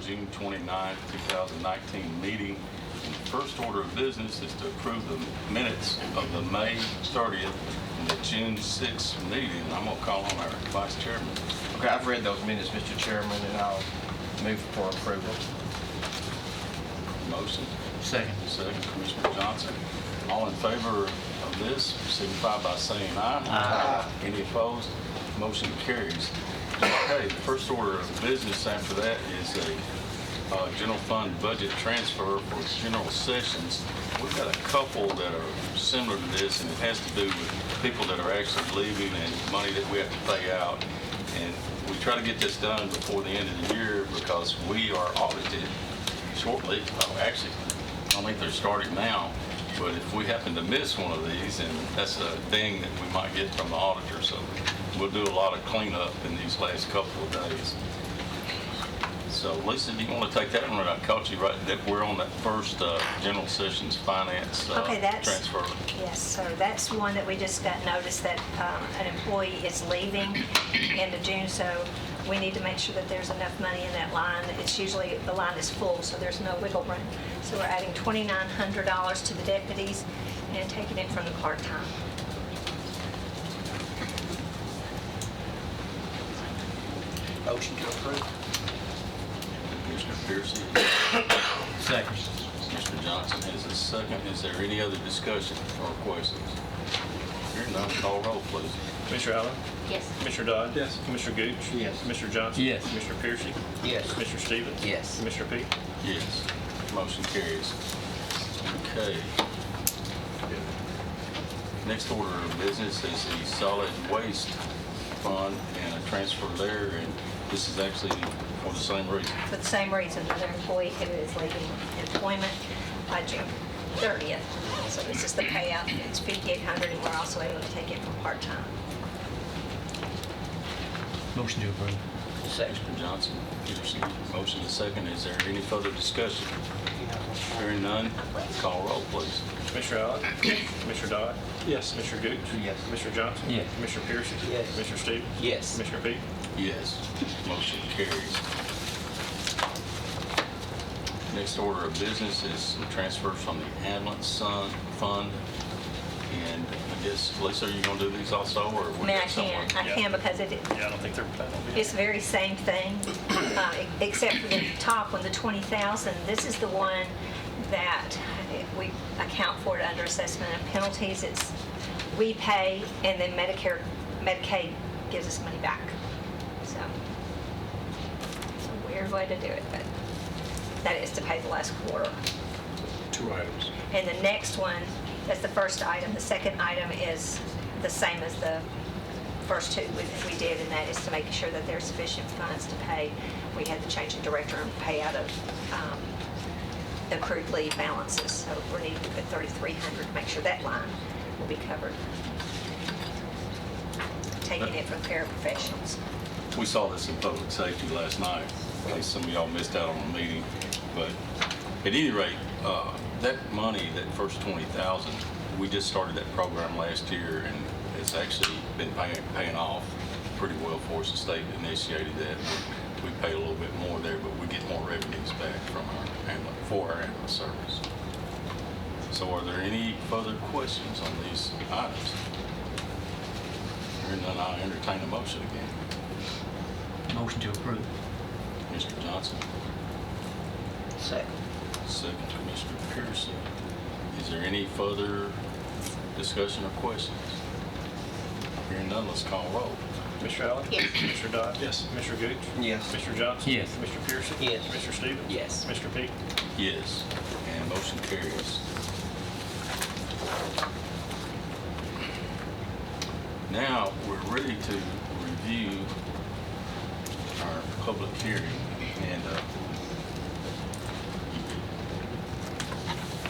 June 29, 2019 meeting. And the first order of business is to approve the minutes of the May 30th and the June 6th meeting. I'm going to call on our Vice Chairman. Okay, I've read those minutes, Mr. Chairman, and I'll move for approval. Motion. Second. Second, Commissioner Johnson. All in favor of this, signify by saying aye. Aye. Any opposed? Motion carries. Okay, the first order of business after that is a general fund budget transfer for general sessions. We've got a couple that are similar to this, and it has to do with people that are actually leaving and money that we have to pay out. And we try to get this done before the end of the year because we are audited shortly. Actually, I don't think they're starting now, but if we happen to miss one of these, and that's a thing that we might get from the auditor, so we'll do a lot of cleanup in these last couple of days. So, Lisa, do you want to take that one? I caught you right that we're on that first general sessions finance transfer. Yes, so that's one that we just got notice that an employee is leaving end of June, so we need to make sure that there's enough money in that line. It's usually, the line is full, so there's no wiggle room. So we're adding $2,900 to the deputies and taking it from the part-time. Motion to approve. Commissioner Piercy. Second. Mr. Johnson has a second. Is there any other discussion or questions? Hearing none, call roll, please. Commissioner Allen? Yes. Commissioner Dodd? Yes. Commissioner Gooch? Yes. Commissioner Johnson? Yes. Commissioner Piercy? Yes. Commissioner Stevens? Yes. Commissioner Peak? Yes. Motion carries. Okay. Next order of business is the solid waste fund and a transfer there, and this is actually for the same reason. For the same reason, another employee who is leaving employment by June 30th. So this is the payout. It's $5,800, and we're also able to take it from part-time. Motion to approve. Second. Mr. Johnson, Peterson, motion and second. Is there any further discussion? Hearing none, call roll, please. Commissioner Allen? Commissioner Dodd? Yes. Commissioner Gooch? Yes. Commissioner Johnson? Yes. Commissioner Piercy? Yes. Commissioner Stevens? Yes. Commissioner Peak? Yes. Motion carries. Next order of business is some transfers from the ambulance fund. And I guess, Lisa, are you going to do these also, or? I mean, I can because it, Yeah, I don't think they're planning on being. it's the very same thing, except for the top one, the 20,000. This is the one that we account for it under assessment and penalties. It's we pay, and then Medicaid gives us money back. So it's a weird way to do it, but that is to pay the last quarter. Two items. And the next one, that's the first item. The second item is the same as the first two we did, and that is to make sure that there's sufficient funds to pay. We had to change the director and pay out of accrued leave balances. So we're needing to put $3,300 to make sure that line will be covered. Taking it from paraprofessionals. We saw this in public safety last night, in case some of y'all missed out on the meeting. But at any rate, that money, that first $20,000, we just started that program last year, and it's actually been paying off pretty well for us. The state initiated that. We pay a little bit more there, but we get more revenues back from our ambulance service. So are there any further questions on these items? Hearing none, I'll entertain a motion again. Motion to approve. Mr. Johnson. Second. Second, Commissioner Pearson. Is there any further discussion or questions? Hearing none, let's call roll. Commissioner Allen? Yes. Commissioner Dodd? Yes. Commissioner Gooch? Yes. Commissioner Johnson? Yes. Commissioner Piercy? Yes. Commissioner Stevens? Yes. Commissioner Peak? Yes, and motion carries. Now, we're ready to review our public hearing, and a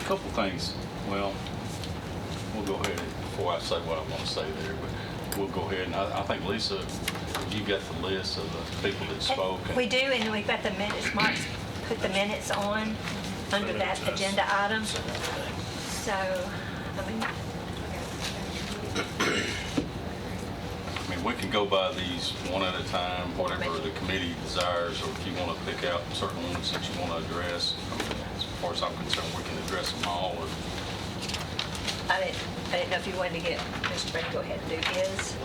couple things. Well, we'll go ahead and, before I say what I want to say there, but we'll go ahead and I think, Lisa, you got the list of the people that spoke. We do, and we've got the minutes. Mark's put the minutes on under that agenda item. So, I mean, we can go by these one at a time, whatever the committee desires, or if you want to pick out certain ones that you want to address. As far as I'm concerned, we can address them all. Or I didn't know if you wanted to get Mr. Brady to go ahead and do his.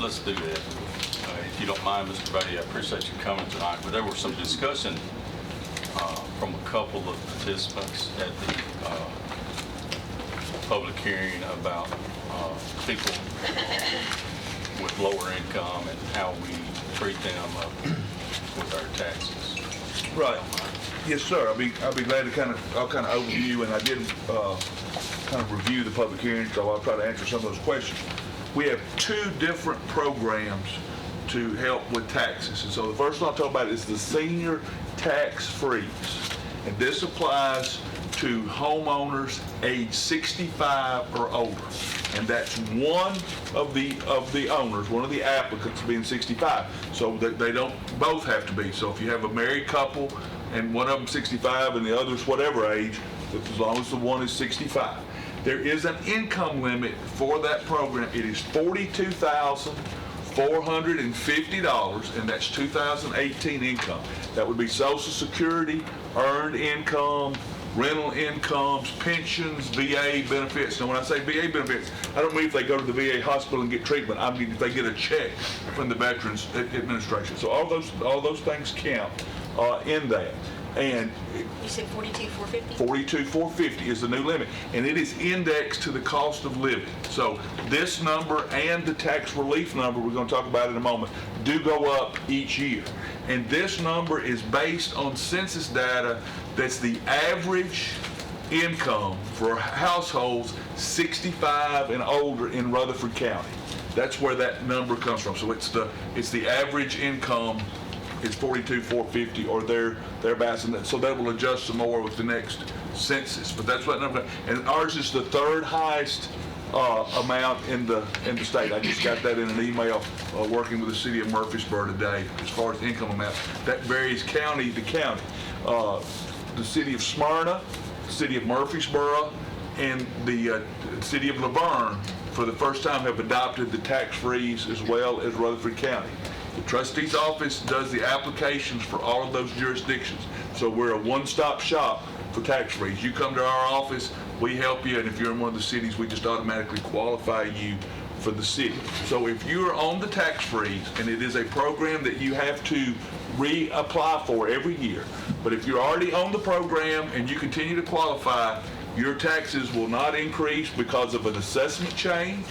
let's do that. If you don't mind, Mr. Brady, I appreciate you coming tonight, but there was some discussion from a couple of participants at the public hearing about people with lower income and how we treat them with our taxes. Right. Yes, sir. I'll be glad to I'll overview, and I did kind of review the public hearing, so I'll try to answer some of those questions. We have two different programs to help with taxes. And so the first one I'll talk about is the senior tax freeze. And this applies to homeowners age 65 or older. And that's one of the owners, one of the applicants being 65. So they don't both have to be. So if you have a married couple and one of them 65 and the other's whatever age, as long as the one is 65. There is an income limit for that program. It is $42,450, and that's 2018 income. That would be Social Security, earned income, rental incomes, pensions, VA benefits. And when I say VA benefits, I don't mean if they go to the VA hospital and get treatment. I mean if they get a check from the Veterans Administration. So all those things count in that. And You said 42,450? 42,450 is the new limit, and it is indexed to the cost of living. So this number and the tax relief number we're going to talk about in a moment do go up each year. And this number is based on census data that's the average income for households 65 and older in Rutherford County. That's where that number comes from. So it's the average income. It's 42,450 or thereabouts, and so that will adjust some more with the next census. But that's what number, and ours is the third highest amount in the state. I just got that in an email working with the city of Murfreesboro today as far as the income amount. That varies county to county. The city of Smyrna, the city of Murfreesboro, and the city of Laverne for the first time have adopted the tax freeze as well as Rutherford County. The trustee's office does the applications for all of those jurisdictions. So we're a one-stop shop for tax freeze. You come to our office, we help you, and if you're in one of the cities, we just automatically qualify you for the city. So if you're on the tax freeze, and it is a program that you have to reapply for every year, but if you're already on the program and you continue to qualify, your taxes will not increase because of an assessment change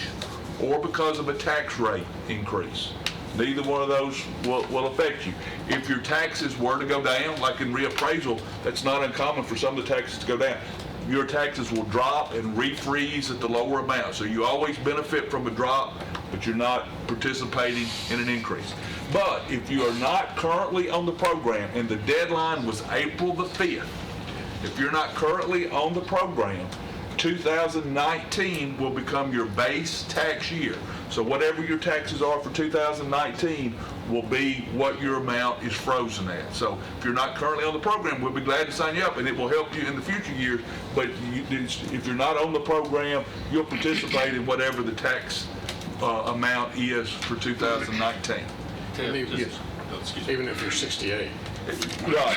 or because of a tax rate increase. Neither one of those will affect you. If your taxes were to go down, like in reappraisal, that's not uncommon for some of the taxes to go down. Your taxes will drop and refreeze at the lower amount. So you always benefit from a drop, but you're not participating in an increase. But if you are not currently on the program, and the deadline was April the 5th, if you're not currently on the program, 2019 will become your base tax year. So whatever your taxes are for 2019 will be what your amount is frozen at. So if you're not currently on the program, we'll be glad to sign you up, and it will help you in the future years. But if you're not on the program, you'll participate in whatever the tax amount is for 2019. Yes. Excuse me. Even if you're 68, Right.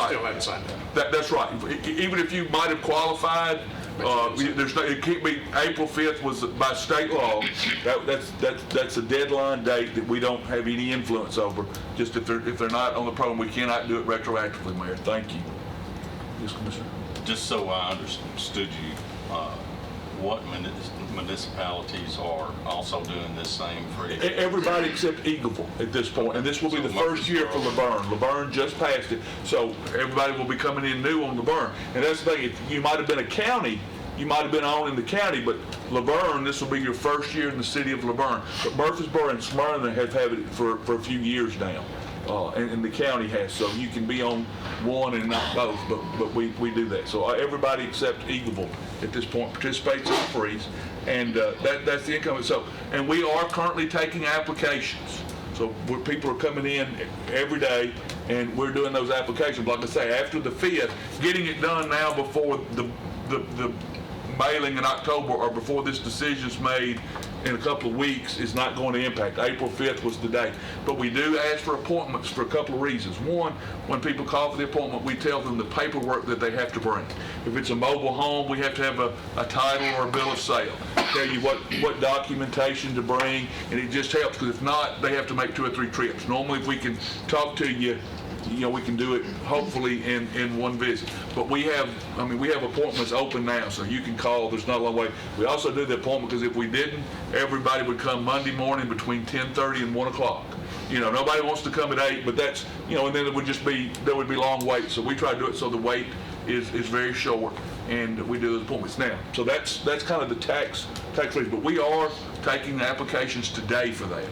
still haven't signed up. That's right. Even if you might have qualified, it can't be. April 5th was by state law. That's a deadline date that we don't have any influence over. Just if they're not on the program, we cannot do it retroactively, Mayor. Thank you. Yes, Commissioner. Just so I understood you, what municipalities are also doing this same freeze? Everybody except Eagleville at this point, and this will be the first year for Laverne. Laverne just passed it, so everybody will be coming in new on Laverne. And that's the thing, if you might have been a county, you might have been on in the county, but Laverne, this will be your first year in the city of Laverne. But Murfreesboro and Smyrna have had it for a few years now. And the county has, so you can be on one and not both, but we do that. So everybody except Eagleville at this point participates in the freeze, and that's the income. So, and we are currently taking applications. So people are coming in every day, and we're doing those applications. Like I say, after the 5th, getting it done now before the mailing in October or before this decision is made in a couple of weeks is not going to impact. April 5th was the day. But we do ask for appointments for a couple of reasons. One, when people call for the appointment, we tell them the paperwork that they have to bring. If it's a mobile home, we have to have a title or a bill of sale. Tell you what documentation to bring, and it just helps, because if not, they have to make 2 or 3 trips. Normally, if we can talk to you, we can do it hopefully in one visit. But we have appointments open now, so you can call. There's not a long way. We also do the appointment because if we didn't, everybody would come Monday morning between 10:30 and 1 o'clock. Nobody wants to come at 8, but that's, and then there would be long waits. So we try to do it so the wait is very short, and we do those appointments now. So that's kind of the tax rate. But we are taking applications today for that.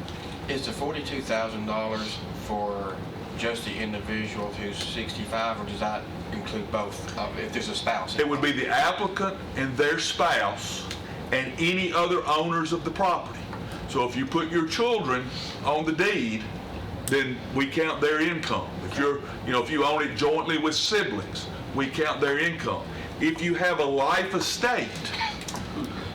Is the $42,000 for just the individual who's 65, or does that include both, if there's a spouse? It would be the applicant and their spouse and any other owners of the property. So if you put your children on the deed, then we count their income. If if you own it jointly with siblings, we count their income. If you have a life estate,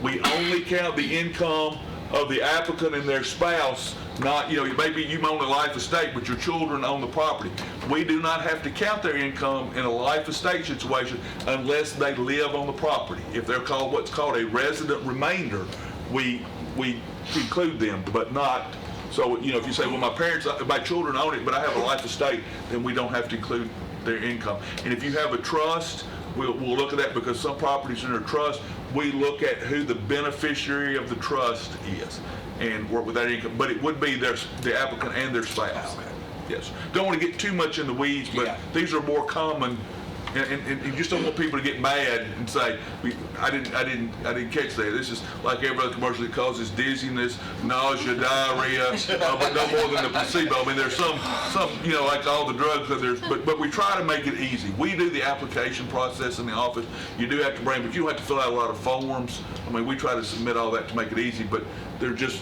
we only count the income of the applicant and their spouse. Not, maybe you own a life estate, but your children own the property. We do not have to count their income in a life estate situation unless they live on the property. If they're called what's called a resident remainder, we include them, but not. So, if you say, well, my children own it, but I have a life estate, then we don't have to include their income. And if you have a trust, we'll look at that, because some properties in a trust, we look at who the beneficiary of the trust is and work with that income. But it would be the applicant and their spouse. Yes. Don't want to get too much in the weeds, but these are more common. And you just don't want people to get mad and say, I didn't catch that. This is like every other commercial that causes dizziness, nausea, diarrhea, but no more than the placebo. I mean, there's some like all the drugs that but we try to make it easy. We do the application process in the office. You do have to bring, but you don't have to fill out a lot of forms. I mean, we try to submit all that to make it easy, but they're just,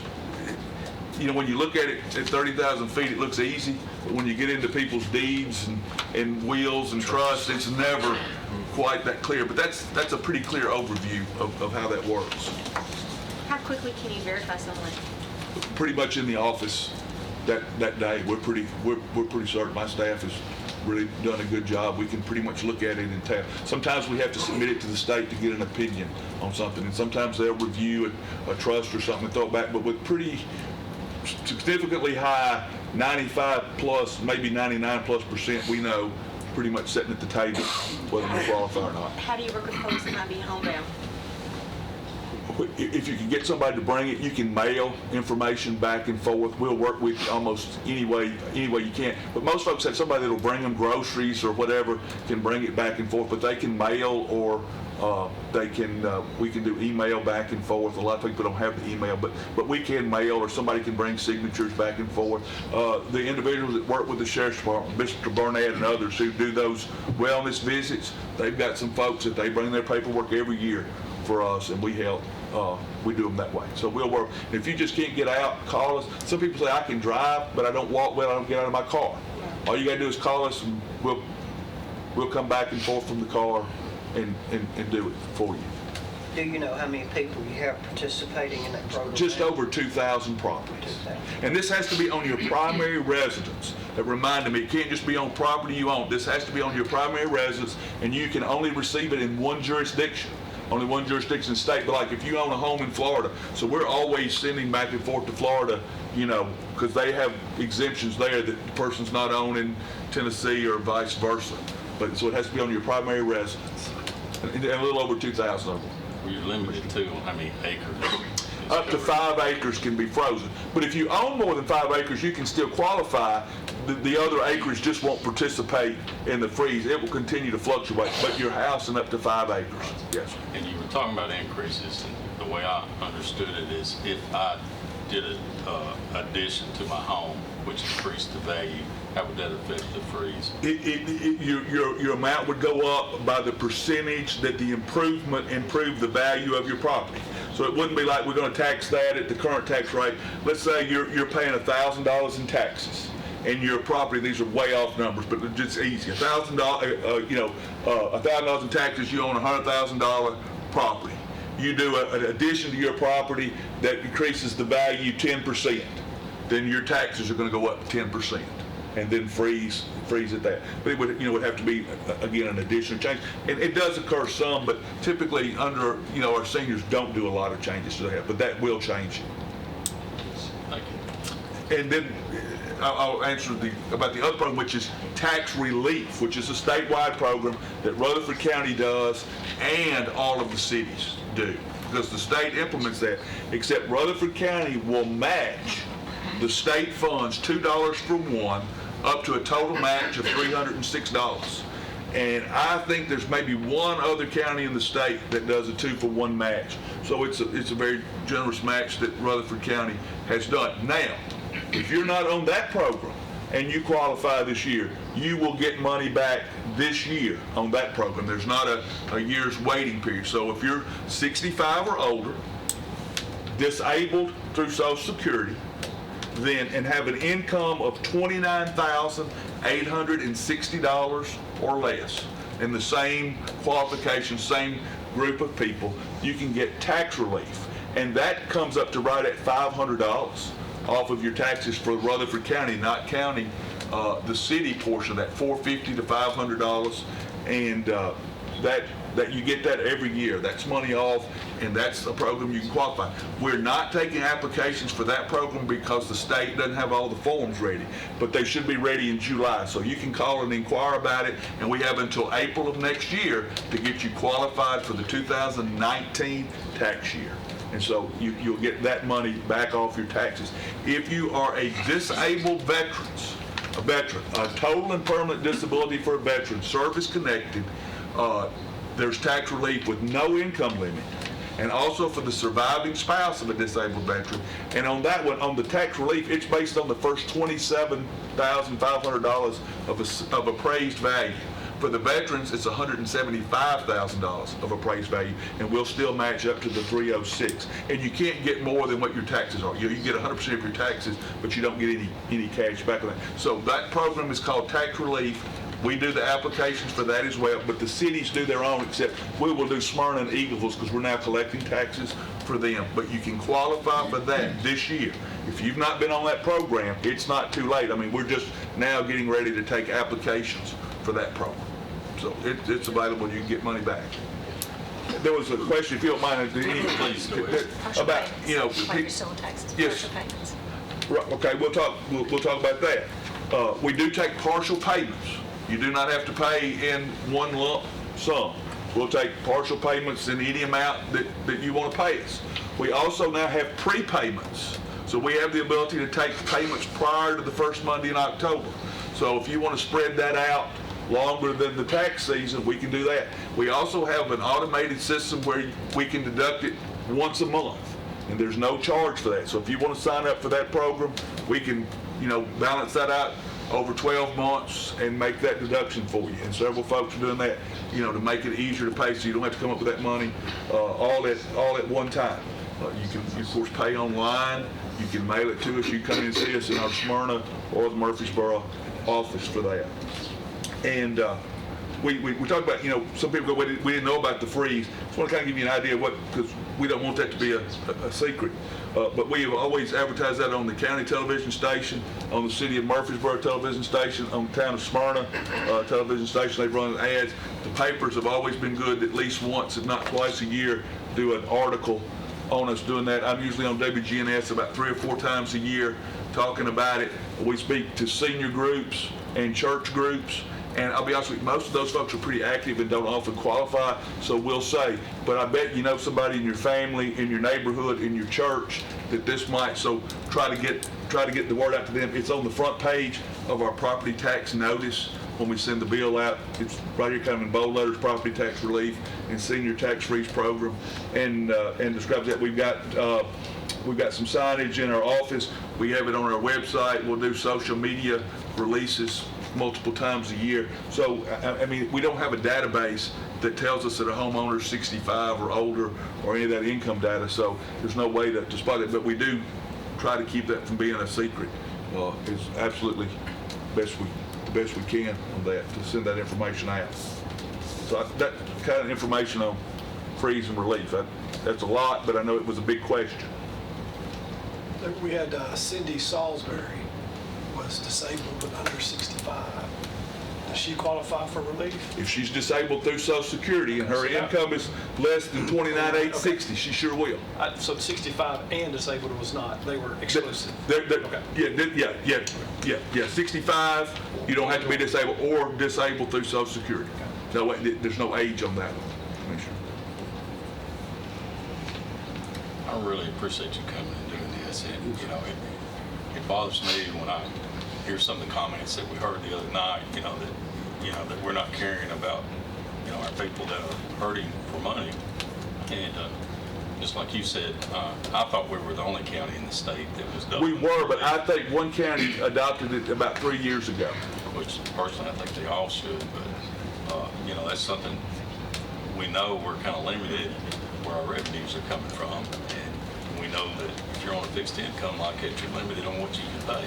when you look at it at 30,000 feet, it looks easy. But when you get into people's deeds and wills and trusts, it's never quite that clear. But that's a pretty clear overview of how that works. How quickly can you verify someone? Pretty much in the office that day. We're pretty certain. My staff has really done a good job. We can pretty much look at it and tell. Sometimes we have to submit it to the state to get an opinion on something, and sometimes they'll review a trust or something and throw it back. But with pretty significantly high, 95 plus, maybe 99+%, we know pretty much sitting at the table whether we qualify or not. How do you work with folks that might be homebound? If you can get somebody to bring it, you can mail information back and forth. We'll work with you almost any way you can. But most folks have somebody that'll bring them groceries or whatever, can bring it back and forth. But they can mail, or we can do email back and forth. A lot of people don't have the email, but we can mail, or somebody can bring signatures back and forth. The individuals that work with the Sheriff's Department, Mr. Burnett and others who do those wellness visits, they've got some folks that they bring their paperwork every year for us, and we help. We do them that way. So we'll work. And if you just can't get out, call us. Some people say, I can drive, but I don't walk well, I don't get out of my car. All you got to do is call us, and we'll come back and forth from the car and do it for you. Do you know how many people you have participating in that program? Just over 2,000 properties. And this has to be on your primary residence. That reminded me, it can't just be on property you own. This has to be on your primary residence, and you can only receive it in one jurisdiction. Only one jurisdiction in the state. But like if you own a home in Florida, so we're always sending back and forth to Florida, because they have exemptions there that the person's not owned in Tennessee or vice versa. But so it has to be on your primary residence. And a little over 2,000 of them. You're limited to how many acres? Up to 5 acres can be frozen. But if you own more than 5 acres, you can still qualify. The other acres just won't participate in the freeze. It will continue to fluctuate, but your house and up to 5 acres. Yes. And you were talking about increases, and the way I understood it is if I did an addition to my home, which increased the value, how would that affect the freeze? Your amount would go up by the percentage that the improvement improved the value of your property. So it wouldn't be like we're going to tax that at the current tax rate. Let's say you're paying $1,000 in taxes, and your property, these are way off numbers, but it's just easy. $1,000 in taxes, you own a $100,000 property. you do an addition to your property that increases the value 10%, then your taxes are going to go up 10%, and then freeze at that. But it would, would have to be, again, an additional change. And it does occur some, but typically under, our seniors don't do a lot of changes to that, but that will change. Thank you. And then I'll answer about the other program, which is tax relief, which is a statewide program that Rutherford County does and all of the cities do, because the state implements that, except Rutherford County will match the state funds $2 for one, up to a total match of $306. And I think there's maybe one other county in the state that does a 2-for-1 match. So it's a very generous match that Rutherford County has done. Now, if you're not on that program and you qualify this year, you will get money back this year on that program. There's not a year's waiting period. So if you're 65 or older, disabled through Social Security, then and have an income of $29,860 or less, and the same qualifications, same group of people, you can get tax relief. And that comes up to right at $500 off of your taxes for Rutherford County, not counting the city portion of that, $450 to $500, and that you get that every year. That's money off, and that's a program you can qualify. We're not taking applications for that program because the state doesn't have all the forms ready, but they should be ready in July. So you can call and inquire about it, and we have until April of next year to get you qualified for the 2019 tax year. And so you'll get that money back off your taxes. If you are a disabled veteran, a total and permanent disability for a veteran, service-connected, there's tax relief with no income limit, and also for the surviving spouse of a disabled veteran. And on that one, on the tax relief, it's based on the first $27,500 of appraised value. For the veterans, it's $175,000 of appraised value, and we'll still match up to the 306. And you can't get more than what your taxes are. You get 100% of your taxes, but you don't get any cash back on that. So that program is called tax relief. We do the applications for that as well, but the cities do their own, except we will do Smyrna and Eagleville's because we're now collecting taxes for them. But you can qualify for that this year. If you've not been on that program, it's not too late. I mean, we're just now getting ready to take applications for that program. So it's available, you can get money back. There was a question, if you don't mind, Please, go ahead. about, Like you're still in taxes, Yes. partial payments. Right, okay, we'll talk about that. We do take partial payments. You do not have to pay in one lump sum. We'll take partial payments in any amount that you want to pay us. We also now have prepayments. So we have the ability to take payments prior to the first Monday in October. So if you want to spread that out longer than the tax season, we can do that. We also have an automated system where we can deduct it once a month, and there's no charge for that. So if you want to sign up for that program, we can, balance that out over 12 months and make that deduction for you. And several folks are doing that, to make it easier to pay, so you don't have to come up with that money all at one time. You can, of course, pay online. You can mail it to us. You come in and see us in our Smyrna or the Murfreesboro office for that. And we talked about, some people go, we didn't know about the freeze. Just want to kind of give you an idea of what, because we don't want that to be a secret. But we have always advertised that on the county television station, on the city of Murfreesboro television station, on the town of Smyrna television station. They've run ads. The papers have always been good, at least once, if not twice a year, do an article on us doing that. I'm usually on WGNS about 3 or 4 times a year talking about it. We speak to senior groups and church groups. And I'll be honest with you, most of those folks are pretty active and don't often qualify, so we'll say, but I bet you know somebody in your family, in your neighborhood, in your church that this might, so try to get the word out to them. It's on the front page of our property tax notice when we send the bill out. It's right here kind of in bold letters, property tax relief and senior tax freeze program, and describes that. We've got some signage in our office. We have it on our website. We'll do social media releases multiple times a year. So, I mean, we don't have a database that tells us that a homeowner is 65 or older or any of that income data, so there's no way to spot it, but we do try to keep that from being a secret. It's absolutely the best we can on that, to send that information out. So that kind of information on freeze and relief. That's a lot, but I know it was a big question. We had Cindy Salisbury was disabled but under 65. Does she qualify for relief? If she's disabled through Social Security and her income is less than 29,860, she sure will. So 65 and disabled was not, they were exclusive. Okay. Yeah, 65, you don't have to be disabled or disabled through Social Security. No, there's no age on that one, Commissioner. I really appreciate you coming and doing this. And, you know, it bothers me when I hear some of the comments that we heard the other night, that we're not caring about, our people that are hurting for money. And just like you said, I thought we were the only county in the state that was done. We were, but I think one county adopted it about 3 years ago. Which personally, I think they all should, but, that's something we know we're kind of limited where our revenues are coming from. And we know that if you're on a fixed income like that, you're limited on what you can pay.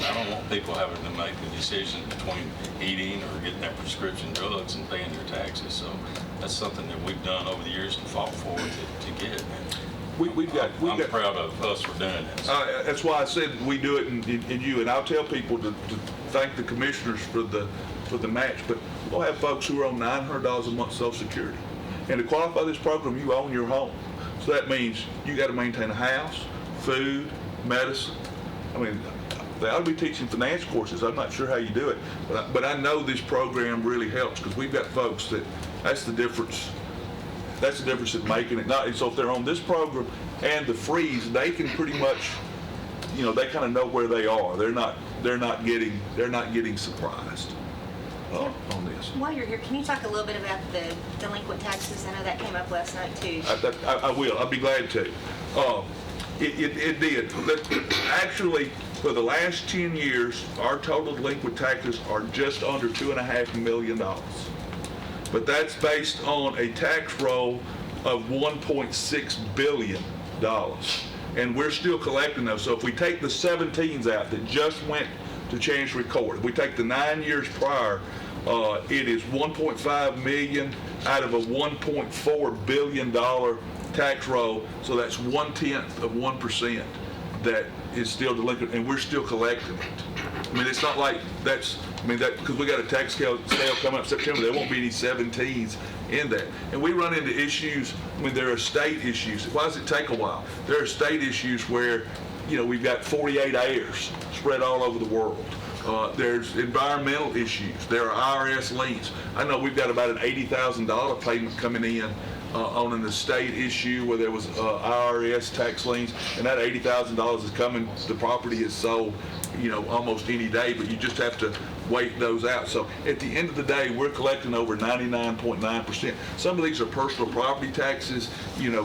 I don't want people having to make the decision between eating or getting their prescription drugs and paying their taxes. So that's something that we've done over the years and fought for to get. And I'm proud of us for doing this. That's why I said we do it in you, and I'll tell people to thank the commissioners for the match, but we'll have folks who are on $900 a month Social Security. And to qualify this program, you own your home. So that means you got to maintain a house, food, medicine. I mean, they ought to be teaching finance courses. I'm not sure how you do it, but I know this program really helps because we've got folks that's the difference. That's the difference in making it. And so if they're on this program and the freeze, they can pretty much, they kind of know where they are. They're not getting surprised on this. While you're here, can you talk a little bit about the delinquent taxes? I know that came up last night too. I will. I'll be glad to. It did. Actually, for the last 10 years, our total delinquent taxes are just under $2.5 million. But that's based on a tax roll of $1.6 billion. And we're still collecting those. So if we take the 17s out that just went to Chancery Court, if we take the 9 years prior, it is $1.5 million out of a $1.4 billion tax roll. So that's 0.1% that is still delinquent, and we're still collecting it. I mean, it's not like because we got a tax sale coming up September, there won't be any 17s in that. And we run into issues, there are state issues. Why does it take a while? There are state issues where, we've got 48 heirs spread all over the world. There's environmental issues. There are IRS liens. I know we've got about an $80,000 payment coming in on an estate issue where there was IRS tax liens, and that $80,000 is coming. The property is sold, almost any day, but you just have to wait those out. So at the end of the day, we're collecting over 99.9%. Some of these are personal property taxes.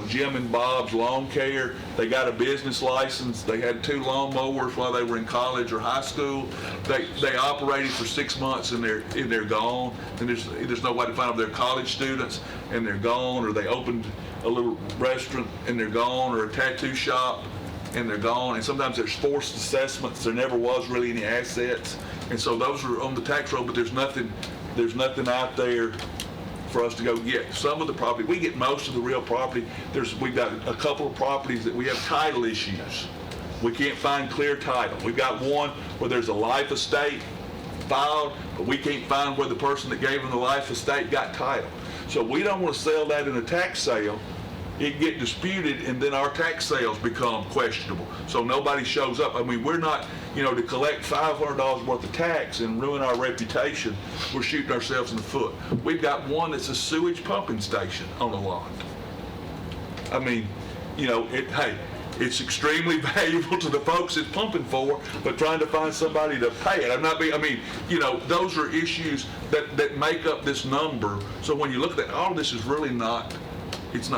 Jim and Bob's Lawn Care, they got a business license. They had 2 lawnmowers while they were in college or high school. They operated for 6 months and they're gone. And there's no way to find them. They're college students and they're gone, or they opened a little restaurant and they're gone, or a tattoo shop and they're gone. And sometimes there's forced assessments. There never was really any assets. And so those are on the tax roll, but there's nothing out there for us to go get. Some of the property, we get most of the real property. We've got a couple of properties that we have title issues. We can't find clear title. We've got one where there's a life estate filed, but we can't find where the person that gave them the life estate got title. So we don't want to sell that in a tax sale. It get disputed, and then our tax sales become questionable. So nobody shows up. I mean, we're not, to collect $500 worth of tax and ruin our reputation, we're shooting ourselves in the foot. We've got one that's a sewage pumping station on the lot. I mean, it's extremely valuable to the folks it's pumping for, but trying to find somebody to pay it. Those are issues that make up this number. So when you look at that, all of this is really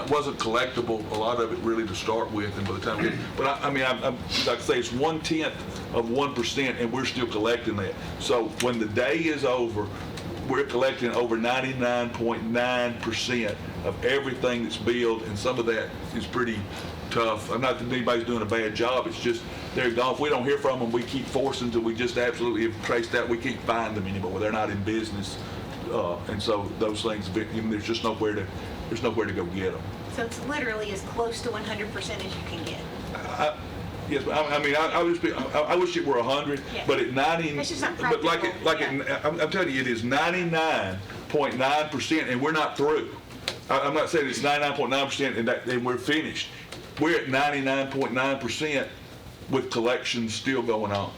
wasn't collectible, a lot of it really to start with, and by the time we get, but I'm like I say, it's 0.1%, and we're still collecting that. So when the day is over, we're collecting over 99.9% of everything that's billed, and some of that is pretty tough. I'm not that anybody's doing a bad job, it's just they're gone. If we don't hear from them, we keep forcing until we just absolutely have traced out. We can't find them anymore. They're not in business. And so those things, there's just nowhere to There's nowhere to go get them. So it's literally as close to 100% as you can get. Yes, I mean, I wish it were 100, Yeah. but at 90, It's just not but practical, I'm telling you, it is 99.9%, and we're not through. I'm not saying it's 99.9% and we're finished. We're at 99.9% with collections still going on.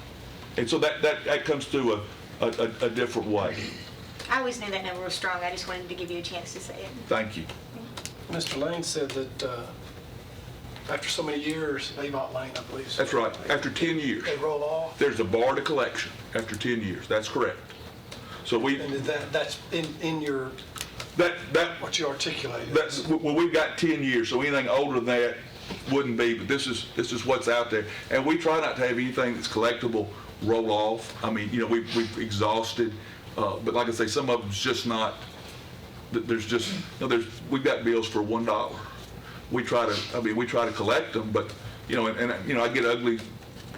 And so that comes through a different way. I always knew that number was strong. I just wanted to give you a chance to say it. Thank you. Mr. Lane said that after so many years, Avon Lane, I believe. That's right. After 10 years, They roll off. there's a bar to collection after 10 years. That's correct. So And that's in your, that what you articulated. well, we've got 10 years, so anything older than that wouldn't be, but this is what's out there. And we try not to have anything that's collectible roll off. I mean, you know, we've exhausted, but like I say, some of them's just not, there's just, you know, we've got bills for $1. We try to collect them, but, you know, and you know, I get ugly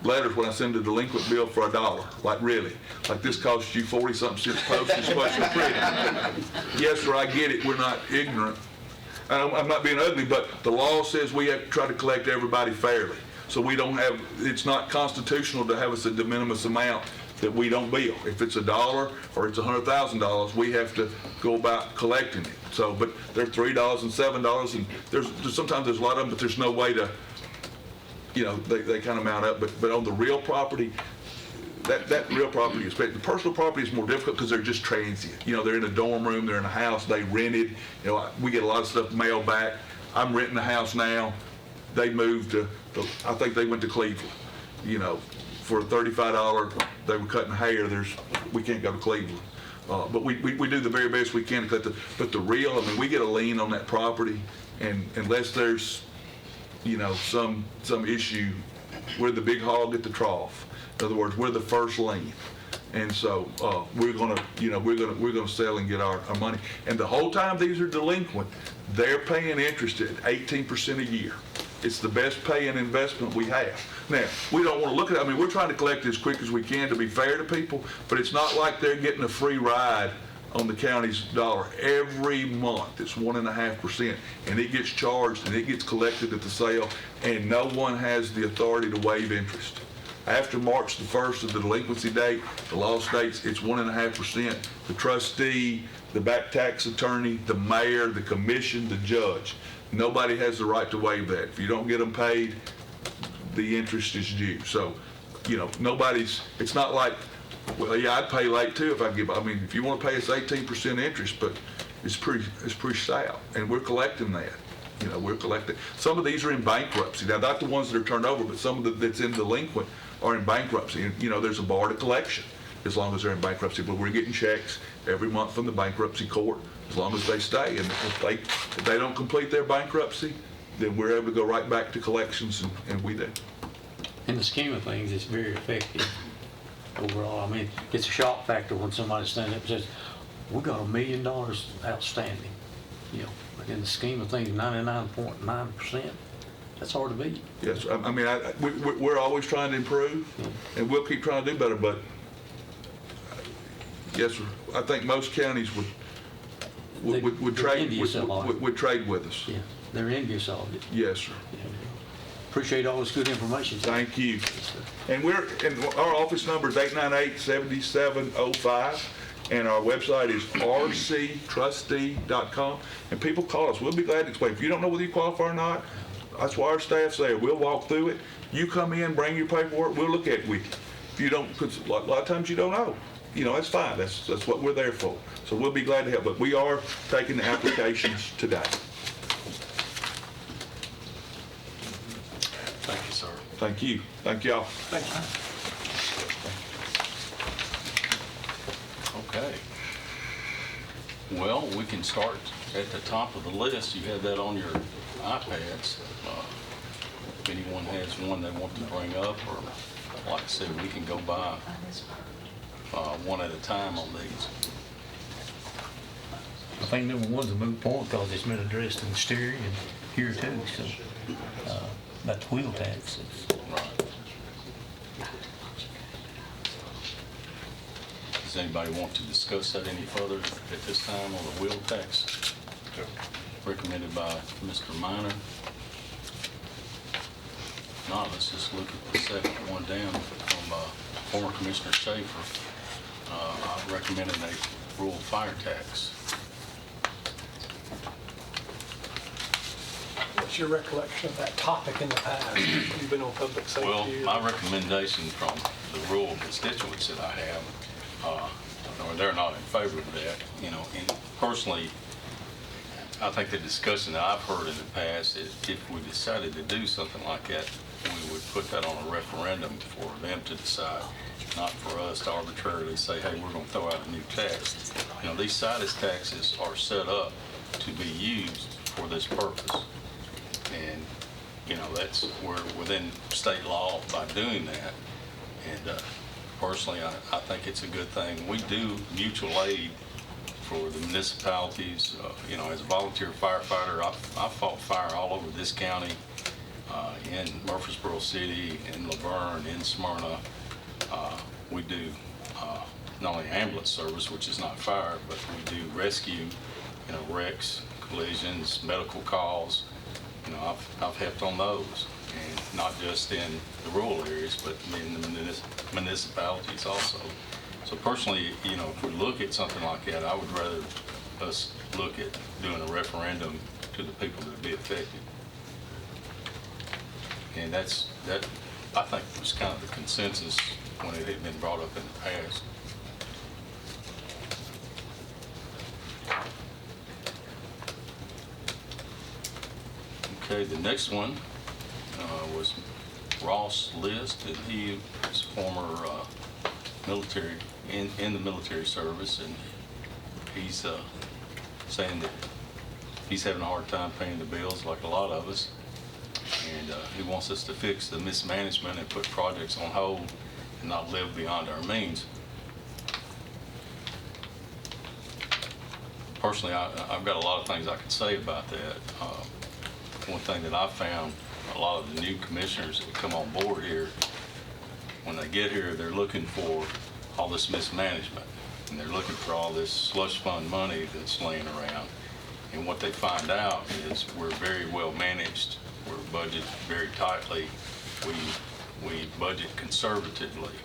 letters when I send a delinquent bill for $1. Like, really? Like, this costs you 40-something cents postage, much for print. Yes, sir, I get it. We're not ignorant. I'm not being ugly, but the law says we have to try to collect everybody fairly. So we don't have, it's not constitutional to have us a de minimis amount that we don't bill. If it's $1 or it's $100,000, we have to go about collecting it. So, but they're $3 and $7, and there's sometimes there's a lot of them, but there's no way to, you know, they kind of mount up. But on the real property, that real property is, the personal property is more difficult because they're just transient. You know, they're in a dorm room, they're in a house, they rented. You know, we get a lot of stuff mailed back. I'm renting a house now. They moved to I think they went to Cleveland. You know, for a $35, they were cutting hair. We can't go to Cleveland. But we do the very best we can to cut but the real, I mean, we get a lien on that property, and unless there's, you know, some issue, we're the big hog at the trough. In other words, we're the first lien. And so we're gonna sell and get our money. And the whole time these are delinquent, they're paying interest at 18% a year. It's the best paying investment we have. Now, we don't want to look at it. I mean, we're trying to collect as quick as we can to be fair to people, but it's not like they're getting a free ride on the county's dollar. Every month, it's 1.5%, and it gets charged and it gets collected at the sale, and no one has the authority to waive interest. After March the 1st of the delinquency date, the law states it's 1.5%. The trustee, the back tax attorney, the mayor, the commission, the judge. Nobody has the right to waive that. If you don't get them paid, the interest is due. So, you know, it's not like, well, yeah, I'd pay late too if I mean, if you want to pay us 18% interest, but it's pretty stout, and we're collecting that. You know, we're collecting. Some of these are in bankruptcy. Now, not the ones that are turned over, but some of that's in delinquent are in bankruptcy. And, you know, there's a bar to collection as long as they're in bankruptcy, but we're getting checks every month from the bankruptcy court as long as they stay. And if they don't complete their bankruptcy, then we're able to go right back to collections, and we do. In the scheme of things, it's very effective overall. I mean, it's a shock factor when somebody stands up and says, we got $1 million outstanding. You know, but in the scheme of things, 99.9%, that's hard to beat. Yes, I mean, we're always trying to improve, and we'll keep trying to do better, but yes, sir, I think most counties would trade with us. Yeah, they're envious of it. Yes, sir. Yeah. Appreciate all this good information. Thank you. And our office number is 898-7705, and our website is rctrustee.com. And people call us. We'll be glad to explain. If you don't know whether you qualify or not, that's why our staff's there. We'll walk through it. You come in, bring your paperwork. We'll look at it with you. If you don't, because a lot of times you don't know. You know, that's fine. That's what we're there for. So we'll be glad to help. But we are taking the applications today. Thank you, sir. Thank you. Thank y'all. Thank you. Okay. Well, we can start at the top of the list. You have that on your iPads. If anyone has one they want to bring up, or like I said, we can go by one at a time on these. I think number one's a moot point because it's been addressed in the stereo and here too. So that's wheel taxes. Right. Does anybody want to discuss that any further at this time on the wheel tax? recommended by Mr. Minor. Now, let's just look at the second one down from former Commissioner Schaefer, recommending a rural fire tax. What's your recollection of that topic in the past? You've been on public safety. Well, or- my recommendation from the rural constituents that I have, they're not in favor of that, and personally, I think the discussion that I've heard in the past is if we decided to do something like that, we would put that on a referendum for them to decide, not for us to arbitrarily say, hey, we're going to throw out a new tax. These situs taxes are set up to be used for this purpose. And, we're within state law by doing that. And personally, I think it's a good thing. We do mutual aid for the municipalities. As a volunteer firefighter, I fought fire all over this county, in Murfreesboro City, in Laverne, in Smyrna. We do not only ambulance service, which is not fire, but we do rescue, wrecks, collisions, medical calls. I've helped on those, and not just in the rural areas, but in the municipalities also. So personally, if we look at something like that, I would rather us look at doing a referendum to the people that would be affected. And that I think was kind of the consensus when it had been brought up in the past. Okay, the next one was Ross List, and he is former military, in the military service, and he's saying that he's having a hard time paying the bills like a lot of us, and he wants us to fix the mismanagement and put projects on hold and not live beyond our means. Personally, I've got a lot of things I could say about that. One thing that I've found, a lot of the new commissioners that come on board here, when they get here, they're looking for all this mismanagement, and they're looking for all this slush fund money that's laying around. And what they find out is we're very well managed, we're budgeted very tightly, we budget conservatively,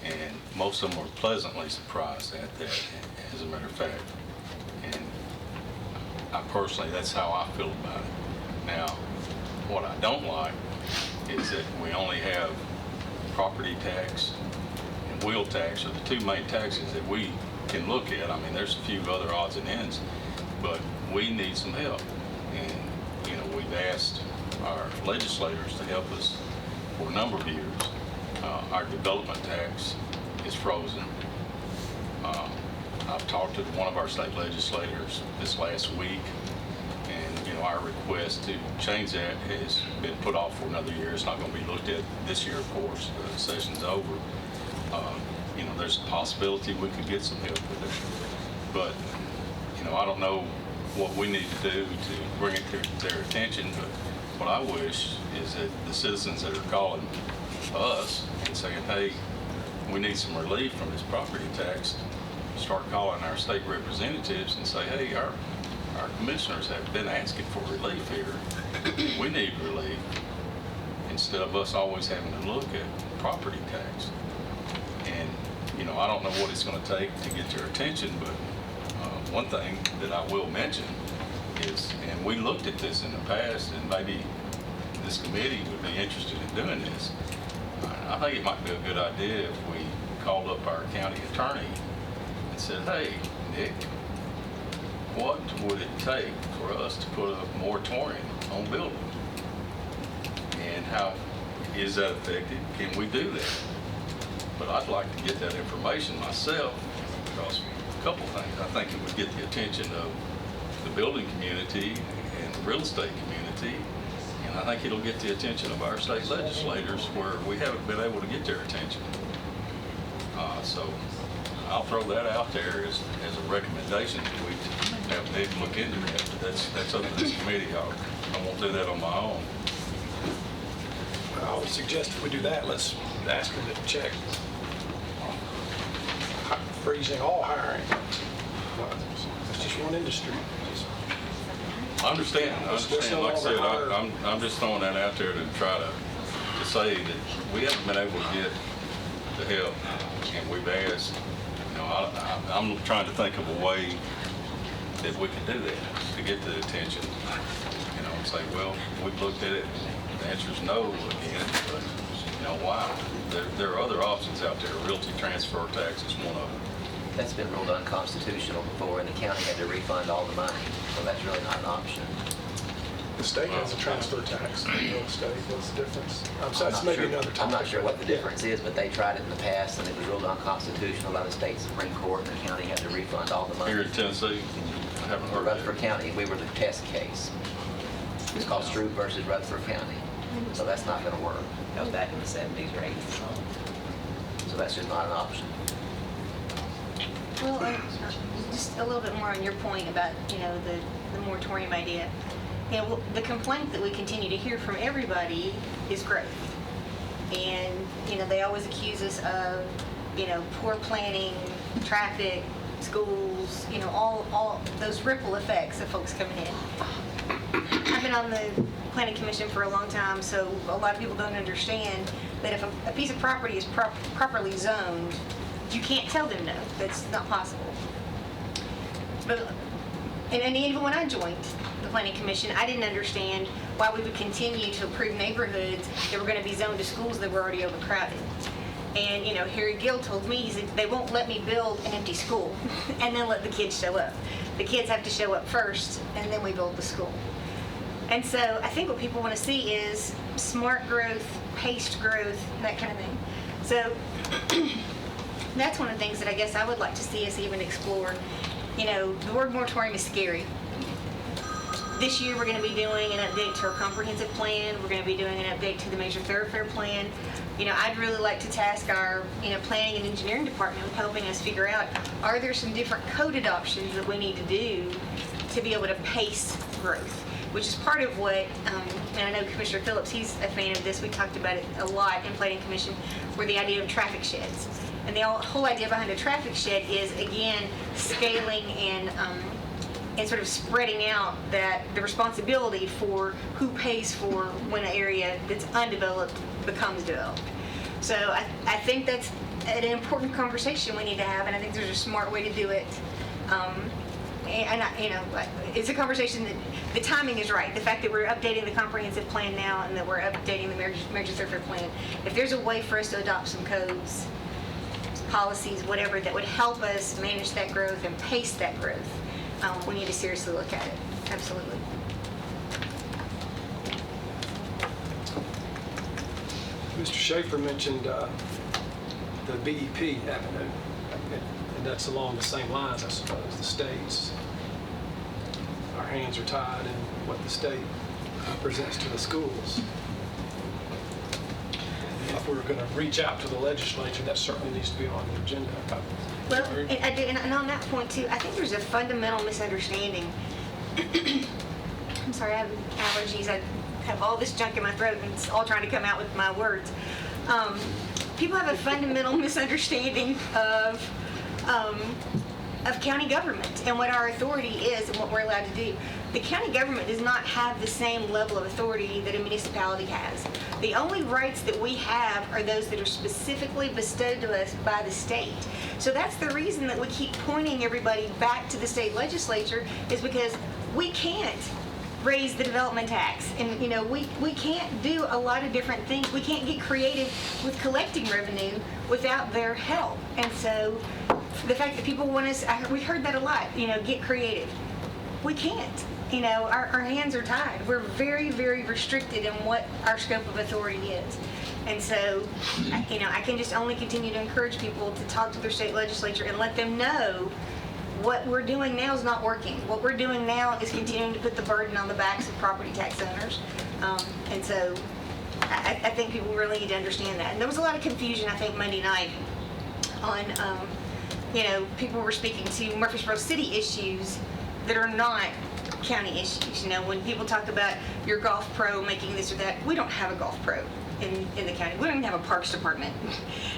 and most of them are pleasantly surprised at that, as a matter of fact. And I personally, that's how I feel about it. Now, what I don't like is that we only have property tax and wheel tax are the two main taxes that we can look at. I mean, there's a few other odds and ends, but we need some help. And, we've asked our legislators to help us for a number of years. Our development tax is frozen. I've talked to one of our state legislators this last week, and our request to change that has been put off for another year. It's not going to be looked at this year, of course. The session's over. There's a possibility we could get some help with it, but I don't know what we need to do to bring it to their attention. But what I wish is that the citizens that are calling us and saying, "Hey, we need some relief from this property tax," start calling our state representatives and say, "Hey, our commissioners have been asking for relief here. We need relief," instead of us always having to look at property tax. And, I don't know what it's going to take to get their attention, but one thing that I will mention is, and we looked at this in the past, and maybe this committee would be interested in doing this. I think it might be a good idea if we called up our county attorney and said, "Hey, Nick, what would it take for us to put a moratorium on building? And how is that effective? Can we do that?" But I'd like to get that information myself, because a couple things. I think it would get the attention of the building community and the real estate community, and I think it'll get the attention of our state legislators where we haven't been able to get their attention. So I'll throw that out there as a recommendation that we have Nick look into that, but that's up to this committee. I won't do that on my own. I would suggest if we do that, let's ask them to check freezing all hiring. It's just one industry. I understand, There's no like I said, longer I'm just throwing that out there to try to say that we haven't been able to get the help, and we've asked, you know, I'm trying to think of a way that we can do that, to get the attention, you know, and say, well, we've looked at it, the answer is no again, but, you know, why? There are other options out there, realty transfer tax is one of them. That's been ruled unconstitutional before, and the county had to refund all the money, so that's really not an option. The state has a transfer tax, real estate, what's the difference? So that's I'm not maybe sure- another topic. I'm not sure what the Yeah. difference is, but they tried it in the past, and it was ruled unconstitutional by the state Supreme Court, and the county had to refund all the money. Here in Tennessee, I haven't heard Rutherford that. County, we were the test case. It's called Stroop versus Rutherford County, so that's not going to work. That was back in the 70s or 80s. So that's just not an option. Well, just a little bit more on your point about, you know, the moratorium idea. You know, the complaint that we continue to hear from everybody is growth. And, you know, they always accuse us of, you know, poor planning, traffic, schools, you know, all those ripple effects of folks coming in. I've been on the planning commission for a long time, so a lot of people don't understand that if a piece of property is properly zoned, you can't tell them no. That's not possible. But, and even when I joined the planning commission, I didn't understand why we would continue to approve neighborhoods that were going to be zoned to schools that were already overcrowded. And, you know, Harry Gill told me, he said, they won't let me build an empty school and then let the kids show up. The kids have to show up first, and then we build the school. And so I think what people want to see is smart growth, paced growth, that kind of thing. So that's one of the things that I guess I would like to see us even explore. You know, the word moratorium is scary. This year we're going to be doing an update to our comprehensive plan. We're going to be doing an update to the major thoroughfare plan. You know, I'd really like to task our, you know, planning and engineering department with helping us figure out, are there some different code adoptions that we need to do to be able to pace growth? Which is part of what, and I know Commissioner Phillips, he's a fan of this. We talked about it a lot in Planning Commission, where the idea of traffic sheds. And the whole idea behind a traffic shed is, again, scaling and sort of spreading out the responsibility for who pays for when an area that's undeveloped becomes developed. So I think that's an important conversation we need to have, and I think there's a smart way to do it. You know, it's a conversation that the timing is right. The fact that we're updating the comprehensive plan now and that we're updating the marriage thoroughfare plan. If there's a way for us to adopt some codes, policies, whatever, that would help us manage that growth and pace that growth, we need to seriously look at it. Absolutely. Mr. Schaefer mentioned the BEP avenue, and that's along the same lines, I suppose, the states. Our hands are tied in what the state presents to the schools. And if we're going to reach out to the legislature, that certainly needs to be on the agenda. Well, and on that point too, I think there's a fundamental misunderstanding. I'm sorry, I have allergies. I have all this junk in my throat, and it's all trying to come out with my words. People have a fundamental misunderstanding of county government and what our authority is and what we're allowed to do. The county government does not have the same level of authority that a municipality has. The only rights that we have are those that are specifically bestowed to us by the state. So that's the reason that we keep pointing everybody back to the state legislature, is because we can't raise the development tax. And, you know, we can't do a lot of different things. We can't get creative with collecting revenue without their help. And so the fact that people want us, we heard that a lot, you know, get creative. We can't. You know, our hands are tied. We're very, very restricted in what our scope of authority is. And so, you know, I can just only continue to encourage people to talk to their state legislature and let them know what we're doing now is not working. What we're doing now is continuing to put the burden on the backs of property tax owners. And so I think people really need to understand that. And there was a lot of confusion, I think, Monday night on, you know, people were speaking to Murfreesboro City issues that are not county issues. You know, when people talk about your golf pro making this or that, we don't have a golf pro in the county. We don't even have a parks department,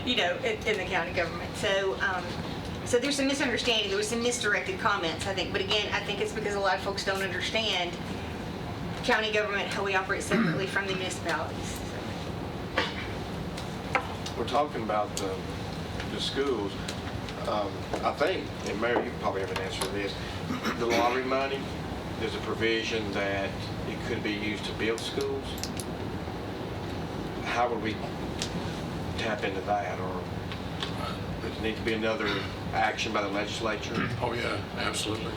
you know, in the county government. So So there's some misunderstanding, there was some misdirected comments, I think, but again, I think it's because a lot of folks don't understand county government, how we operate separately from the municipalities. We're talking about the schools. I think, and Mary, you probably have an answer to this, the lottery money, there's a provision that it could be used to build schools. How would we tap into that, or does there need to be another action by the legislature? Oh, yeah, absolutely.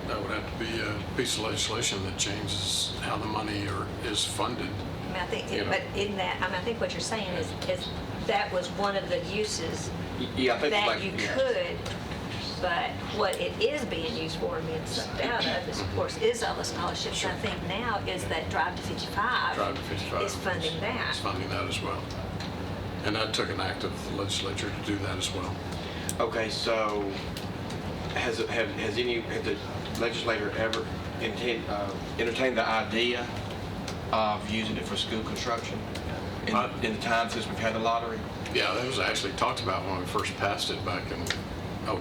That would have to be a piece of legislation that changes how the money is funded. I mean, I think, You know. but in that, I mean, I think what you're saying is that was one of the uses Yeah, I think that like, you yeah. could, but what it is being used for and being sucked out of is, of course, is all the scholarships. I think now is that Drive to 55. Drive to 55 is funding that. Is funding that as well. And that took an act of the legislature to do that as well. Okay, so has the legislator ever entertained the idea of using it for school construction in the time since we've had the lottery? Yeah, that was actually talked about when we first passed it back in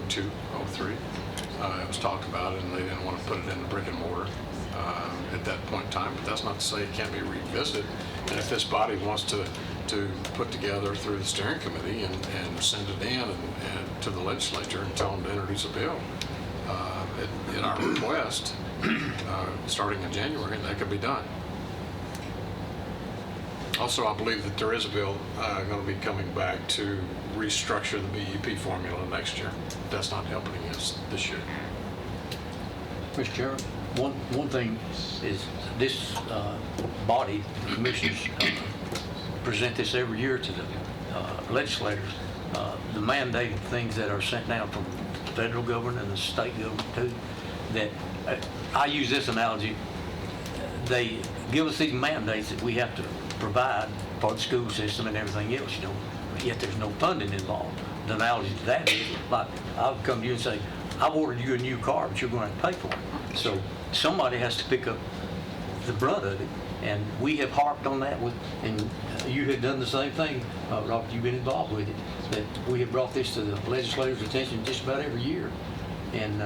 02, 03. It was talked about, and they didn't want to put it in the brick and mortar at that point in time. But that's not to say it can't be revisited. And if this body wants to put together through the steering committee and send it in and to the legislature and tell them to introduce a bill at our request, starting in January, that could be done. Also, I believe that there is a bill going to be coming back to restructure the BEP formula next year. That's not helping us this year. Mr. Chairman, one thing is this body, the commissioners, present this every year to the legislators. The mandated things that are sent down from the federal government and the state government too, that I use this analogy, they give us these mandates that we have to provide for the school system and everything else, yet there's no funding involved. The analogy to that is, like, I'll come to you and say, I've ordered you a new car, but you're going to have to pay for it. So somebody has to pick up the brunt of it, and we have harped on that and you have done the same thing, Robert, you've been involved with it, that we have brought this to the legislators' attention just about every year. And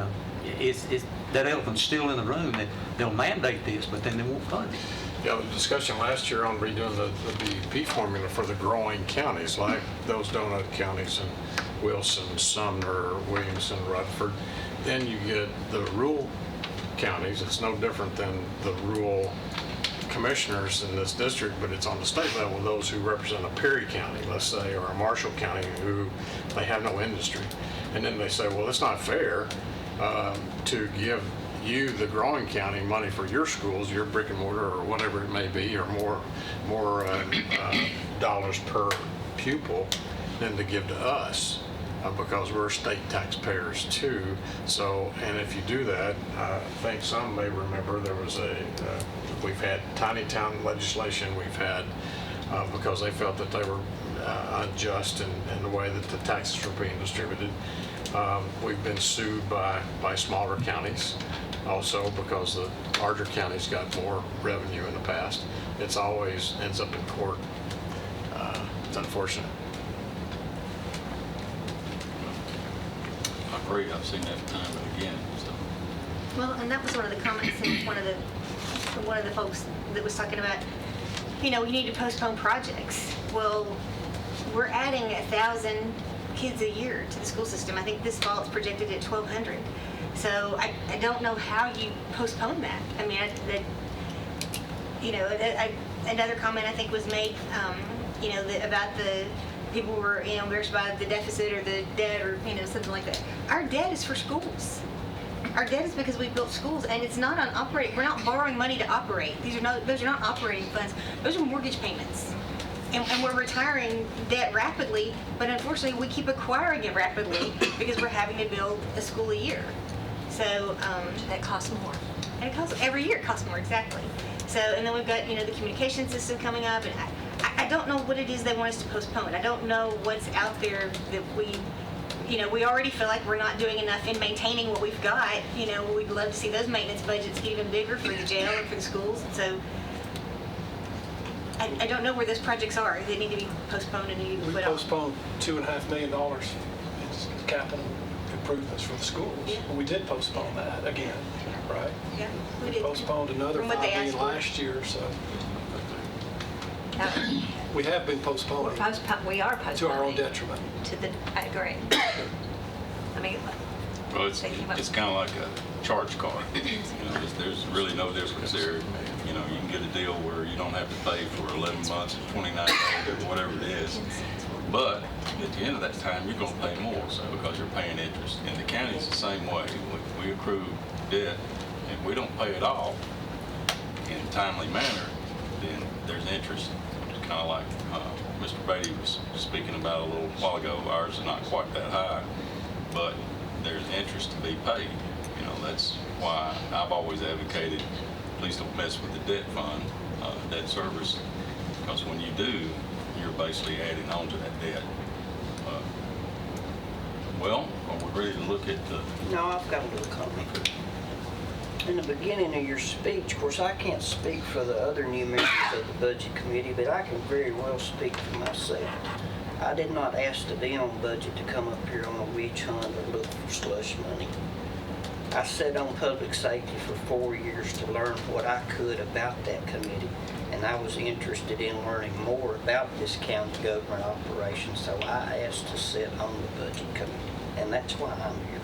it's that elephant's still in the room, that they'll mandate this, but then they won't fund it. Yeah, the discussion last year on redoing the BEP formula for the growing counties, like those donut counties and Wilson, Sumner, Williamson, Rutherford. Then you get the rural counties. It's no different than the rural commissioners in this district, but it's on the state level, those who represent a Perry County, let's say, or a Marshall County, who they have no industry. And then they say, well, it's not fair to give you, the growing county, money for your schools, your brick and mortar, or whatever it may be, or more dollars per pupil than to give to us, because we're state taxpayers too. So, and if you do that, I think some may remember there was we've had tiny town legislation we've had because they felt that they were unjust in the way that the taxes were being distributed. We've been sued by smaller counties also because the larger counties got more revenue in the past. It's always ends up in court. It's unfortunate. I agree, I've seen that time and again, so. Well, and that was one of the comments from one of the folks that was talking about, you need to postpone projects. Well, we're adding 1,000 kids a year to the school system. I think this fall it's projected at 1,200. So I don't know how you postpone that. I mean, another comment I think was made, about the people were, embarrassed by the deficit or the debt or, something like that. Our debt is for schools. Our debt is because we built schools, and it's not on operating. We're not borrowing money to operate. Those are not operating funds. Those are mortgage payments. And we're retiring debt rapidly, but unfortunately we keep acquiring it rapidly because we're having to build a school a year. So That costs more. and it costs every year. It costs more, exactly. So, and then we've got the communication system coming up, and I don't know what it is they want us to postpone. I don't know what's out there that we already feel like we're not doing enough in maintaining what we've got. We'd love to see those maintenance budgets get even bigger for the jail and for the schools. And so I don't know where those projects are. They need to be postponed and need to be We put off. postponed $2.5 million in capital improvements for the schools. Yeah. But we did postpone that again, right? Yeah, we did. Postponed another From what $5 they million asked for. last year, so Uh, we have been postponing We are postponing. to our own detriment. I agree. I mean, Well, it's kind of like a charge card. You know, there's really no difference there. You know, you can get a deal where you don't have to pay for 11 months or 29 days or whatever it is. But at the end of that time, you're going to pay more, so because you're paying interest. And the county's the same way. We accrue debt, and we don't pay it all in a timely manner, then there's interest. It's kind of like Mr. Beatty was speaking about a little while ago. Ours is not quite that high, but there's interest to be paid. You know, that's why I've always advocated, please don't mess with the debt fund, debt service, because when you do, you're basically adding on to that debt. Well, are we ready to look at the, No, I've got a little comment. In the beginning of your speech, of course, I can't speak for the other new members of the Budget Committee, but I can very well speak for myself. I did not ask to be on budget to come up here on a witch hunt or look for slush money. I sat on public safety for 4 years to learn what I could about that committee, and I was interested in learning more about this county government operation, so I asked to sit on the budget committee, and that's why I'm here.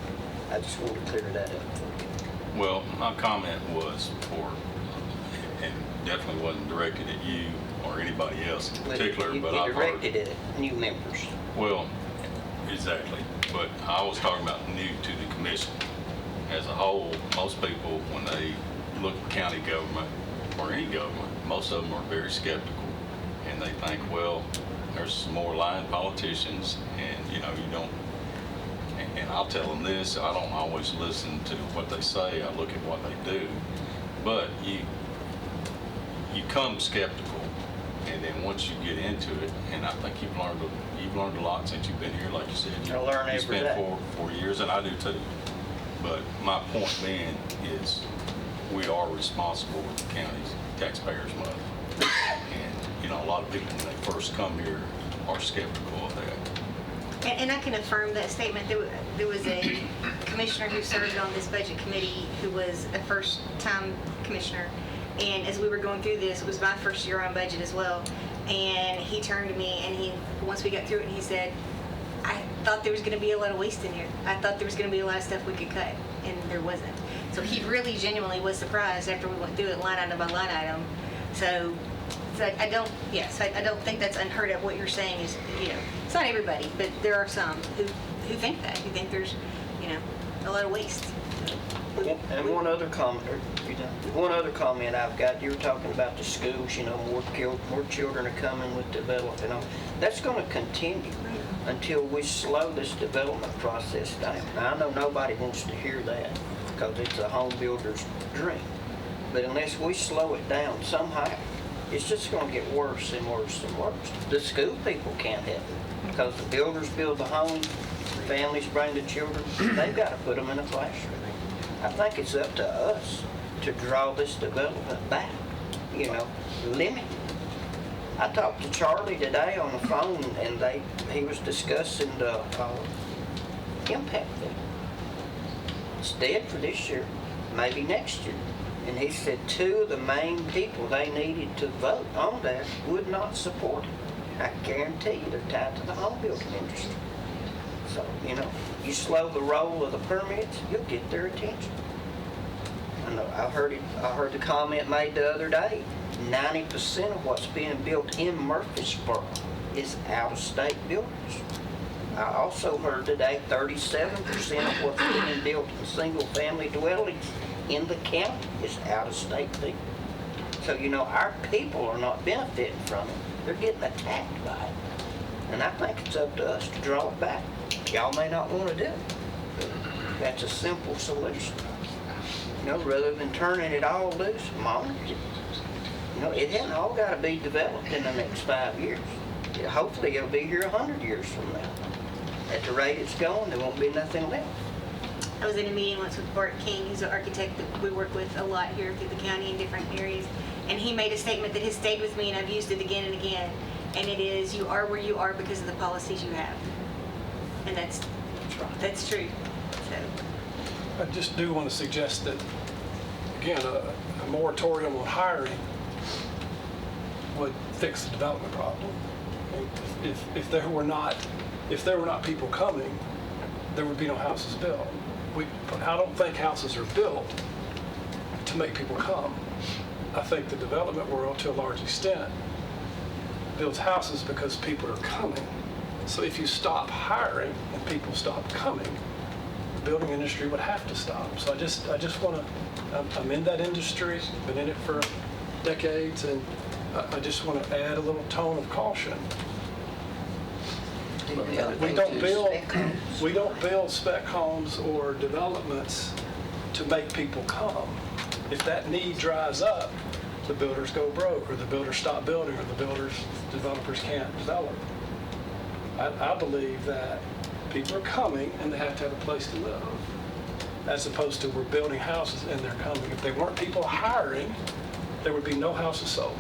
I just wanted to clear that up for you. well, my comment was for, and definitely wasn't directed at you or anybody else in particular, but You I've heard. directed it at new members. Well, exactly, but I was talking about new to the commission. As a whole, most people, when they look at county government or any government, most of them are very skeptical. And they think, well, there's some more lying politicians and, you know, you don't, and I'll tell them this, I don't always listen to what they say, I look at what they do. But you come skeptical, and then once you get into it, and I think you've learned a lot since you've been here, like you said. I learn You every spent day. 4 years, and I do too. But my point being is we are responsible with the county's taxpayers' money. And, you know, a lot of people when they first come here are skeptical of that. And I can affirm that statement. There was a commissioner who served on this budget committee who was a first-time commissioner. And as we were going through this, it was my first year on budget as well. And he turned to me and once we got through it, he said, I thought there was going to be a lot of waste in here. I thought there was going to be a lot of stuff we could cut, and there wasn't. So he really genuinely was surprised after we went through it line item by line item. So I don't think that's unheard of. What you're saying is, you know, it's not everybody, but there are some who think that, who think there's, you know, a lot of waste. And one other comment, I've got, you were talking about the schools, you know, more children are coming with development. That's going to continue until we slow this development process down. Now, I know nobody wants to hear that because it's a home builder's dream. But unless we slow it down somehow, it's just going to get worse and worse and worse. The school people can't help it because the builders build the home, families bring the children, they've got to put them in a classroom. I think it's up to us to draw this development back, you know, limit it. I talked to Charlie today on the phone, and he was discussing the impact fee. It's dead for this year, maybe next year. And he said 2 of the main people they needed to vote on that would not support it. I guarantee you they're tied to the home building industry. So, you know, you slow the roll of the permits, you'll get their attention. I know, I heard the comment made the other day, 90% of what's being built in Murfreesboro is out-of-state builders. I also heard today 37% of what's being built in single-family dwellings in the county is out-of-state people. So, you know, our people are not benefiting from it. They're getting attacked by it. And I think it's up to us to draw it back. Y'all may not want to do it. That's a simple solution. You know, rather than turning it all loose, monitor it. You know, it hasn't all got to be developed in the next 5 years. Hopefully it'll be here 100 years from now. At the rate it's going, there won't be nothing left. I was in a meeting once with Bart King, who's an architect that we work with a lot here through the county in different areas. And he made a statement that has stayed with me, and I've used it again and again. And it is, you are where you are because of the policies you have. And that's true. code. I just do want to suggest that, again, a moratorium on hiring would fix the development problem. If there were not people coming, there would be no houses built. I don't think houses are built to make people come. I think the development world, to a large extent, builds houses because people are coming. So if you stop hiring and people stop coming, the building industry would have to stop. So I just want to, I'm in that industry, been in it for decades, and I just want to add a little tone of caution. We don't build spec homes or developments to make people come. If that need dries up, the builders go broke, or the builders stop building, or the developers can't develop. I believe that people are coming and they have to have a place to live, as opposed to we're building houses and they're coming. If there weren't people hiring, there would be no houses sold.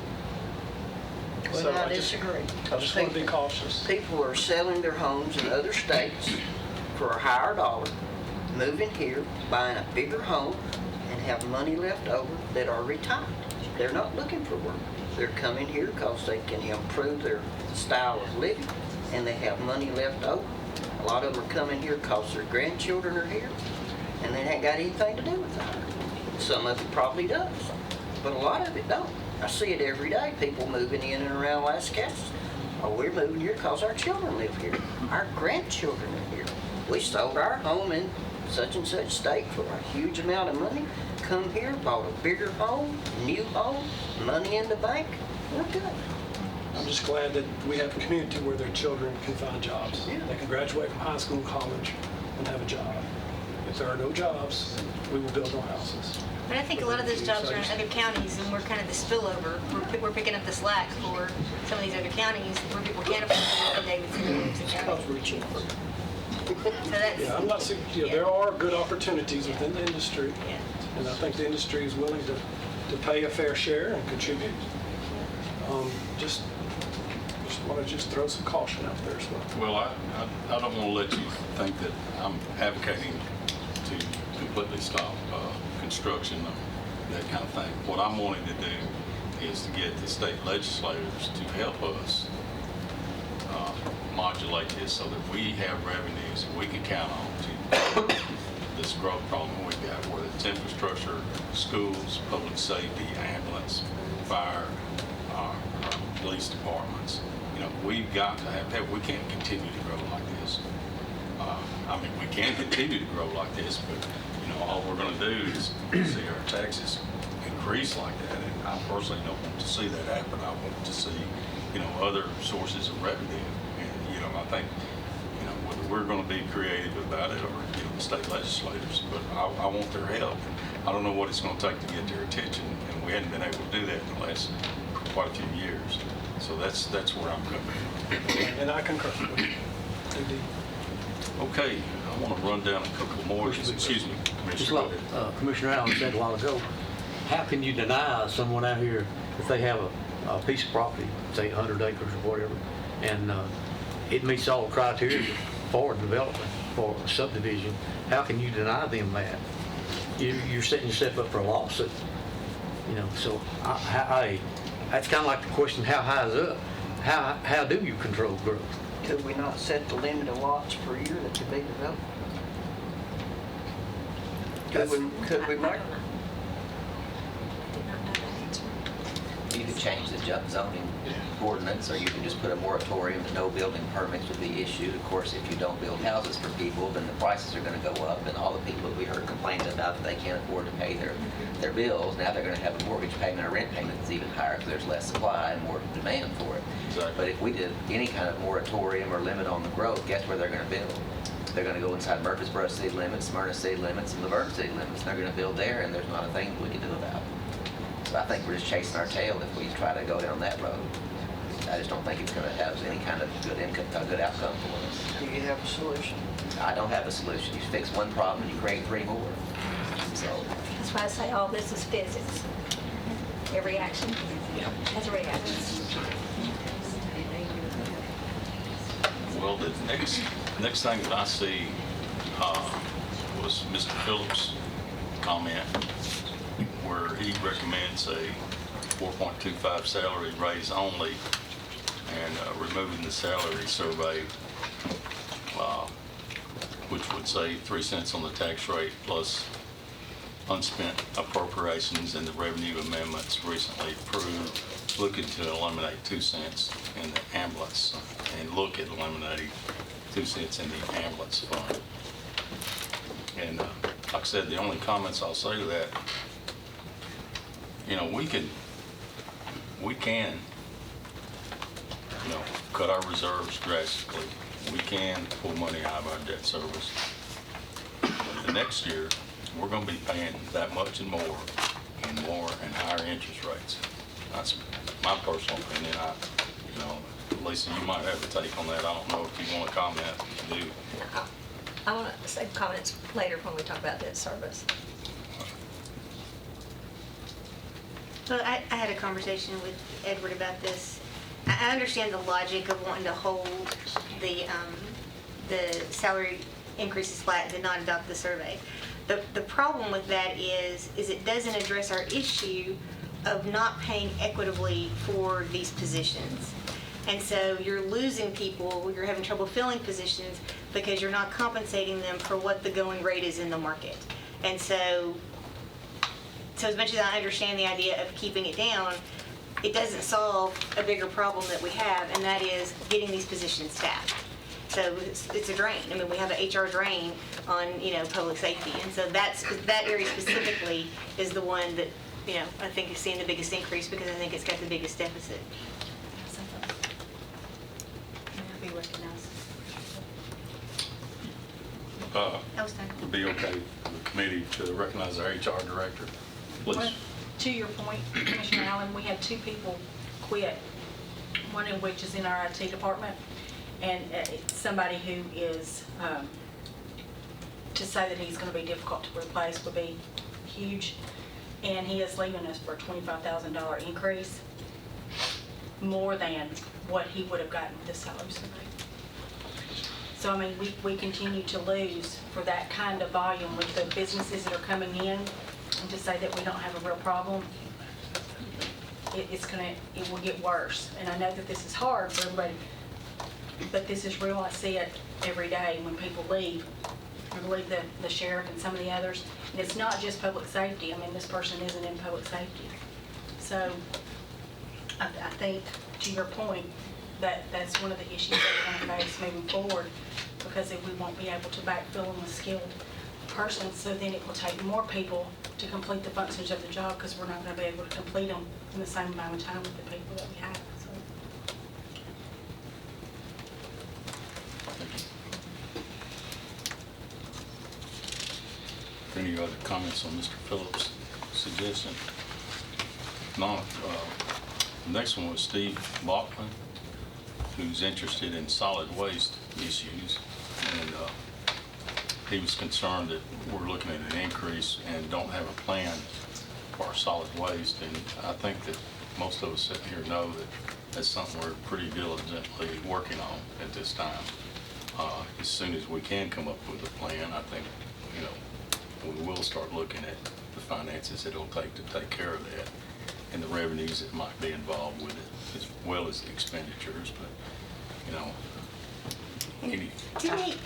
So Well, I disagree. I just want to be cautious. People are selling their homes in other states for a higher dollar, moving here, buying a bigger home, and have money left over that are retired. They're not looking for work. They're coming here because they can improve their style of living, and they have money left over. A lot of them are coming here because their grandchildren are here, and they ain't got anything to do with that. Some of it probably does, but a lot of it don't. I see it every day, people moving in and around Lascassas. Oh, we're moving here because our children live here. Our grandchildren are here. We sold our home in such and such state for a huge amount of money. Come here, bought a bigger home, new home, money in the bank. We're good. I'm just glad that we have a community where their children can find jobs. Yeah. They can graduate from high school and college and have a job. If there are no jobs, then we will build no houses. But I think a lot of those jobs are in other counties, and we're kind of the spillover. We're picking up the slack for some of these other counties where people can't afford to live in Davidson and Williamson County. Because we're cheaper. So that's, Yeah, I'm not, there are good opportunities within the industry, yeah. and I think the industry is willing to pay a fair share and contribute. Just want to just throw some caution out there as well. Well, I don't want to let you think that I'm advocating to completely stop construction of that kind of thing. What I'm wanting to do is to get the state legislators to help us modulate this so that we have revenues that we can count on to this growth problem we've got, whether it's infrastructure, schools, public safety, ambulance, fire, police departments. You know, we've got to have, we can't continue to grow like this. I mean, we can continue to grow like this, but, you know, all we're going to do is see our taxes increase like that. And I personally don't want to see that happen. I want to see, you know, other sources of revenue. And, you know, I think, you know, whether we're going to be creative about it or, you know, the state legislators, but I want their help. I don't know what it's going to take to get their attention, and we hadn't been able to do that in the last quite a few years. So that's where I'm coming from. And I concur with you. Indeed. Okay, I want to run down a couple more. Excuse me, Just Commissioner. like Go ahead. Commissioner Allen said a while ago, how can you deny someone out here if they have a piece of property, say 100 acres or whatever, and it meets all the criteria for development, for subdivision, how can you deny them that? You're setting yourself up for a lawsuit, you know, so that's kind of like the question, how high is up? How do you control growth? Could we not set the limit of lots per year that could be developed? Could we, Mike? You could change the zoning ordinance, or you can just put a moratorium that no building permits would be issued. Of course, if you don't build houses for people, then the prices are going to go up, and all the people that we heard complaining about that they can't afford to pay their bills, now they're going to have a mortgage payment or rent payment that's even higher because there's less supply and more demand for it. Exactly. But if we did any kind of moratorium or limit on the growth, guess where they're going to build? They're going to go inside Murfreesboro city limits, Smyrna city limits, and Laverne city limits. They're going to build there, and there's not a thing we can do about it. So I think we're just chasing our tail if we try to go down that road. I just don't think it's going to have any kind of good outcome for us. Do you have a solution? I don't have a solution. You fix one problem and you create three more. So, That's why I say all this is physics. Every action has a reaction. Well, the next thing that I see was Mr. Phillips' comment where he recommends a 4.25 salary raise only and removing the salary survey, which would save 3 cents on the tax rate plus unspent appropriations and the revenue amendments recently approved, looking to eliminate 2 cents in the ambulance and look at eliminating 2 cents in the ambulance fund. And like I said, the only comments I'll say to that, we can, cut our reserves drastically. We can pull money out of our debt service. The next year, we're going to be paying that much and more and higher interest rates. That's my personal opinion. Lisa, you might have a take on that. I don't know if you want to comment. If you do. I want to save comments later when we talk about debt service. Well, I had a conversation with Edward about this. I understand the logic of wanting to hold the salary increases flat and not adopt the survey. The problem with that is it doesn't address our issue of not paying equitably for these positions. And so you're losing people, you're having trouble filling positions because you're not compensating them for what the going rate is in the market. And so as much as I understand the idea of keeping it down, it doesn't solve a bigger problem that we have, and that is getting these positions staffed. So it's a drain. I mean, we have an HR drain on, public safety. And so that area specifically is the one that, I think is seeing the biggest increase because I think it's got the biggest deficit. Be recognized. Would be okay for the committee to recognize our HR director, please. Well, to your point, Commissioner Allen, we had 2 people quit, one of which is in our IT department, and it's somebody who is, to say that he's going to be difficult to replace would be huge, and he is leaving us for a $25,000 increase, more than what he would have gotten with the salary survey. So, I mean, we continue to lose for that kind of volume with the businesses that are coming in, and to say that we don't have a real problem, it will get worse. And I know that this is hard for everybody, but this is real. I see it every day when people leave. I leave the sheriff and some of the others. And it's not just public safety. I mean, this person isn't in public safety. So I think, to your point, that's one of the issues that we're going to face moving forward, because if we won't be able to backfill them with skilled persons, so then it will take more people to complete the functions of the job, because we're not going to be able to complete them in the same amount of time with the people that we have. So. Any other comments on Mr. Phillips' suggestion? No. The next one was Steve Bachman, who's interested in solid waste issues, and he was concerned that we're looking at an increase and don't have a plan for our solid waste. And I think that most of us sitting here know that that's something we're pretty diligently working on at this time. As soon as we can come up with a plan, I think, we will start looking at the finances it'll take to take care of that, and the revenues that might be involved with it, as well as the expenditures. But, Didn't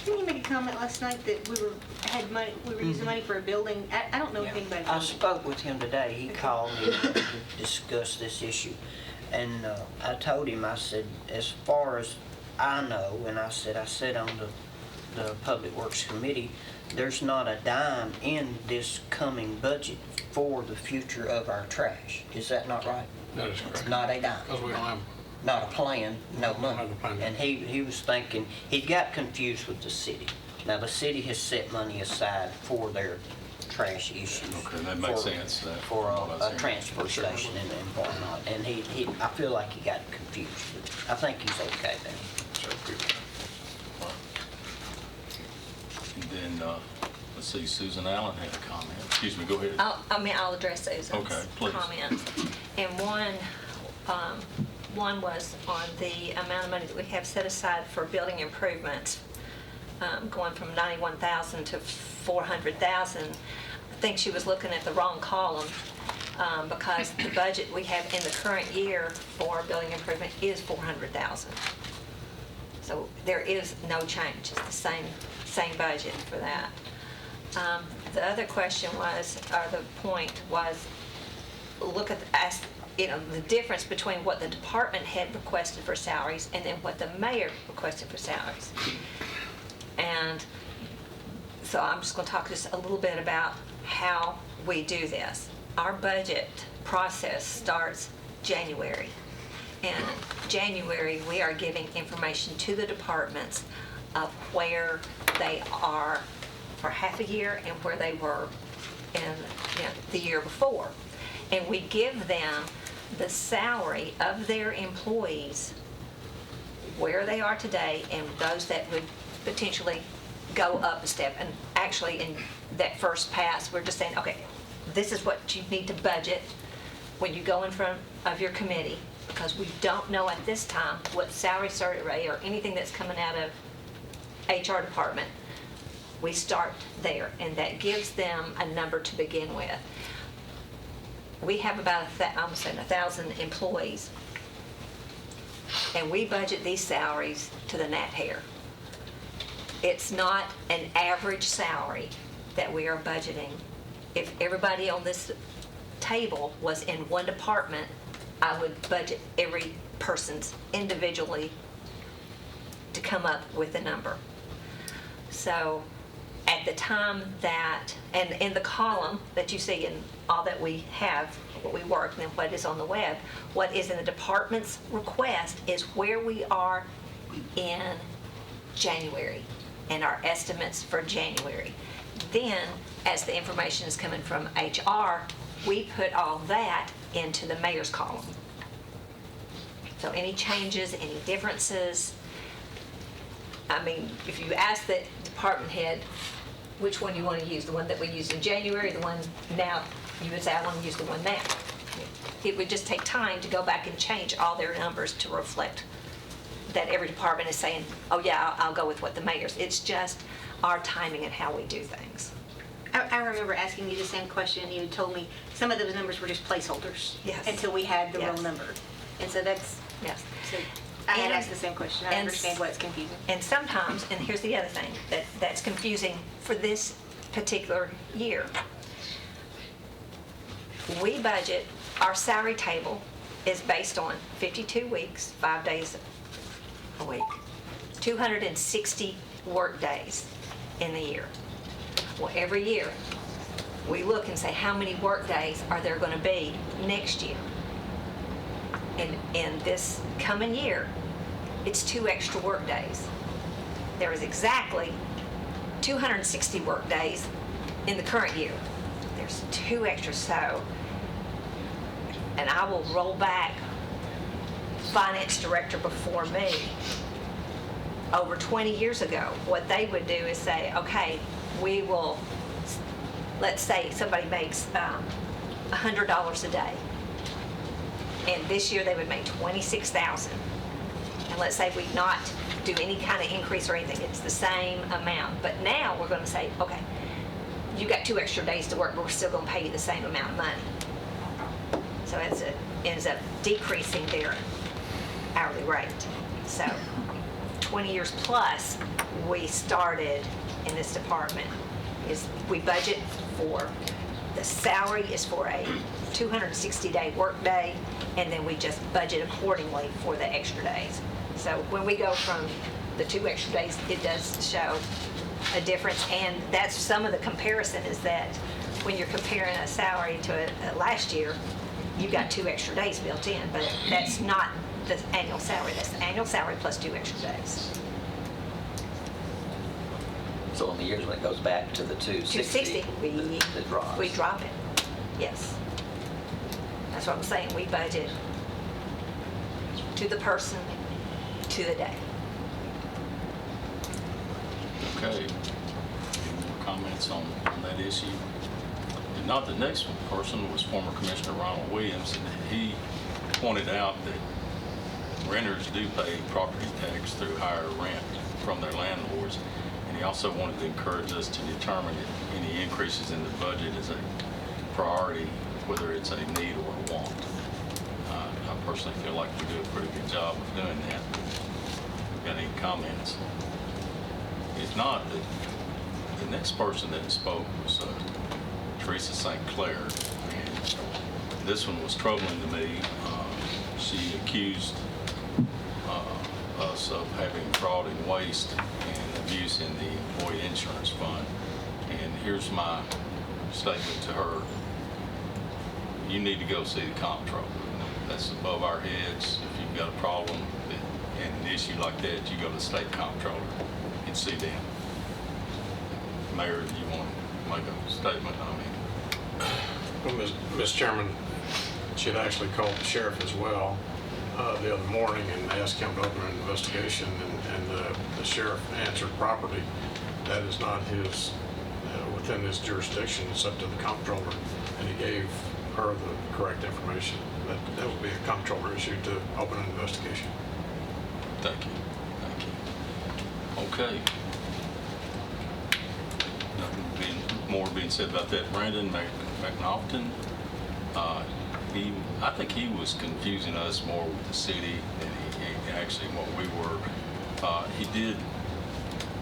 he make a comment last night that we were using money for a building? I don't know anything about a I building. spoke with him today. He called me to discuss this issue. And I told him, I said, as far as I know, and I said on the Public Works Committee, there's not a dime in this coming budget for the future of our trash. Is that not right? That is correct. Not a dime. Because we don't have, Not a plan, no money. have a plan. And he was thinking, he got confused with the city. Now, the city has set money aside for their trash issues. Okay, that makes sense, For from what I was a hearing. transfer station and whatnot. And I feel like he got confused. I think he's okay now. And then, let's see, Susan Allen had a comment. Excuse me, go ahead. I'll address Susan's Okay, please. comments. And one was on the amount of money that we have set aside for building improvements. going from 91,000 to 400,000, I think she was looking at the wrong column, because the budget we have in the current year for building improvement is 400,000. So there is no change. It's the same budget for that. The other question was, or the point was, look at the difference between what the department head requested for salaries and then what the mayor requested for salaries. And so I'm just going to talk just a little bit about how we do this. Our budget process starts January. And January, we are giving information to the departments of where they are for half a year and where they were in the year before. And we give them the salary of their employees, where they are today, and those that would potentially go up a step. And actually, in that first pass, we're just saying, okay, this is what you need to budget when you go in front of your committee, because we don't know at this time what salary survey or anything that's coming out of HR department. We start there, and that gives them a number to begin with. We have about 1,000 employees, and we budget these salaries to the nat hair. It's not an average salary that we are budgeting. If everybody on this table was in one department, I would budget every person's individually to come up with a number. So at the time that, and in the column that you see in all that we have, what we work, and then what is on the web, what is in the department's request is where we are in January and our estimates for January. Then, as the information is coming from HR, we put all that into the mayor's column. So any changes, any differences, I mean, if you ask the department head which one you want to use, the one that we used in January, the one now, you would say, I want to use the one now. It would just take time to go back and change all their numbers to reflect that every department is saying, oh yeah, I'll go with what the mayor's. It's just our timing and how we do things. I remember asking you the same question, and you told me some of those numbers were just placeholders. Yes. Until we had the Yes. real number. And so that's, Yes. so I had And- asked the same question. I and understand why it's confusing. And sometimes, and here's the other thing that's confusing for this particular year. We budget, our salary table is based on 52 weeks, 5 days a week, 260 work days in the year. Well, every year, we look and say, how many work days are there going to be next year? In this coming year, it's 2 extra work days. There is exactly 260 work days in the current year. There's 2 extra, so, and I will roll back finance director before me. Over 20 years ago, what they would do is say, okay, we will, let's say somebody makes $100 a day. And this year they would make $26,000. And let's say we not do any kind of increase or anything, it's the same amount. But now we're going to say, okay, you got 2 extra days to work, but we're still going to pay you the same amount of money. So it ends up decreasing their hourly rate. So 20 years plus, we started in this department, is we budget for, the salary is for a 260-day work day, and then we just budget accordingly for the extra days. So when we go from the 2 extra days, it does show a difference, and that's some of the comparison is that when you're comparing a salary to last year, you got 2 extra days built in, but that's not the annual salary. That's the annual salary plus 2 extra days. So in the years when it goes back to the 260, 260, it drops. we drop it, yes. That's what I'm saying, we budget to the person, to the day. Okay. Any more comments on that issue? And not the next person was former Commissioner Ronald Williams, and he pointed out that renters do pay property tax through higher rent from their landlords. And he also wanted to encourage us to determine if any increases in the budget is a priority, whether it's a need or a want. I personally feel like we do a pretty good job of doing that. Got any comments? If not, the next person that spoke was Teresa St. Clair. And this one was troubling to me. She accused us of having fraud and waste and abuse in the employee insurance fund. And here's my statement to her. You need to go see the comptroller. That's above our heads. If you've got a problem and an issue like that, you go to the state comptroller and see them. Mayor, do you want to make a statement? Well, Ms. Chairman, she had actually called the sheriff as well the other morning and asked him to open an investigation, and the sheriff answered properly. That is not his, within his jurisdiction. It's up to the comptroller, and he gave her the correct information. That would be a comptroller issue to open an investigation. Thank you. Thank you. Okay. Nothing more being said about that. Brandon McNaughton, I think he was confusing us more with the city than he actually what we were. He did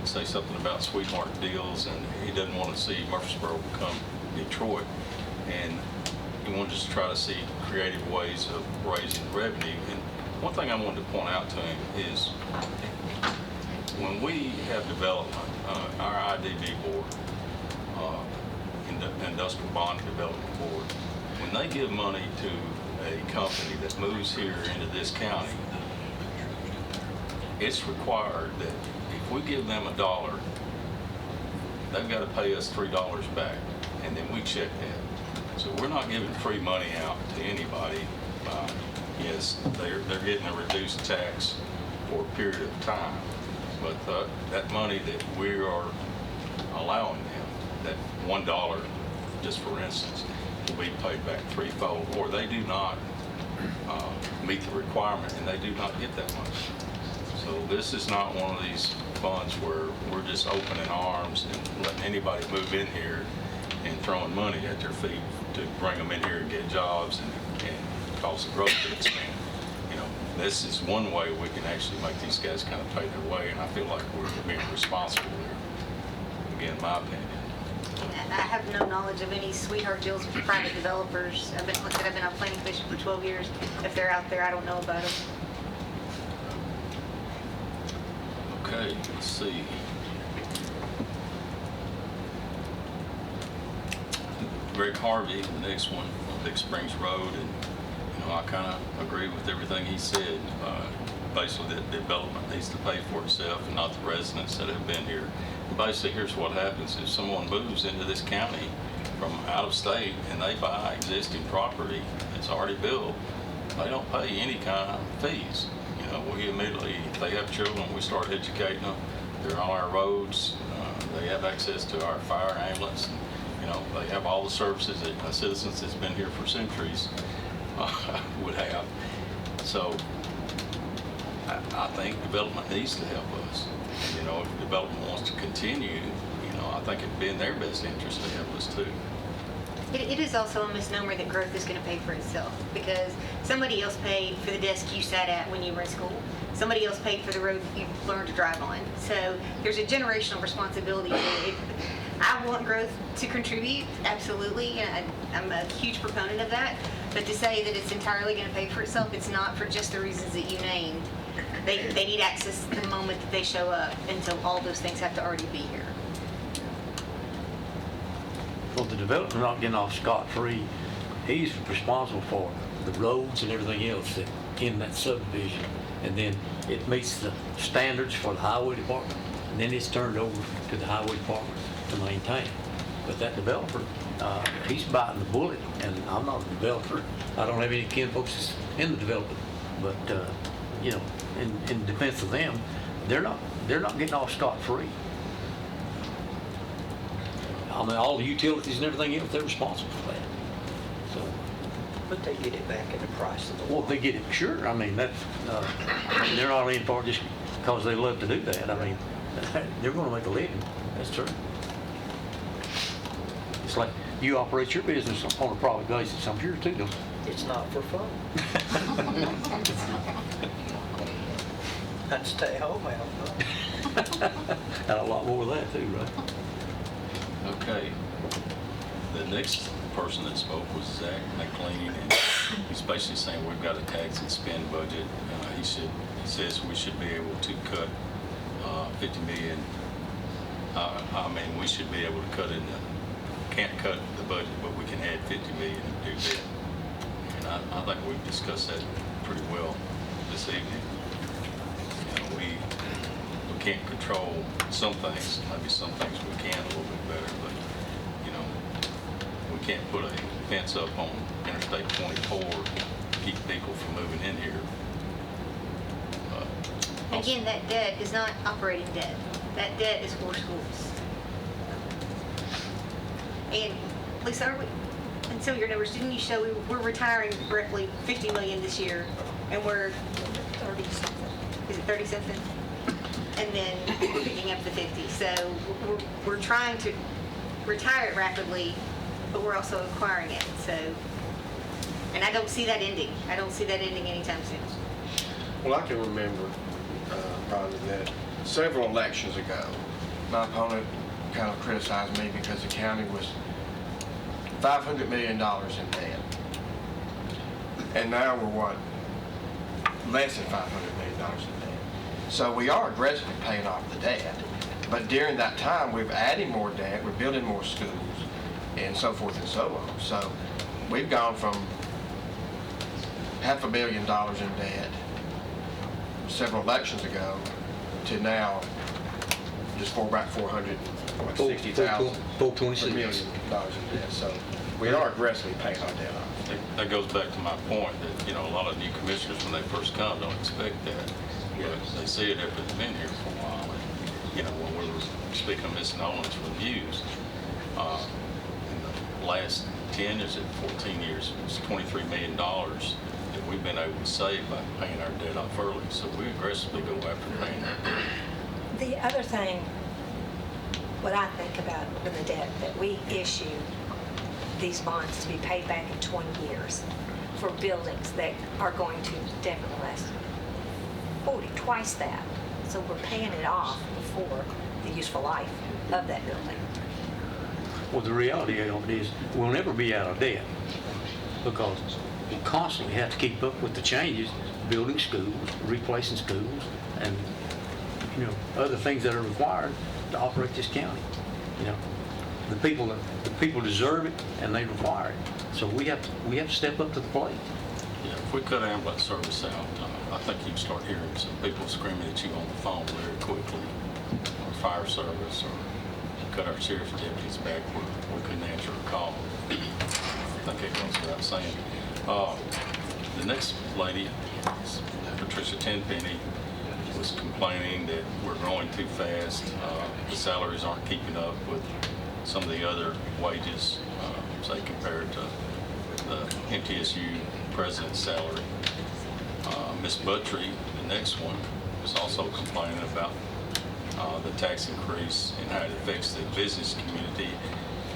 say something about sweetheart deals, and he doesn't want to see Murfreesboro become Detroit. And he wanted us to try to see creative ways of raising revenue. And one thing I wanted to point out to him is when we have development, our IDB board, Industrial Bond Development Board, when they give money to a company that moves here into this county, it's required that if we give them $1, they've got to pay us $3 back, and then we check that. So we're not giving free money out to anybody. Yes, they're getting a reduced tax for a period of time, but that money that we are allowing them, that $1, just for instance, will be paid back threefold, or they do not meet the requirement and they do not get that money. So this is not one of these funds where we're just opening arms and letting anybody move in here and throwing money at their feet to bring them in here and get jobs and cause the growth to expand. You know, this is one way we can actually make these guys kind of pay their way, and I feel like we're being responsible there. Again, my opinion. I have no knowledge of any sweetheart deals with private developers. I've been on planning commission for 12 years. If they're out there, I don't know about them. Okay, let's see. Greg Harvey, the next one, on Big Springs Road, and I kind of agree with everything he said. Basically, that development needs to pay for itself and not the residents that have been here. Basically, here's what happens. If someone moves into this county from out of state and they buy existing property that's already built, they don't pay any kind of fees. We immediately, if they have children, we start educating them. They're on our roads. They have access to our fire ambulance. They have all the services that a citizen that's been here for centuries would have. So I think development needs to help us. If development wants to continue, I think it'd be in their best interest to help us too. It is also a misnomer that growth is going to pay for itself, because somebody else paid for the desk you sat at when you were in school. Somebody else paid for the road you learned to drive on. So there's a generational responsibility. I want growth to contribute, absolutely, and I'm a huge proponent of that. But to say that it's entirely going to pay for itself, it's not, for just the reasons that you named. They need access the moment that they show up, until all those things have to already be here. Well, the developer not getting off scot-free. He's responsible for the roads and everything else that in that subdivision. And then it meets the standards for the highway department. And then it's turned over to the highway department to maintain. But that developer, he's biting the bullet. And I'm not a developer. I don't have any kinfolks in the development. But, in defense of them, they're not getting off scot-free. I mean, all the utilities and everything else, they're responsible for that. So, But they get it back in the price of the well, they get it, sure. I mean, that's, they're not in for it just because they love to do that. I mean, They're gonna make a living, that's true. It's like you operate your business on a private basis, I'm sure too, don't you? It's not for fun. I'd stay home and have fun. And a lot more of that too, right? Okay. The next person that spoke was Zach McLean, and he's basically saying we've got a tax and spend budget. He says we should be able to cut 50 million. I mean, we should be able to cut in can't cut the budget, but we can add 50 million and do that. And I think we've discussed that pretty well this evening. You know, we can't control some things. Maybe some things we can a little bit better, but you know, we can't put a fence up on Interstate 24 to keep people from moving in here. Again, that debt is not operating debt. That debt is for schools. And Lisa, and some of your numbers, didn't you show we're retiring roughly 50 million this year, and we're 30 something. Is it 30 something? And then we're picking up the 50. So we're trying to retire it rapidly, but we're also acquiring it. So, and I don't see that ending. I don't see that ending anytime soon. Well, I can remember probably that several elections ago, my opponent kind of criticized me because the county was $500 million in debt. And now we're what? Less than $500 million in debt. So we are aggressively paying off the debt. But during that time, we're adding more debt, we're building more schools, and so forth and so on. So we've gone from $500 million in debt several elections ago to now just about $460,000 $426 million in debt. So we are aggressively paying our debt off. That goes back to my point that, you know, a lot of new commissioners, when they first come, don't expect that. But they see it after they've been here for a while. And, you know, when we were speaking of Ms. Nolan's reviews, in the last 10 years, 14 years, it was $23 million that we've been able to save by paying our debt off early. So we aggressively go after paying that debt. The other thing, what I think about with the debt, that we issue these bonds to be paid back in 20 years for buildings that are going to definitely last 40, twice that. So we're paying it off before the useful life of that building. Well, the reality of it is we'll never be out of debt because we constantly have to keep up with the changes, building schools, replacing schools, and you know, other things that are required to operate this county. You know, the people deserve it and they require it. So we have to step up to the plate. Yeah, if we cut ambulance service out, I think you'd start hearing some people screaming at you on the phone very quickly, or fire service, or cut our sheriff's deputies back where we couldn't answer a call. I think it goes without saying. The next lady, Patricia Tenpenny, was complaining that we're growing too fast. The salaries aren't keeping up with some of the other wages, say compared to the MTSU president's salary. Ms. Buttry, the next one, was also complaining about the tax increase and how it affects the business community.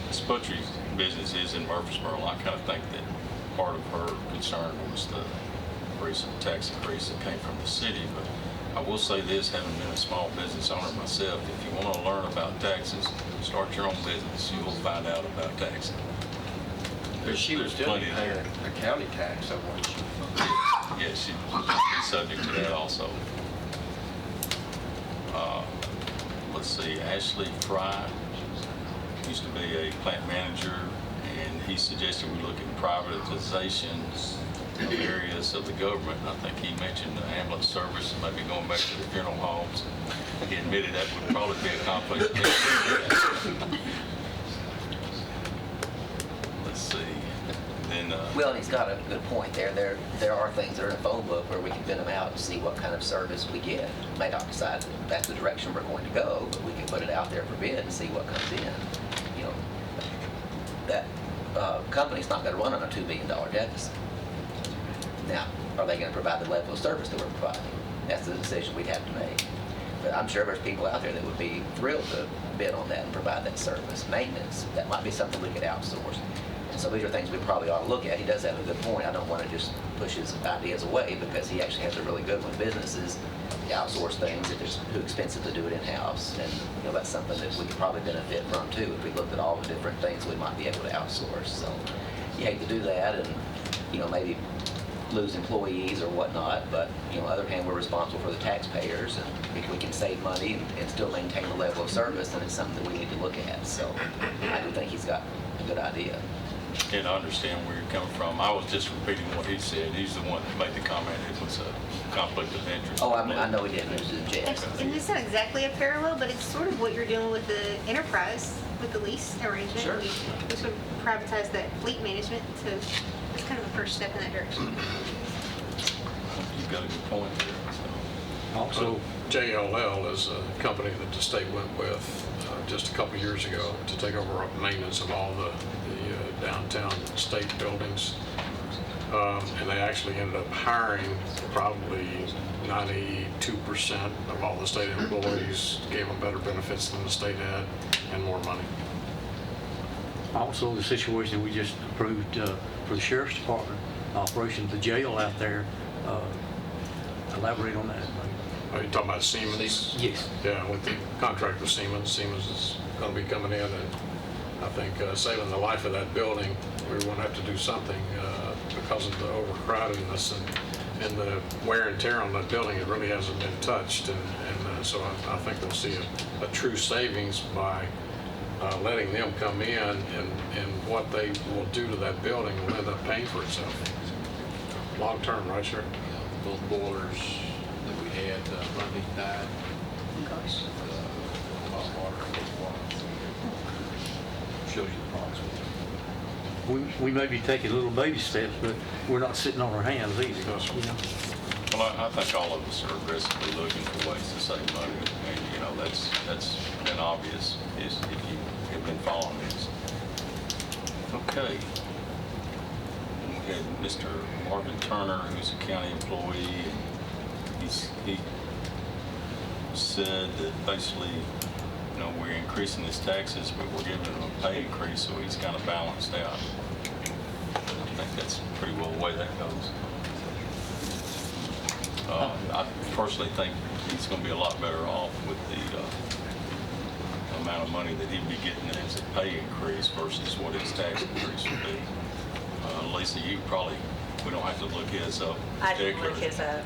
Ms. Butry's business is in Murfreesboro. I kind of think that part of her concern was the recent tax increase that came from the city. But I will say this, having been a small business owner myself, if you want to learn about taxes, start your own business. You will find out about taxes. She was still plenty paying there. a county tax of what she. Yes, she would be subject to that also. Let's see, Ashley Fry used to be a plant manager, and he suggested we look at privatization of areas of the government. And I think he mentioned the ambulance service, maybe going back to the funeral homes. He admitted that would probably be a conflict of interest. Let's see. Then, Well, and he's got a good point there. There are things that are in a phone book where we can bid them out and see what kind of service we get. We may not decide that that's the direction we're going to go, but we can put it out there for bid and see what comes in. You know, that company's not going to run on a $2 billion deficit. Now, are they going to provide the level of service that we're providing? That's the decision we'd have to make. But I'm sure there's people out there that would be thrilled to bid on that and provide that service. Maintenance, that might be something we could outsource. And so these are things we probably ought to look at. He does have a good point. I don't want to just push his ideas away because he actually has a really good one. Businesses outsource things if it's too expensive to do it in-house. And that's something that we could probably benefit from too if we looked at all the different things we might be able to outsource. So you hate to do that and, maybe lose employees or whatnot, but on the other hand, we're responsible for the taxpayers, and if we can save money and still maintain the level of service, then it's something that we need to look at. So I do think he's got a good idea. And I understand where you're coming from. I was just repeating what he said. He's the one that made the comment it was a conflict of interest. Oh, I know he did. It was a jest. And it's not exactly a parallel, but it's sort of what you're doing with the enterprise, with the lease arrangement. Sure. We sort of privatize that fleet management, so it's kind of the first step in that direction. You've got a good point there. So. Also, JLL is a company that the state went with just a couple years ago to take over maintenance of all the downtown state buildings. And they actually ended up hiring probably 92% of all the state employees, gave them better benefits than the state had, and more money. also the situation we just approved for the sheriff's department, operation of the jail out there. Elaborate on that. Are you talking about Siemens? Yes. Yeah, with the contract with Siemens, Siemens is going to be coming in and I think saving the life of that building. We're going to have to do something because of the overcrowdedness and the wear and tear on that building. It really hasn't been touched, and so I think we'll see a true savings by letting them come in, and what they will do to that building will end up paying for itself long term, right, sir? Both boilers that we had, Monday died. Gosh. Hot water, shows you the problems with it. We may be taking little baby steps, but we're not sitting on our hands either. Well, I think all of us are aggressively looking for ways to save money, and that's been obvious if you have been following this. Okay. We had Mr. Marvin Turner, who's a county employee, and he said that basically, we're increasing his taxes, but we're giving him a pay increase, so he's kind of balanced out. I think that's pretty well the way that goes. I personally think he's going to be a lot better off with the amount of money that he'd be getting as a pay increase versus what his tax increase would be. Lisa, we don't have to look his up. I didn't look his up.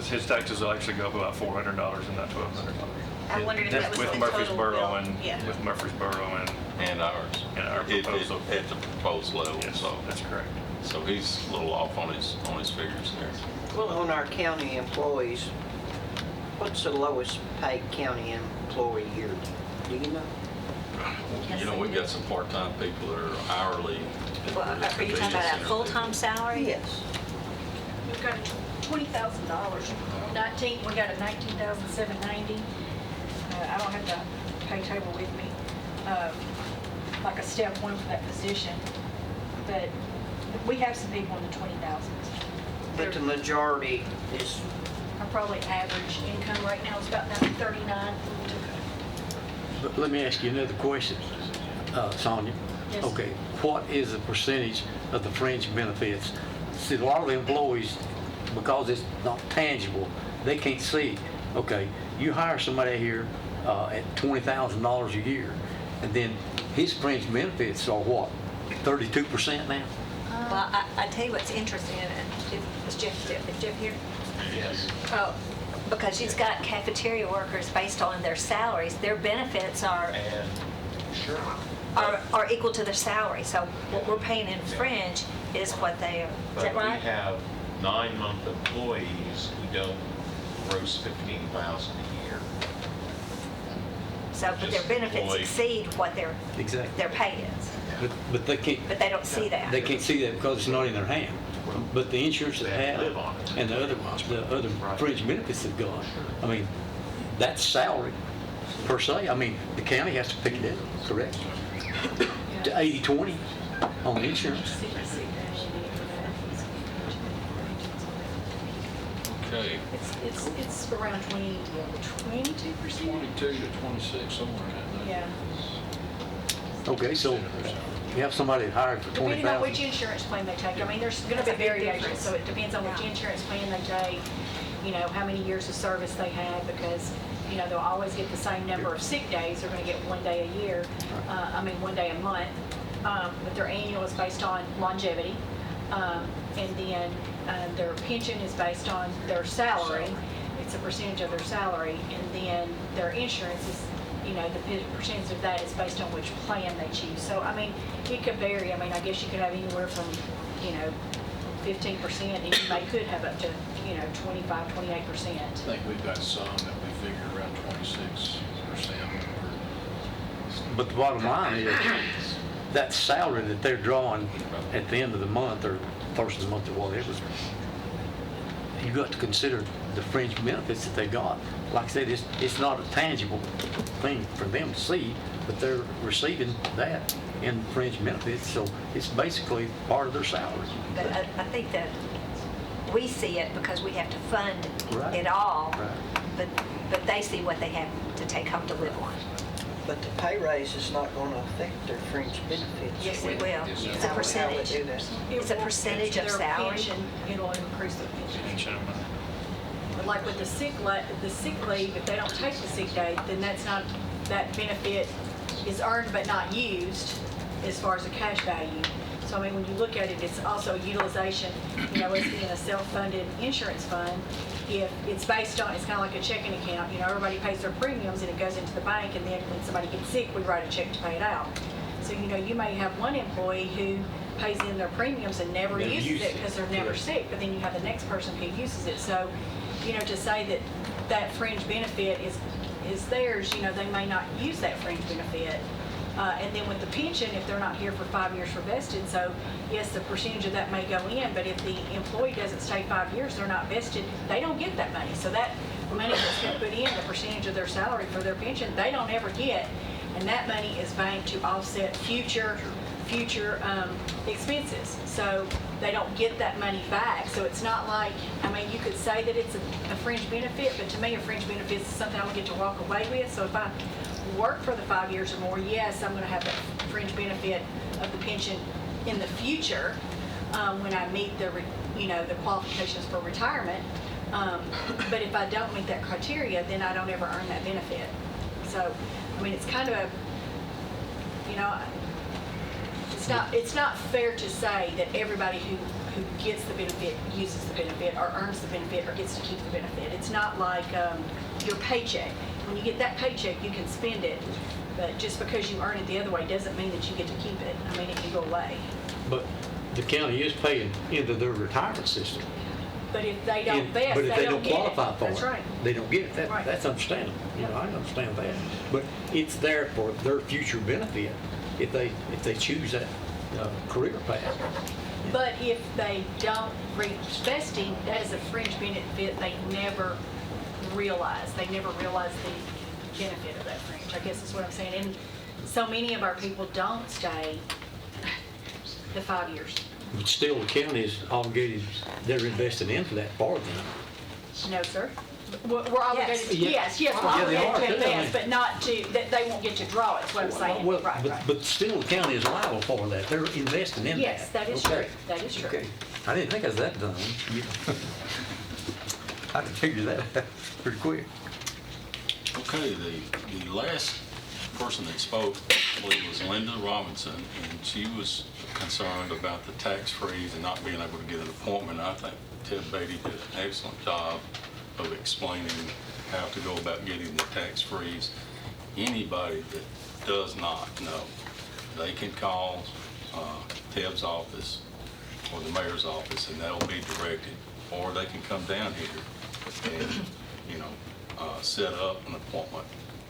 His taxes will actually go up about $400 and not $1,200. I wondered if that was With the total Murfreesboro bill. and Yeah. with Murfreesboro And ours. and our proposal. At the proposed level. Yes, So that's correct. So he's a little off on his figures there. Well, on our county employees, what's the lowest paid county employee here? Do you know? We've got some part-time people that are hourly. Well, are you talking about a full-time salary? Yes. We've got $20,000. We got a $19,790. I don't have the pay table with me, like a step one for that position. But we have some people in the 20,000s. But the majority is, Our probably average income right now is about 39. But let me ask you another question, Sonia. Yes. Okay, what is the percentage of the fringe benefits? See, a lot of the employees, because it's not tangible, they can't see. Okay, you hire somebody here at $20,000 a year, and then his fringe benefits are what, 32% now? Well, I tell you what's interesting, and is Jeff here? Yes. Oh, because she's got cafeteria workers based on their salaries, their benefits are Sure. equal to their salary. So what we're paying in fringe is what they are. Is that But we right? have 9-month employees who don't gross 15,000 a year. So, but their just benefits employed. exceed what their Exactly. pay is. But they can't. But they don't see that. They can't see that because it's not in their hand. But the insurance they have live on it. and the other fringe benefits they've got, I mean, that's salary per se. I mean, the county has to pick it up, correct? To 80-20 on insurance. Okay. Okay, It's around 22%? 22 to 26, somewhere in that. Yeah. Okay, so you have somebody hired for Depending on which 20,000. insurance plan they take. I mean, there's going to be That's a big variations, difference. so it depends on which insurance plan they take, you know, how many years of service they have, because, you know, they'll always get the same number of sick days. They're going to get 1 day a year, 1 day a month. But their annual is based on longevity. And then their pension is based on their salary. It's a percentage of their salary. And then their insurance is, you know, the percentage of that is based on which plan they choose. So, I mean, it could vary. I mean, I guess you could have anywhere from, you know, 15%, and you could have up to, you know, 25, 28%. I think we've got some that we figure around 26%. But the bottom line is, that salary that they're drawing at the end of the month or first of the month or whatever, you got to consider the fringe benefits that they got. Like I said, it's not a tangible thing for them to see, but they're receiving that in fringe benefits, so it's basically part of their salary. But I think that we see it because we have to fund Right. it all, Right. but they see what they have to take home to live on. But the pay raise is not going to affect their fringe benefits. Yes, it will. Yes, It's sir. a How would percentage. it do that? It's a percentage of Their salary. pension, it'll increase their pension. Pension amount. But like with the sick leave, if they don't take the sick day, then that benefit is earned but not used as far as the cash value. So I mean, when you look at it, it's also utilization, you know, as being a self-funded insurance fund. If it's based on, it's kind of like a checking account, you know, everybody pays their premiums and it goes into the bank, and then when somebody gets sick, we write a check to pay it out. So, you know, you may have one employee who pays in their premiums and never uses it because they're never sick, but then you have the next person who uses it. So, you know, to say that that fringe benefit is theirs, you know, they may not use that fringe benefit. And then with the pension, if they're not here for 5 years for vested, so yes, the percentage of that may go in, but if the employee doesn't stay 5 years, they're not vested, they don't get that money. So that money that's been put in, the percentage of their salary for their pension, they don't ever get. And that money is banked to offset future expenses. So they don't get that money back. So it's not like, I mean, you could say that it's a fringe benefit, but to me, a fringe benefit is something I'm gonna get to walk away with. So if I work for the 5 years or more, yes, I'm gonna have that fringe benefit of the pension in the future when I meet the qualifications for retirement. But if I don't meet that criteria, then I don't ever earn that benefit. So, I mean, it's kind of a, you know, it's not fair to say that everybody who gets the benefit uses the benefit or earns the benefit or gets to keep the benefit. It's not like your paycheck. When you get that paycheck, you can spend it, but just because you earn it the other way doesn't mean that you get to keep it. I mean, it can go away. But the county is paying into their retirement system. But if they don't And- vest, But if they they don't don't get it. qualify for That's it, right. they don't get it. Right. That's understandable. You know, Yep. I understand that. But it's there for their future benefit if they choose that career path. But if they don't reach vesting, that is a fringe benefit they never realize. They never realize the benefit of that fringe, I guess is what I'm saying. And so many of our people don't stay the 5 years. But still, the county is obligated, they're investing into that for them. No, sir. We're obligated, yes, we're Yeah, they obligated are, to too. invest, but not to, that they won't get to draw it, is what I'm saying. Well, Right, right. but still, the county is liable for that. They're investing in that. Yes, that is Okay. true. That is true. Okay. I didn't think I was that dumb. I could figure that out pretty quick. Okay, the last person that spoke, I believe, was Linda Robinson, and she was concerned about the tax freeze and not being able to get an appointment. I think Ted Beatty did an excellent job of explaining how to go about getting the tax freeze. Anybody that does not know, they can call Ted's office or the mayor's office, and they'll be directed, or they can come down here and, set up an appointment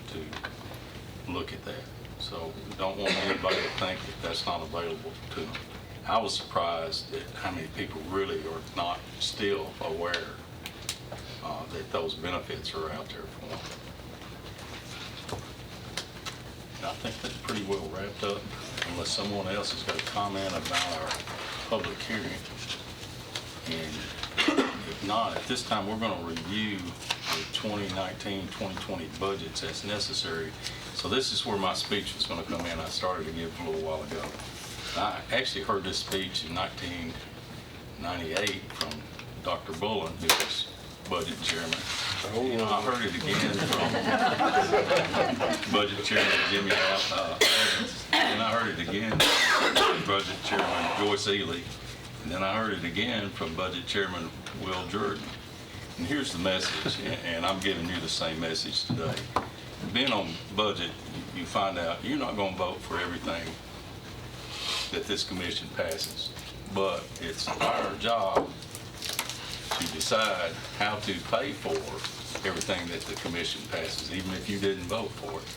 to look at that. So we don't want anybody to think that that's not available to them. I was surprised at how many people really are not still aware that those benefits are out there for them. And I think that's pretty well wrapped up, unless someone else has got a comment about our public hearing. And if If not, at this time, we're going to review the 2019, 2020 budgets as necessary. So this is where my speech was going to come in. I started to give a little while ago. I actually heard this speech in 1998 from Dr. Bullen, who was budget chairman. You know, I heard it again from budget chairman Jimmy Evans. And I heard it again from budget chairman Joyce Ely. And then I heard it again from budget chairman Will Jordan. And here's the message, and I'm giving you the same message today. Being on budget, you find out you're not going to vote for everything that this commission passes, but it's our job to decide how to pay for everything that the commission passes, even if you didn't vote for it.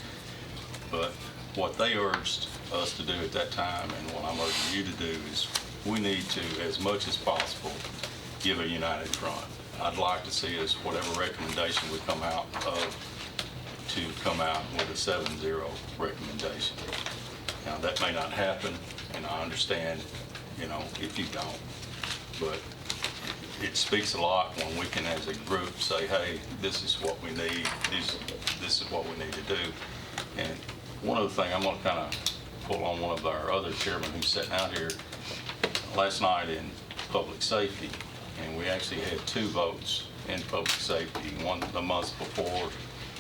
But what they urged us to do at that time, and what I'm urging you to do, is we need to, as much as possible, give a united front. I'd like to see us, whatever recommendation we come out of, to come out with a 7-0 recommendation. Now, that may not happen, and I understand, you know, if you don't, but it speaks a lot when we can, as a group, say, hey, this is what we need, this is what we need to do. And one other thing, I'm going to kind of pull on one of our other chairmen who's sitting out here. Last night in public safety, and we actually had 2 votes in public safety, one the month before,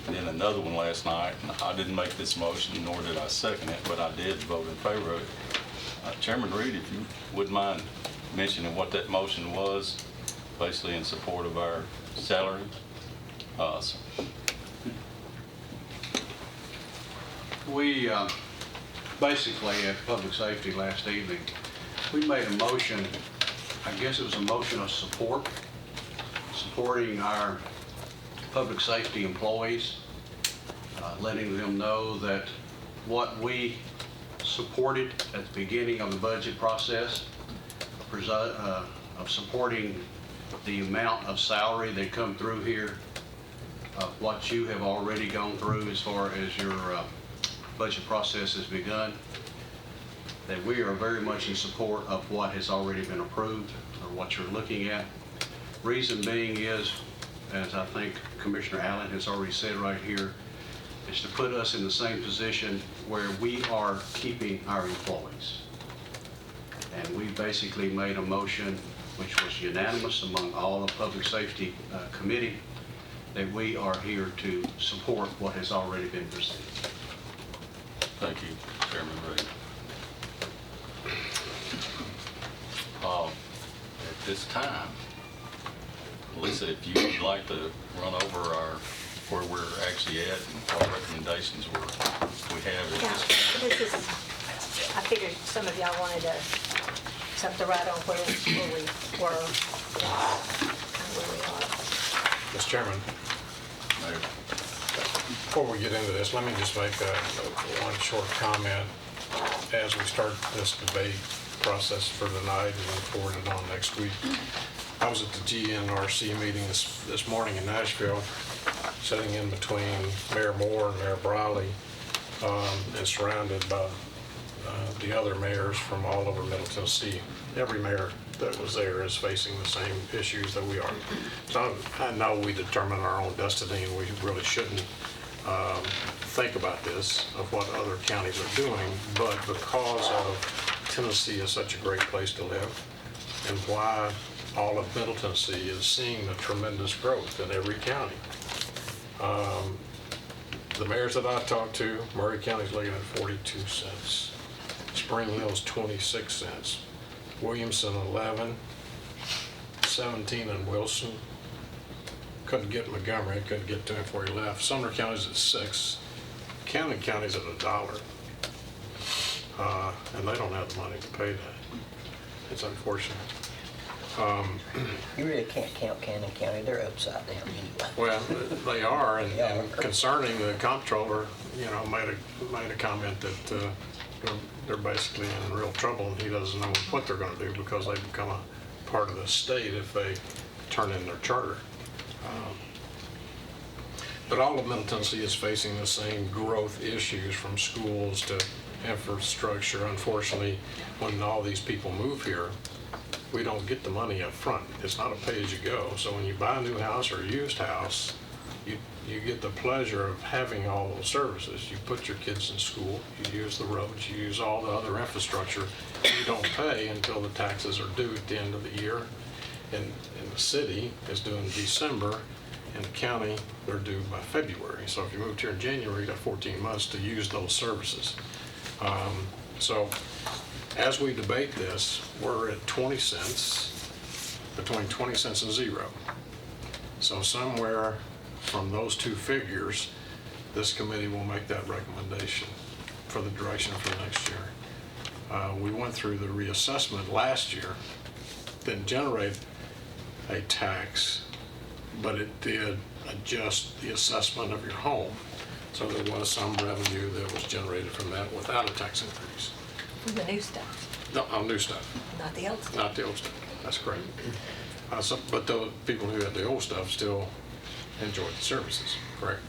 and then another one last night. And I didn't make this motion, nor did I second it, but I did vote in favor of it. Chairman Reed, if you wouldn't mind mentioning what that motion was, basically in support of our salary. We basically at public safety last evening, we made a motion, I guess it was a motion of support, supporting our public safety employees, letting them know that what we supported at the beginning of the budget process, of supporting the amount of salary that come through here, what you have already gone through as far as your budget process has begun, that we are very much in support of what has already been approved or what you're looking at. Reason being is, as I think Commissioner Allen has already said right here, is to put us in the same position where we are keeping our employees. And we basically made a motion which was unanimous among all the Public Safety Committee, that we are here to support what has already been presented. Thank you, Chairman Reed. At this time, Lisa, if you would like to run over where we're actually at and what recommendations we have at Yeah, this time. this is, I figured some of y'all wanted something right on where we were, kind of where we are. Mr. Chairman, Mayor. before we get into this, let me just make one short comment as we start this debate process for tonight and then forward it on next week. I was at the GNRC meeting this morning in Nashville, sitting in between Mayor Moore and Mayor Briley, and surrounded by the other mayors from all over Middle Tennessee. Every mayor that was there is facing the same issues that we are. So I know we determine our own destiny, and we really shouldn't think about this, of what other counties are doing, but because of Tennessee is such a great place to live, and why all of Middle Tennessee is seeing the tremendous growth in every county. The mayors that I've talked to, Murray County's looking at 42 cents. Spring Hill's 26 cents. Williamson 11, 17 in Wilson. Couldn't get Montgomery, couldn't get to him before he left. Sumner County's at 6. Camden County's at $1. And they don't have the money to pay that. It's unfortunate. You really can't count Cannon County, they're upside down anyway. Well, they are, and concerning the comptroller, made a comment that they're basically in real trouble, and he doesn't know what they're going to do because they become a part of the state if they turn in their charter. But all of Middle Tennessee is facing the same growth issues, from schools to infrastructure. Unfortunately, when all these people move here, we don't get the money up front. It's not a pay-as-you-go. So when you buy a new house or a used house, you get the pleasure of having all those services. You put your kids in school, you use the roads, you use all the other infrastructure. You don't pay until the taxes are due at the end of the year. And the city is due in December, and the county, they're due by February. So if you moved here in January, you got 14 months to use those services. So as we debate this, we're at 20 cents, between 20 cents and zero. So somewhere from those two figures, this committee will make that recommendation for the direction for next year. We went through the reassessment last year, didn't generate a tax, but it did adjust the assessment of your home. So there was some revenue that was generated from that without a tax increase. For the new stuff, No, on new stuff, not the old stuff. not the old stuff. That's correct. But the people who had the old stuff still enjoyed the services, correct?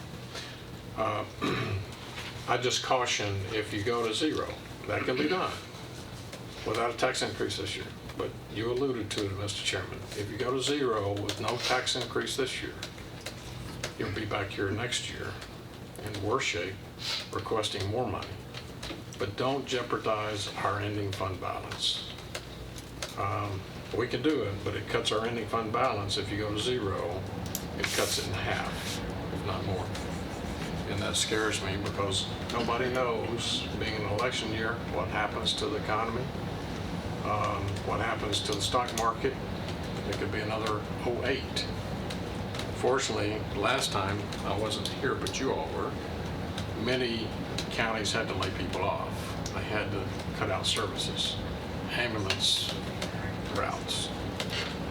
I just caution, if you go to zero, that can be done without a tax increase this year. But you alluded to it, Mr. Chairman. If you go to zero with no tax increase this year, you'll be back here next year in worse shape, requesting more money. But don't jeopardize our ending fund balance. We can do it, but it cuts our ending fund balance. If you go to zero, it cuts it in half, if not more. And that scares me because nobody knows, being an election year, what happens to the economy, what happens to the stock market. It could be another 08. Fortunately, last time, I wasn't here, but you all were, many counties had to lay people off. They had to cut out services, ambulance routes,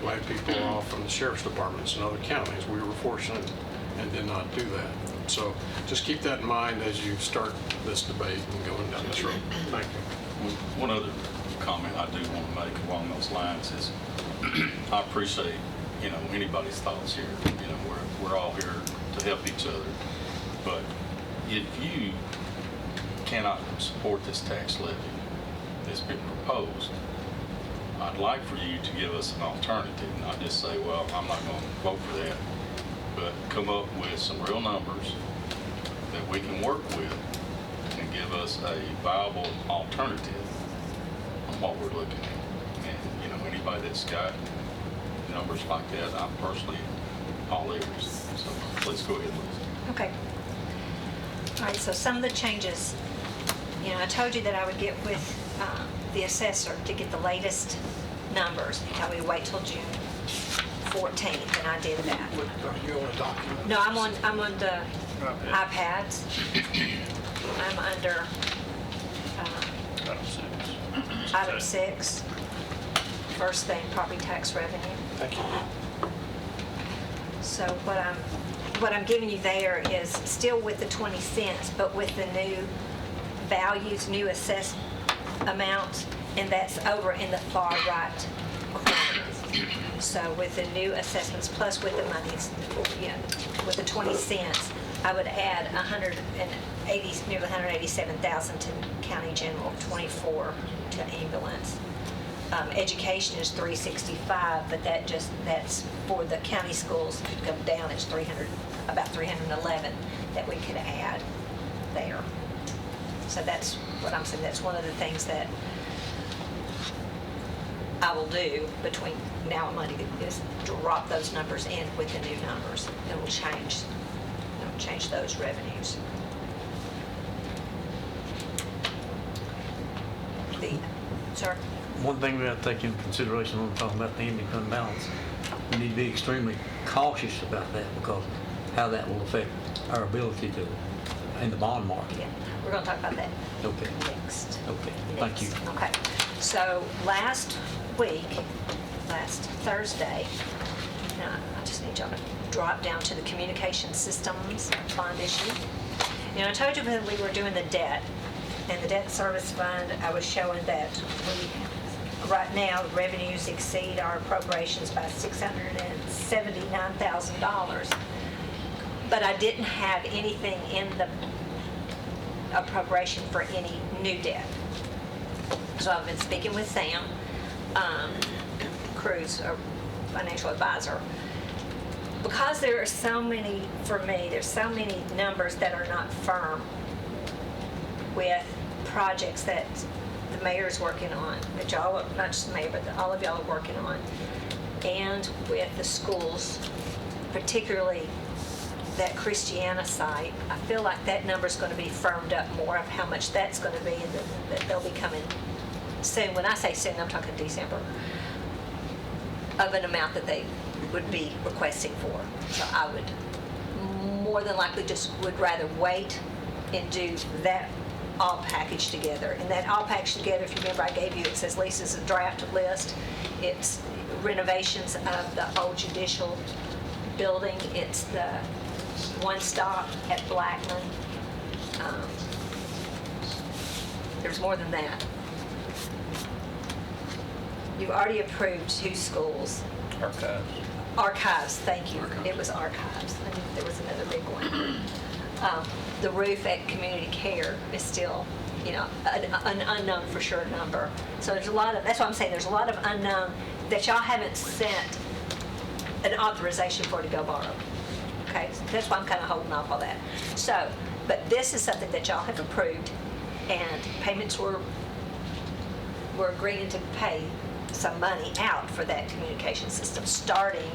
lay people off from the sheriff's departments in other counties. We were fortunate and did not do that. So just keep that in mind as you start this debate and going down this road. Thank you. One other comment I do want to make along those lines is I appreciate, anybody's thoughts here. We're all here to help each other. But if you cannot support this tax levy that's been proposed, I'd like for you to give us an alternative, not just say, well, I'm not going to vote for that, but come up with some real numbers that we can work with and give us a viable alternative on what we're looking at. And, anybody that's got numbers like that, I'm personally all ears. So let's go ahead, Liz. Okay. All right, so some of the changes, I told you that I would get with the assessor to get the latest numbers. He told me to wait till June 14th, and I did that. Are you on a document? No, I'm on the iPads. I'm under item 6. First thing, property tax revenue. Thank you. So what I'm giving you there is still with the 20 cents, but with the new values, new assessed amounts, and that's over in the far right corner. So with the new assessments plus with the monies, with the 20 cents, I would add nearly 187,000 to county general, 24 to ambulance. Education is 365, but that's for the county schools to come down. It's about 311 that we could add there. So that's what I'm saying. That's one of the things that I will do between now and Monday is drop those numbers in with the new numbers. It will change those revenues. Sir? One thing we have to take into consideration when we're talking about the ending fund balance, we need to be extremely cautious about that because how that will affect our ability to, in the bond market. Yeah, we're going to talk about that Okay. next. Okay, thank you. Okay, so last Thursday, I just need y'all to drop down to the communication systems bond issue. I told you when we were doing the debt, and the debt service fund, I was showing that right now revenues exceed our appropriations by $679,000. But I didn't have anything in the appropriation for any new debt. So I've been speaking with Sam. Cruz, our financial advisor. Because there are so many, for me, there's so many numbers that are not firm with projects that the mayor is working on, that y'all, not just the mayor, but all of y'all are working on, and with the schools, particularly that Christiana site. I feel like that number's going to be firmed up more of how much that's going to be, and that they'll be coming soon. When I say soon, I'm talking December, of an amount that they would be requesting for. So I would more than likely just would rather wait and do that all packaged together. And that all packaged together, if you remember I gave you, it says Lisa's a draft list. It's renovations of the old judicial building. It's the one stop at Blackman. There's more than that. You've already approved 2 schools. Archives, thank you. It was archives. I knew there was another big one. The roof at community care is still, an unknown for sure number. So there's a lot of, that's why I'm saying there's a lot of unknown that y'all haven't sent an authorization for to go borrow. Okay, so that's why I'm kind of holding off on that. So, but this is something that y'all have approved, and payments we're agreeing to pay some money out for that communication system starting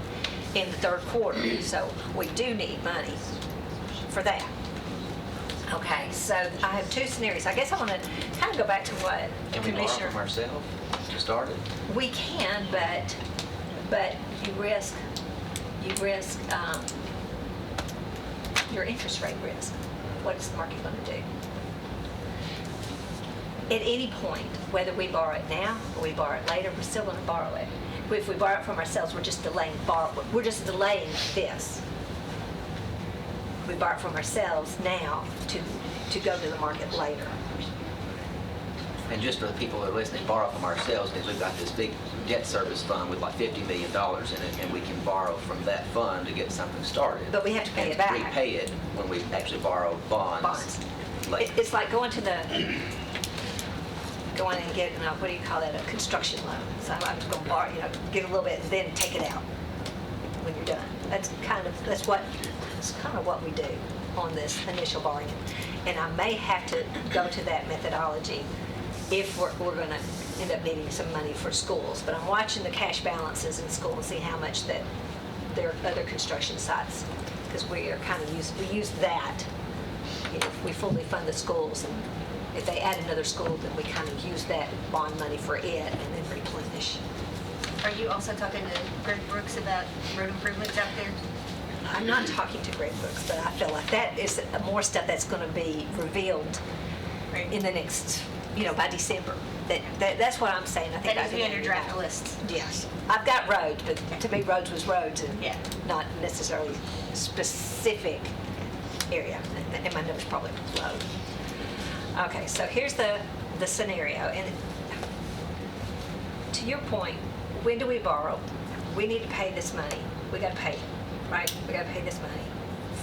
in the 3rd quarter. So we do need money for that. Okay, so I have 2 scenarios. I guess I want to kind of go back to what Can we borrow Commissioner. from ourselves to start it? We can, but you risk your interest rate risk. What is the market going to do? At any point, whether we borrow it now or we borrow it later, we're still going to borrow it. If we borrow it from ourselves, we're just delaying We're just delaying this. We borrow it from ourselves now to go to the market later. And just for the people that are listening, borrow from ourselves, because we've got this big debt service fund with like $50 million in it, and we can borrow from that fund to get something started. But we have to pay it back. And repay it when we actually borrow bonds. later. It's like going and getting what do you call that? A construction loan. So I'm just going to borrow, get a little bit, and then take it out when you're done. That's kind of what we do on this initial borrowing. And I may have to go to that methodology if we're going to end up needing some money for schools. But I'm watching the cash balances in school and see how much that there are other construction sites, because we are kind of we use that. We fully fund the schools, and if they add another school, then we kind of use that bond money for it and then replenish. Are you also talking to Greg Brooks about road improvements out there? I'm not talking to Greg Brooks, but I feel like that is more stuff that's going to be revealed in the next, by December. That's what I'm saying. I think That needs to be on your draft list. Yes. I've got roads, but to me, roads was roads and not necessarily specific area. And my number's probably low. Okay, so here's the scenario. And to your point, when do we borrow? We need to pay this money. We got to pay it, right? We got to pay this money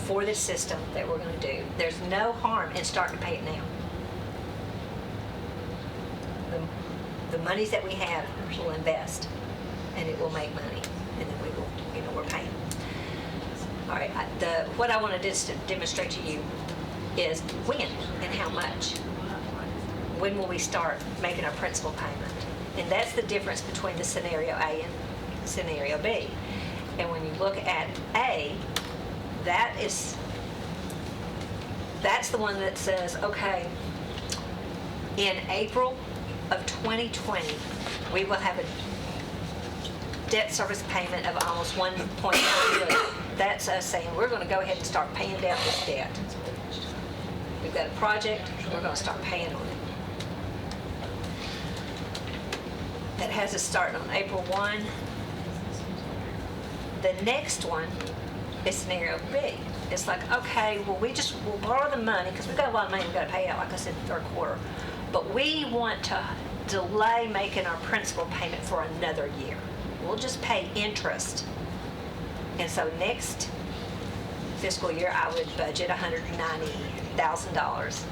for this system that we're going to do. There's no harm in starting to pay it now. The monies that we have will invest, and it will make money, and then we will, we're paying. All right, what I want to just demonstrate to you is when and how much. When will we start making our principal payment? And that's the difference between the scenario A and scenario B. And when you look at A, that's the one that says, okay, in April of 2020, we will have a debt service payment of almost $1.9 billion. That's us saying we're going to go ahead and start paying down this debt. We've got a project, we're going to start paying on it. That has us starting on April 1. The next one is scenario B. It's like, okay, well, we'll borrow the money because we've got a lot of money we've got to pay out, like I said, in the 3rd quarter. But we want to delay making our principal payment for another year. We'll just pay interest. And so next fiscal year, I would budget $190,000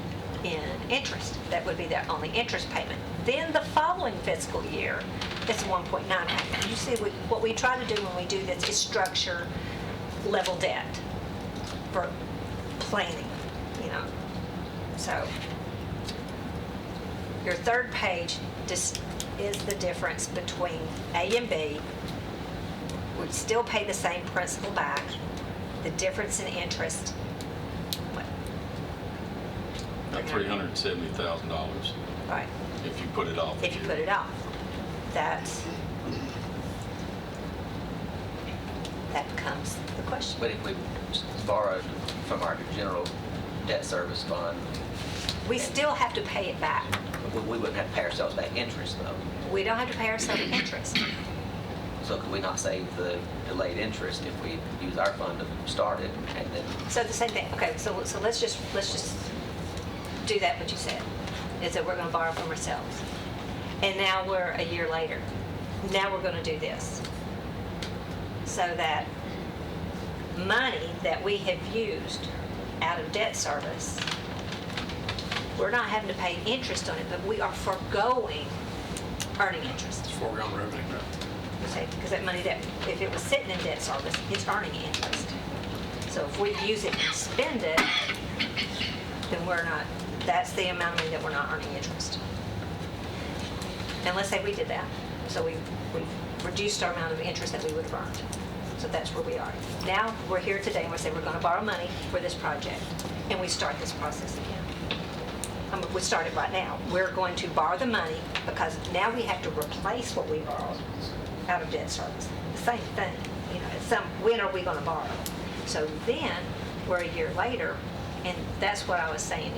in interest. That would be their only interest payment. Then the following fiscal year, it's a 1.9 payment. You see, what we try to do when we do this is structure level debt for planning, you know. So your third page just is the difference between A and B. We still pay the same principal back. The difference in interest, what? About $370,000 Right, if you put it off. if you put it off. That becomes the question. But if we borrowed from our general debt service fund, We still have to pay it back. we wouldn't have to pay ourselves back interest though. We don't have to pay ourselves interest. So could we not save the delayed interest if we use our fund to start it and then? So the same thing, okay, so let's just do that, what you said, is that we're gonna borrow from ourselves. And now we're a year later. Now we're gonna do this. So that money that we have used out of debt service, we're not having to pay interest on it, but we are foregoing earning interest. Foregone revenue. Because that money that, if it was sitting in debt service, it's earning interest. So if we use it and spend it, then we're not, that's the amount of money that we're not earning interest. And let's say we did that. So we've reduced our amount of interest that we would have earned. So that's where we are. Now, we're here today and we're saying we're going to borrow money for this project. And we start this process again. We start it right now. We're going to borrow the money because now we have to replace what we borrowed out of debt service. The same thing, you know, when are we going to borrow? So then, we're a year later, and that's what I was saying,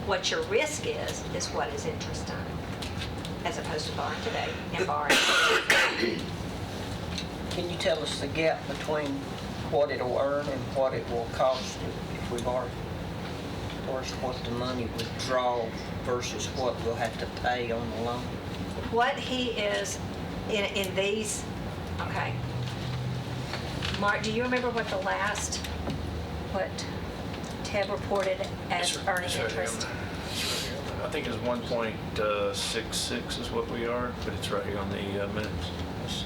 what your risk is what is interest on it, as opposed to borrowing today and borrowing. Can you tell us the gap between what it'll earn and what it will cost if we borrow? Or what the money withdrawal versus what we'll have to pay on the loan? What he is in these, okay. Mark, do you remember what Ted reported as earning interest? I think it's 1.66 is what we are, but it's right here on the minutes. Let's see.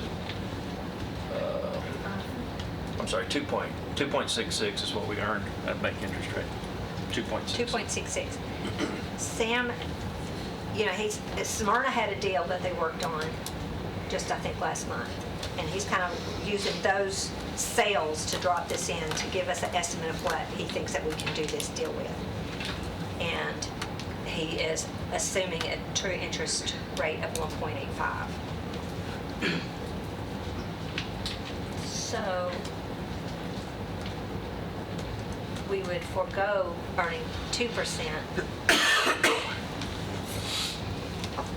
I'm sorry, 2.66 is what we earned at bank interest rate. 2.66. 2.66. Sam, you know, Smyrna had a deal that they worked on just, I think, last month. And he's kind of using those sales to drop this in to give us an estimate of what he thinks that we can do this deal with. And he is assuming a true interest rate of 1.85. So we would forego earning 2%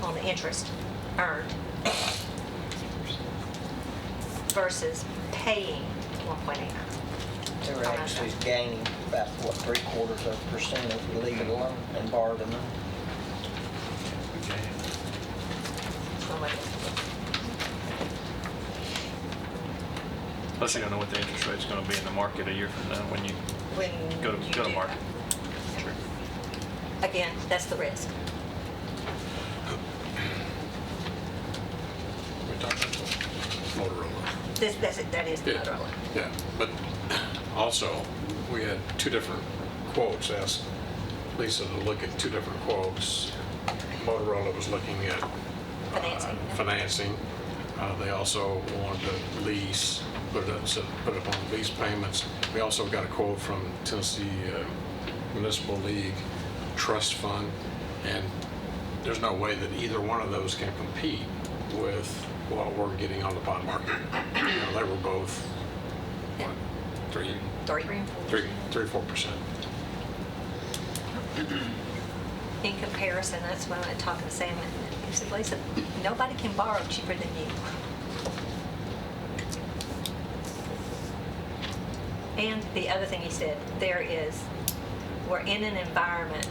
on the interest earned versus paying 1.89. So we're actually gaining about, 3/4% if we leave it alone and borrow the money. Plus, you don't know what the interest rate's going to be in the market a year from now when you go to market. Sure. Again, that's the risk. We talked about Motorola. That is the Yeah, Motorola. yeah, but also, we had two different quotes, asked Lisa to look at two different quotes. Motorola was looking at financing. They also wanted to lease, put it on lease payments. We also got a quote from Tennessee Municipal League Trust Fund, and there's no way that either one of those can compete with what we're getting on the bond market. You know, they were both, what, 3-4%. In comparison, that's when I talked to Sam, and he said, Lisa, nobody can borrow cheaper than you. And the other thing he said, we're in an environment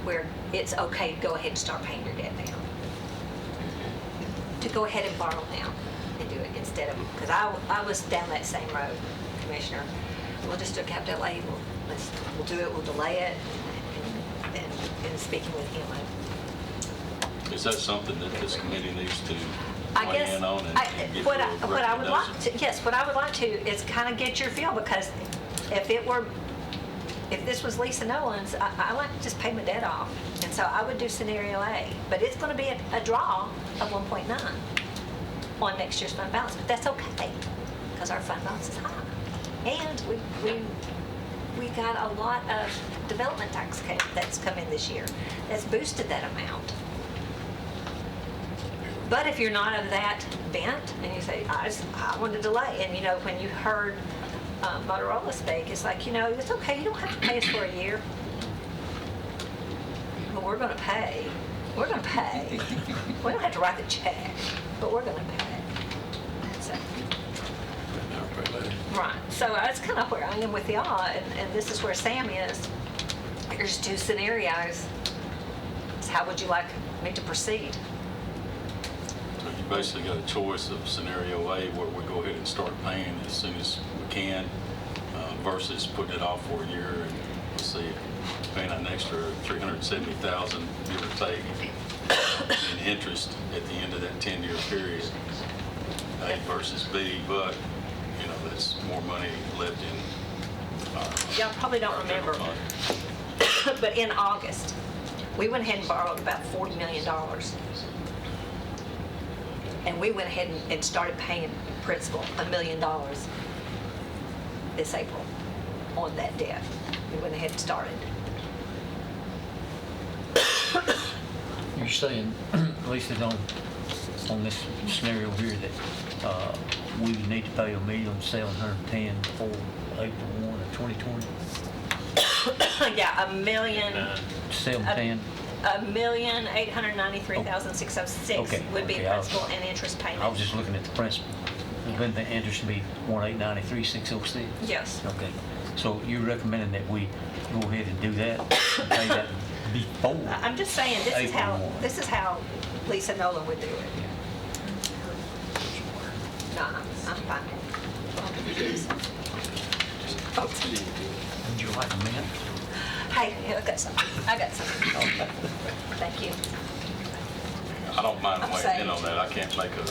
where it's okay to go ahead and start paying your debt down. To go ahead and borrow now and do it instead of, because I was down that same road, Commissioner. We'll just do a capital outlay, we'll do it, we'll delay it. in speaking with him. Is that something that this committee needs to I weigh guess, in on and give what you a I would like recommendation? to, yes, what I would like to is kind of get your feel, because if this was Lisa Nolan's, I like to just pay my debt off. And so I would do scenario A, but it's going to be a draw of 1.9 on next year's fund balance, but that's okay, because our fund balance is high. And we got a lot of development tax credit that's come in this year that's boosted that amount. But if you're not of that bent and you say, I want to delay, and when you heard Motorola speak, it's like, it's okay, you don't have to pay us for a year. But we're going to pay. We're going to pay. We don't have to write the check, but we're going to pay. So, right. So that's kind of where I am with y'all, and this is where Sam is. Here's two scenarios. So how would you like me to proceed? So you basically got a choice of scenario A, where we go ahead and start paying as soon as we can, versus putting it off for a year and let's see, paying an extra $370,000, give or take, in interest at the end of that 10-year period. A versus B, but that's more money left in. Y'all probably don't remember, but in August, we went ahead and borrowed about $40 million. And we went ahead and started paying principal $1 million this April on that debt. We went ahead and started. You're saying, at least on this scenario here, that we would need to pay $1,710,000 before April 1 of 2020? Yeah, $710,000. $1,893,606 would be principal and interest payment. I was just looking at the principal. Wouldn't the interest be $1,893,606? Yes. Okay. So you're recommending that we go ahead and do that, pay that before? I'm just saying, this is how Lisa Nolan would do it. No, I'm fine. Oh. Would you like a minute? Hey, I got something. Thank you. I don't mind I'm weighing in saying- on that. I can't make a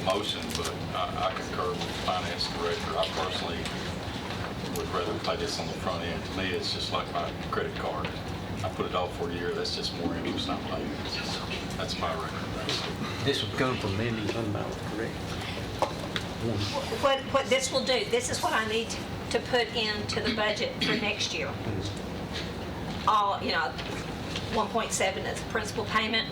motion, but I concur with the finance director. I personally would rather pay this on the front end. To me, it's just like my credit card. I put it off for a year, that's just more interest I'm paying. That's my recommendation. This would come from Mindy's fund balance, correct? What this will do, this is what I need to put into the budget for next year. All, 1.7 as a principal payment,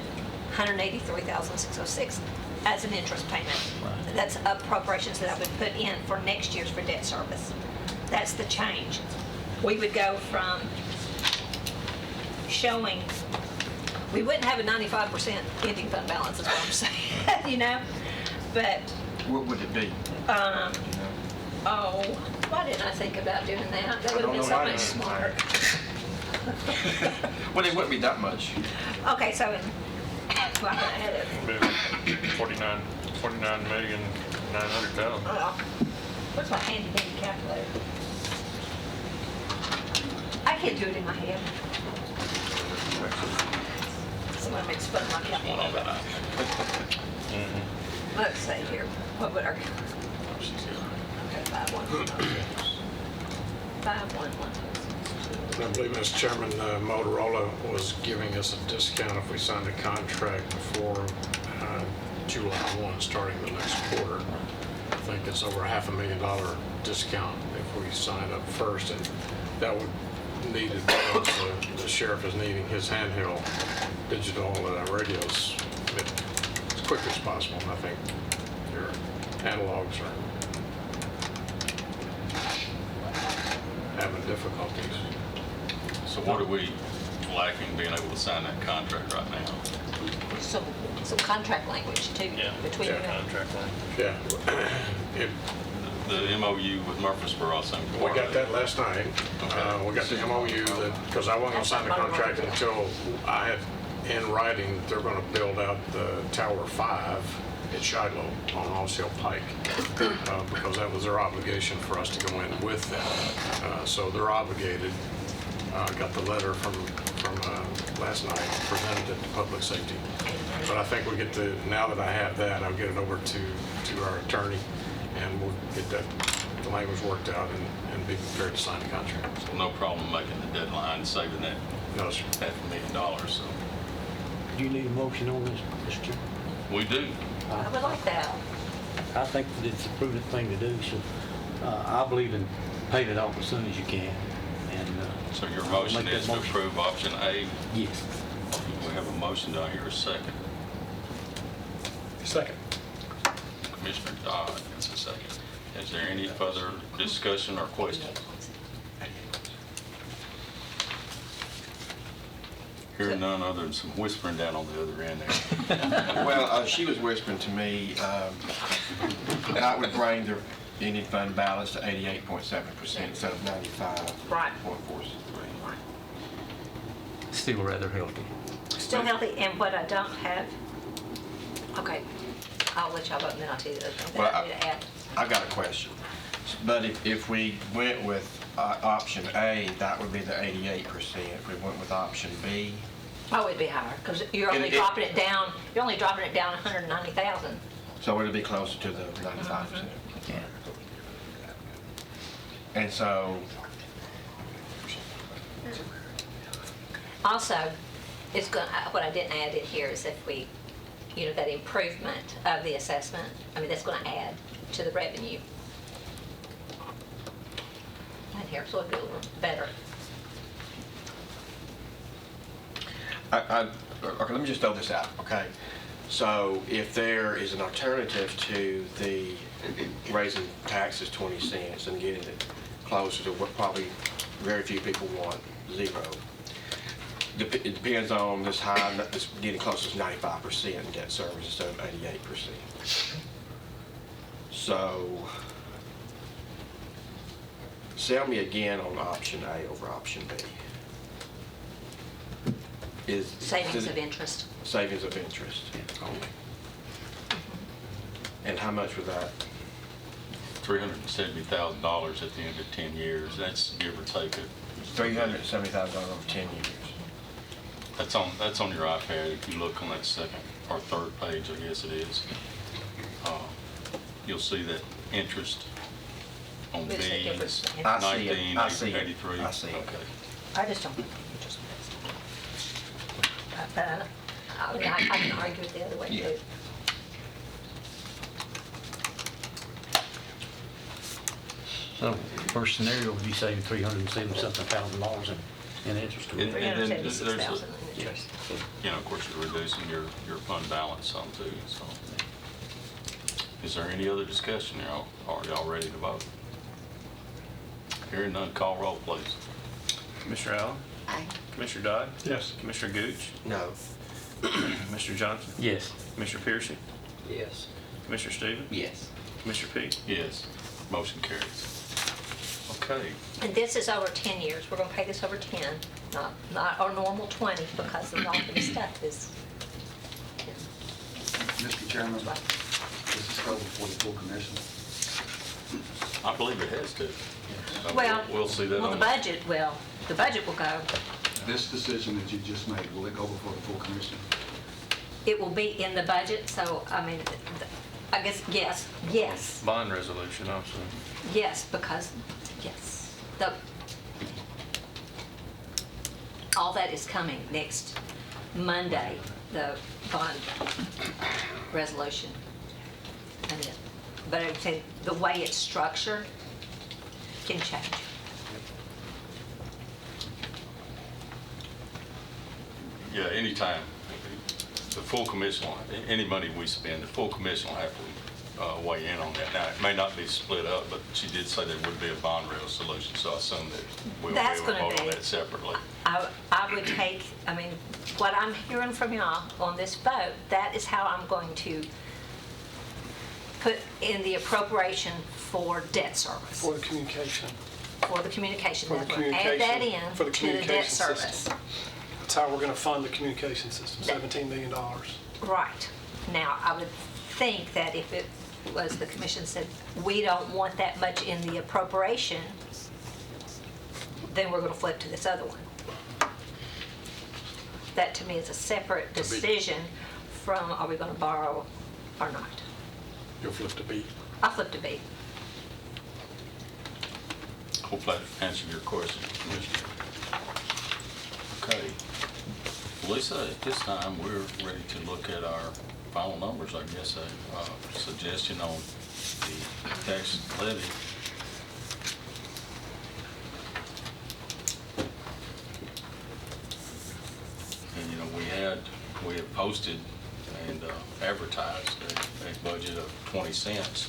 183,606 as an interest payment. Right. That's appropriations that I would put in for next year's for debt service. That's the change. We would go from showing, we wouldn't have a 95% ending fund balance is what I'm saying, but What would it be? why didn't I think about doing that? That would have been so much smarter. Well, it wouldn't be that much. Okay, so I can add it. 49,900,000. Where's my handy dandy calculator? I can't do it in my head. Somebody makes fun of my calculator. Let's see here. What would our... Okay, 511. I believe, Mr. Chairman, Motorola was giving us a discount if we signed a contract before July 1, starting the next quarter. I think it's over $500,000 discount if we sign up first, and that would need it because the sheriff is needing his handheld digital radios as quick as possible, and I think your analogs are having difficulties. So what are we lacking being able to sign that contract right now? Some contract language too, between you and... Contract line. Yeah. The MOU with Murfreesboro also. We got that last night. We got the MOU because I wasn't going to sign the contract until I had in writing that they're going to build out the Tower 5 at Shiloh on Osceola Pike because that was their obligation for us to go in with that. So they're obligated. Got the letter from last night, presented it to public safety. But I think we get to, now that I have that, I'll get it over to our attorney, and we'll get that, the language worked out and be prepared to sign the contract. So no problem making the deadline, saving that No, sir. $500,000, so. Do you need a motion on this, Mr. Chairman? We do. I would like that. I think that it's a prudent thing to do, so I believe in paying it off as soon as you can. And So your I'll motion make that is to motion. approve option A. Yes. We have a motion. Do I hear a second? Second. Commissioner Dodd, that's a second. Is there any further discussion or questions? Hearing none other than some whispering down on the other end there. Well, she was whispering to me that would bring their ending fund balance to 88.7% instead of 95.4. Right. Still rather healthy. Still healthy, and what I don't have, okay, I'll let y'all vote and then I'll tell you the other thing that I need to add. I've got a question. But if we went with option A, that would be the 88%. If we went with option B, Oh, it'd be higher, because you're only And it- dropping it down, 190,000. so it'd be closer to the 95%. Yeah. And so, Also, it's going, what I didn't add in here is if we, that improvement of the assessment, I mean, that's going to add to the revenue. And here, so it'll be a little better. okay, let me just throw this out, okay? So if there is an alternative to the raising taxes 20 cents and getting it closer to what probably very few people want, 0, it depends on this high, this getting closer to 95% in debt service instead of 88%. So sell me again on option A over option B. Is Savings of interest. savings of interest. Okay. And how much was that? $370,000 at the end of 10 years. That's give or take it. $370,000 over 10 years. That's on your iPad. If you look on that second or third page, I guess it is, you'll see that interest on B It's a difference. is I see it. 19, I see it. 83. I see it. Okay. I just don't think interest rates. But I can argue it the other way Yeah. too. So first scenario would be saving $370,000 in interest. And then there's a- 376,000 in interest. Of course, you're reducing your fund balance some too, so. Is there any other discussion? Are y'all ready to vote? Hearing none, call roll, please. Commissioner Allen? Aye. Commissioner Dodd? Yes. Commissioner Gooch? No. Mr. Johnson? Yes. Commissioner Piercy? Yes. Commissioner Stevens? Yes. Commissioner Peake? Yes. Motion carries. Okay. And this is over 10 years. We're going to pay this over 10, not our normal 20, because of all the stuff is. Mr. Chairman, does this go before the full commission? I believe it has to. Well, We'll see that well, on the budget will go. This decision that you just made, will it go before the full commission? It will be in the budget, so, I mean, I guess, yes, Bond resolution also. yes, because, yes. All that is coming next Monday, the bond resolution. But I would say the way it's structured can change. Yeah, anytime. The full commission, any money we spend, the full commission will have to weigh in on that. Now, it may not be split up, but she did say there would be a bond resolution, so I assume that we'll be That's able to gonna vote on be- that separately. I would take, I mean, what I'm hearing from y'all on this vote, that is how I'm going to put in the appropriation for debt service, For the communication. for the communication. For the That's what- Add that communication- in for the to the debt communication service. system. That's how we're going to fund the communication system, $17 million. Right. Now, I would think that if it was the commission said, we don't want that much in the appropriation, then we're going to flip to this other one. that to me is a separate decision from are we going to borrow or not. You'll flip the beat. I flipped a B. Hopefully that answered your question, Commissioner. Okay. Lisa, at this time, we're ready to look at our final numbers, I guess, a suggestion on the tax levy. And, you know, we have posted and advertised a budget of 20 cents.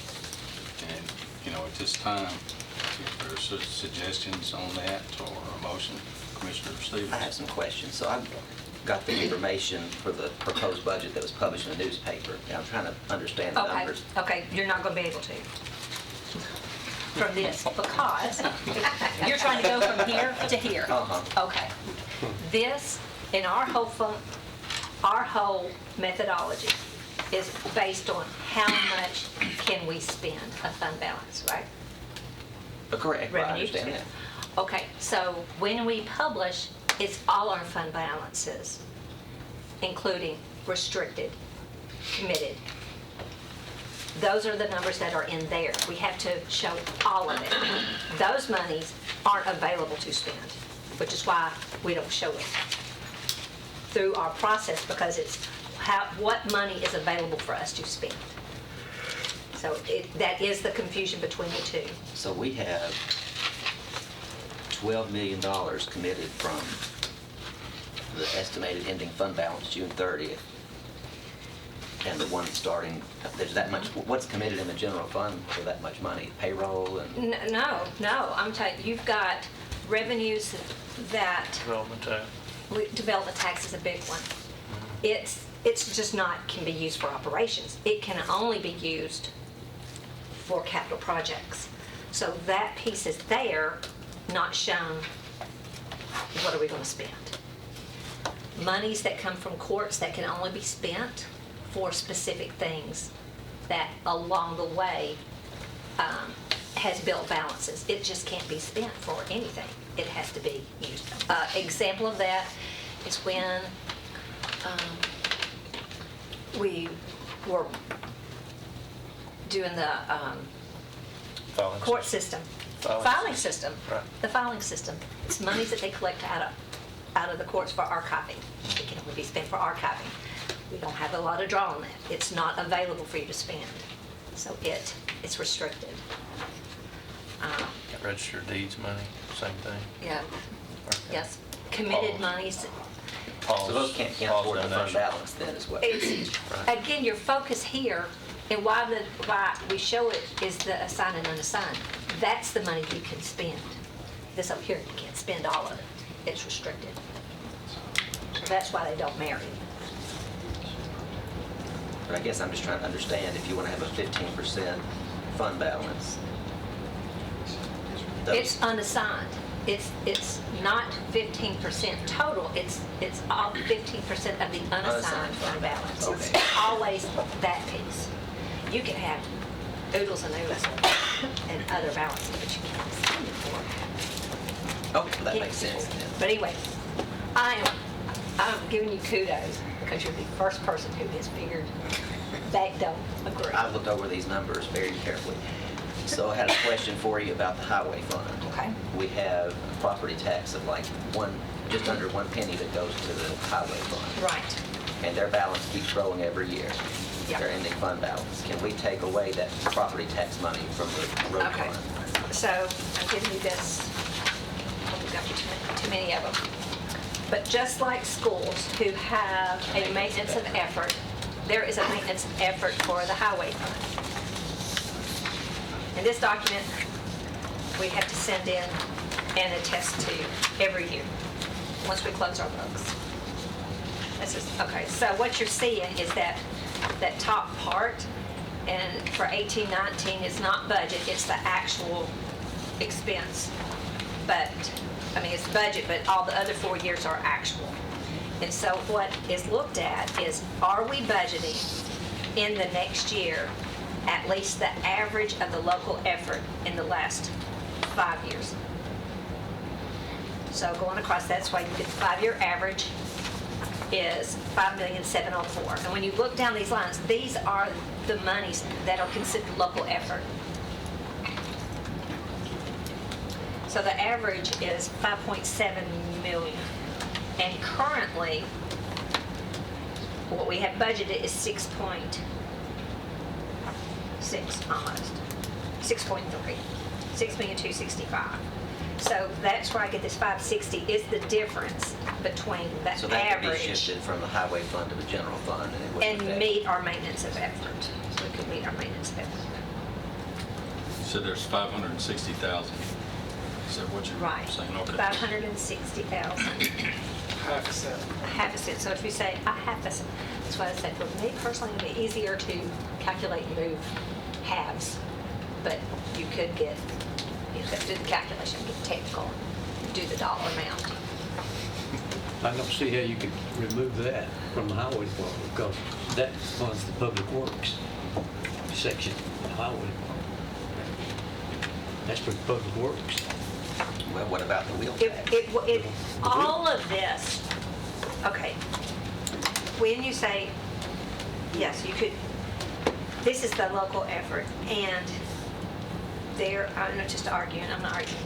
And, you know, at this time, if there's suggestions on that or a motion, Commissioner Stevens. I have some questions. So I've got the information for the proposed budget that was published in the newspaper. Now I'm trying to understand the numbers. Okay, you're not going to be able to from this because you're trying to go from here to here. Okay. This, in our whole methodology is based on how much can we spend of fund balance, right? Correct, I Revenue. understand that. Okay, so when we publish, it's all our fund balances, including restricted, committed. Those are the numbers that are in there. We have to show all of it. Those monies aren't available to spend, which is why we don't show it through our process, because it's what money is available for us to spend. So that is the confusion between the two. So we have $12 million committed from the estimated ending fund balance June 30th. And the one starting, there's that much, what's committed in the general fund for that much money? Payroll and? No, I'm telling you, you've got revenues that, development tax is a big one. It's just not, can be used for operations. It can only be used for capital projects. So that piece is there, not shown. What are we going to spend? Monies that come from courts that can only be spent for specific things that along the way has built balances. It just can't be spent for anything. It has to be used. Example of that is when we were doing the court system. Filing system. Right. The filing system. It's monies that they collect out of the courts for archiving. It can only be spent for archiving. We don't have a lot of draw on that. It's not available for you to spend. So it's restricted. Registered deeds money, same thing. Yeah. Yes. Committed monies. So those can't count toward the fund balance then as well? Again, your focus here, and why we show it is the assigned and unassigned. That's the money you can spend. This up here, you can't spend all of it. It's restricted. So that's why they don't marry. But I guess I'm just trying to understand, if you want to have a 15% fund balance. It's unassigned. It's not 15% total. It's all 15% of the unassigned fund balance. Okay. It's always that piece. You can have oodles and oodles and other balances, but you can't spend it for. Okay, well, that makes sense then. But anyway, I'm giving you kudos because you're the first person who has figured that don't agree. I've looked over these numbers very carefully. So I had a question for you about the highway fund. Okay. We have a property tax of like just under 1 penny that goes to the highway fund. Right. And their balance keeps growing every year. Yep. Their ending fund balance. Can we take away that property tax money from the road Okay. fund? So I'm giving you this. We've got too many of them. But just like schools who have a maintenance of effort, there is a maintenance of effort for the highway fund. And this document we have to send in and attest to every year once we close our books. This is okay. So what you're seeing is that top part, and for 18-19 it's not budget, it's the actual expense. But I mean, it's budget, but all the other 4 years are actual. And so what is looked at is, are we budgeting in the next year at least the average of the local effort in the last 5 years? So going across, that's why you get the 5-year average. is 5,704,000. And when you look down these lines, these are the monies that are considered local effort. So the average is 5.7 million. And currently, what we have budgeted is 6.6 almost, 6.3, 6,265,000. So that's where I get this 560 is the difference between the So that could be average shifted from the highway fund to the general fund, and it wouldn't and affect- meet our maintenance of effort. So it could meet our maintenance of effort. So there's 560,000. Is that what you're Right. saying? Okay. 560,000, Half a cent. half a cent. So if you say a half a cent, that's why I said for me personally, it'd be easier to calculate and move halves. But you could get, you could do the calculation, get technical, do the dollar amount. I don't see how you could remove that from the highway department, because that funds the public works section of the highway department. That's for the public works. Well, what about the wheel It, tax? all of this, okay, when you say, yes, you could, this is the local effort, and there, I'm not just arguing, I'm not arguing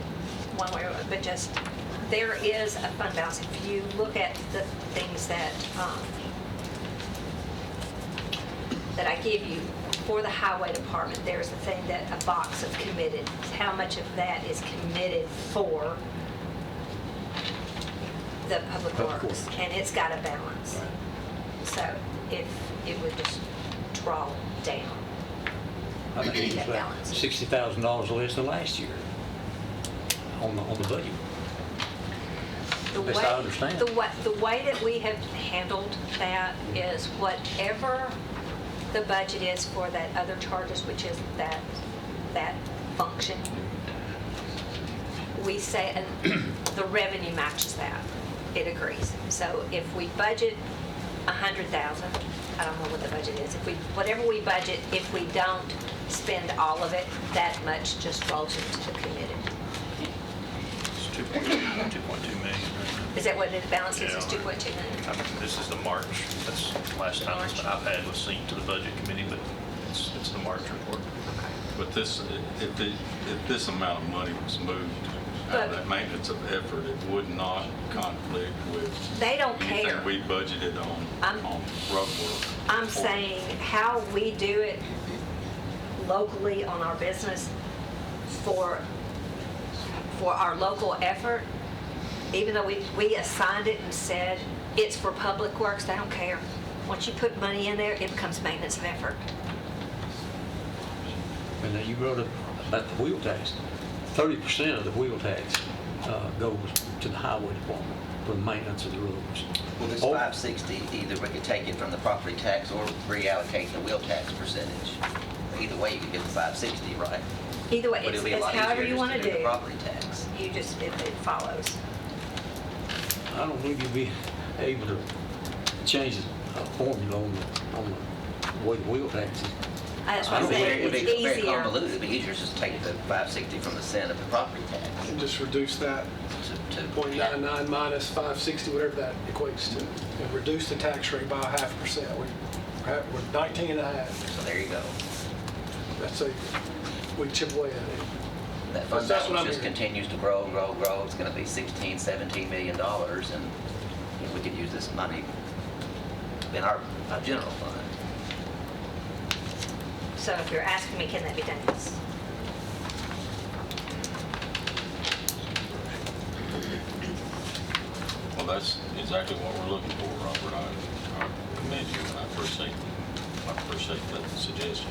one way or another, but just, there is a fund balance. If you look at the things that I give you for the highway department, there's a thing that, a box of committed, how much of that is committed for the public works, and it's got a balance. So if it would just draw down. I think it's that about balance. $60,000 less than last year on the budget. Best I understand. The way that we have handled that is whatever the budget is for that other charges, which is that function, we say, and the revenue matches that. It agrees. So if we budget 100,000, I don't know what the budget is. If we, whatever we budget, if we don't spend all of it, that much just rolls into the committed. It's 2.2 million. Is that what the balance is? Is Yeah. 2.2 million? This is the March. That's the last time March. I've had was seen to the budget committee, but it's the March report. But this, if this amount of money was moved out of that maintenance of effort, it would not conflict with They don't care. anything we budgeted on road work. I'm saying how we do it locally on our business for our local effort, even though we assigned it and said it's for public works, they don't care. Once you put money in there, it becomes maintenance of effort. And then you wrote about the wheel tax. 30% of the wheel tax goes to the highway department for the maintenance of the roads. Well, this Oh, 560, either we could take it from the property tax or reallocate the wheel tax percentage. Either way, you could get the 560, right? Either way, But it'll be a it's lot however easier you just want to do the do. property tax. You just, it follows. I don't believe you'd be able to change the formula on the way the wheel tax is. That's I what I'm don't think saying, it'd be it's very easier. convoluted. It'd be easier just to take the 560 from the cent of the property tax. And just reduce that to- 0.99 minus 560, whatever that equates to, and reduce the tax rate by 0.5%. We're 19 and a half. So there you go. That's we chip away at it. That fund That's what balance I'm just hearing. continues to grow and grow and grow. It's going to be $16, $17 million, and we could use this money in our general fund. So if you're asking me, can that be done? Yes. Well, that's exactly what we're looking for, Robert. I commend you, and I appreciate that suggestion.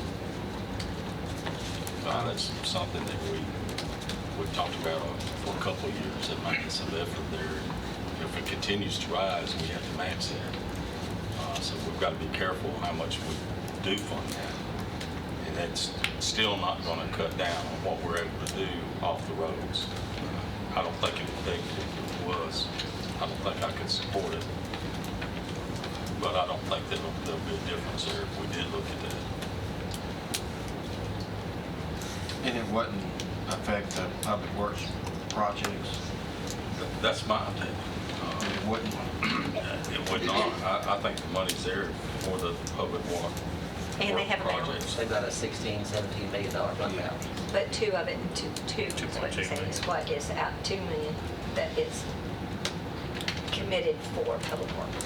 That's something that we've talked about for a couple of years, that maintenance of effort there. If it continues to rise, we have to match that. So we've got to be careful how much we do fund that. And that's still not going to cut down on what we're able to do off the roads. I don't think it would be if it was. I don't think I could support it. But I don't think that there'll be a difference there if we did look at that. And it wouldn't affect the public works projects? That's my opinion. It wouldn't? It would not. I think the money's there for the public water. And they have a projects. balance. They've got a $16-17 million fund balance. But two of it, two is what he 2.2 said, million. is what is out, 2 million that is committed for public works.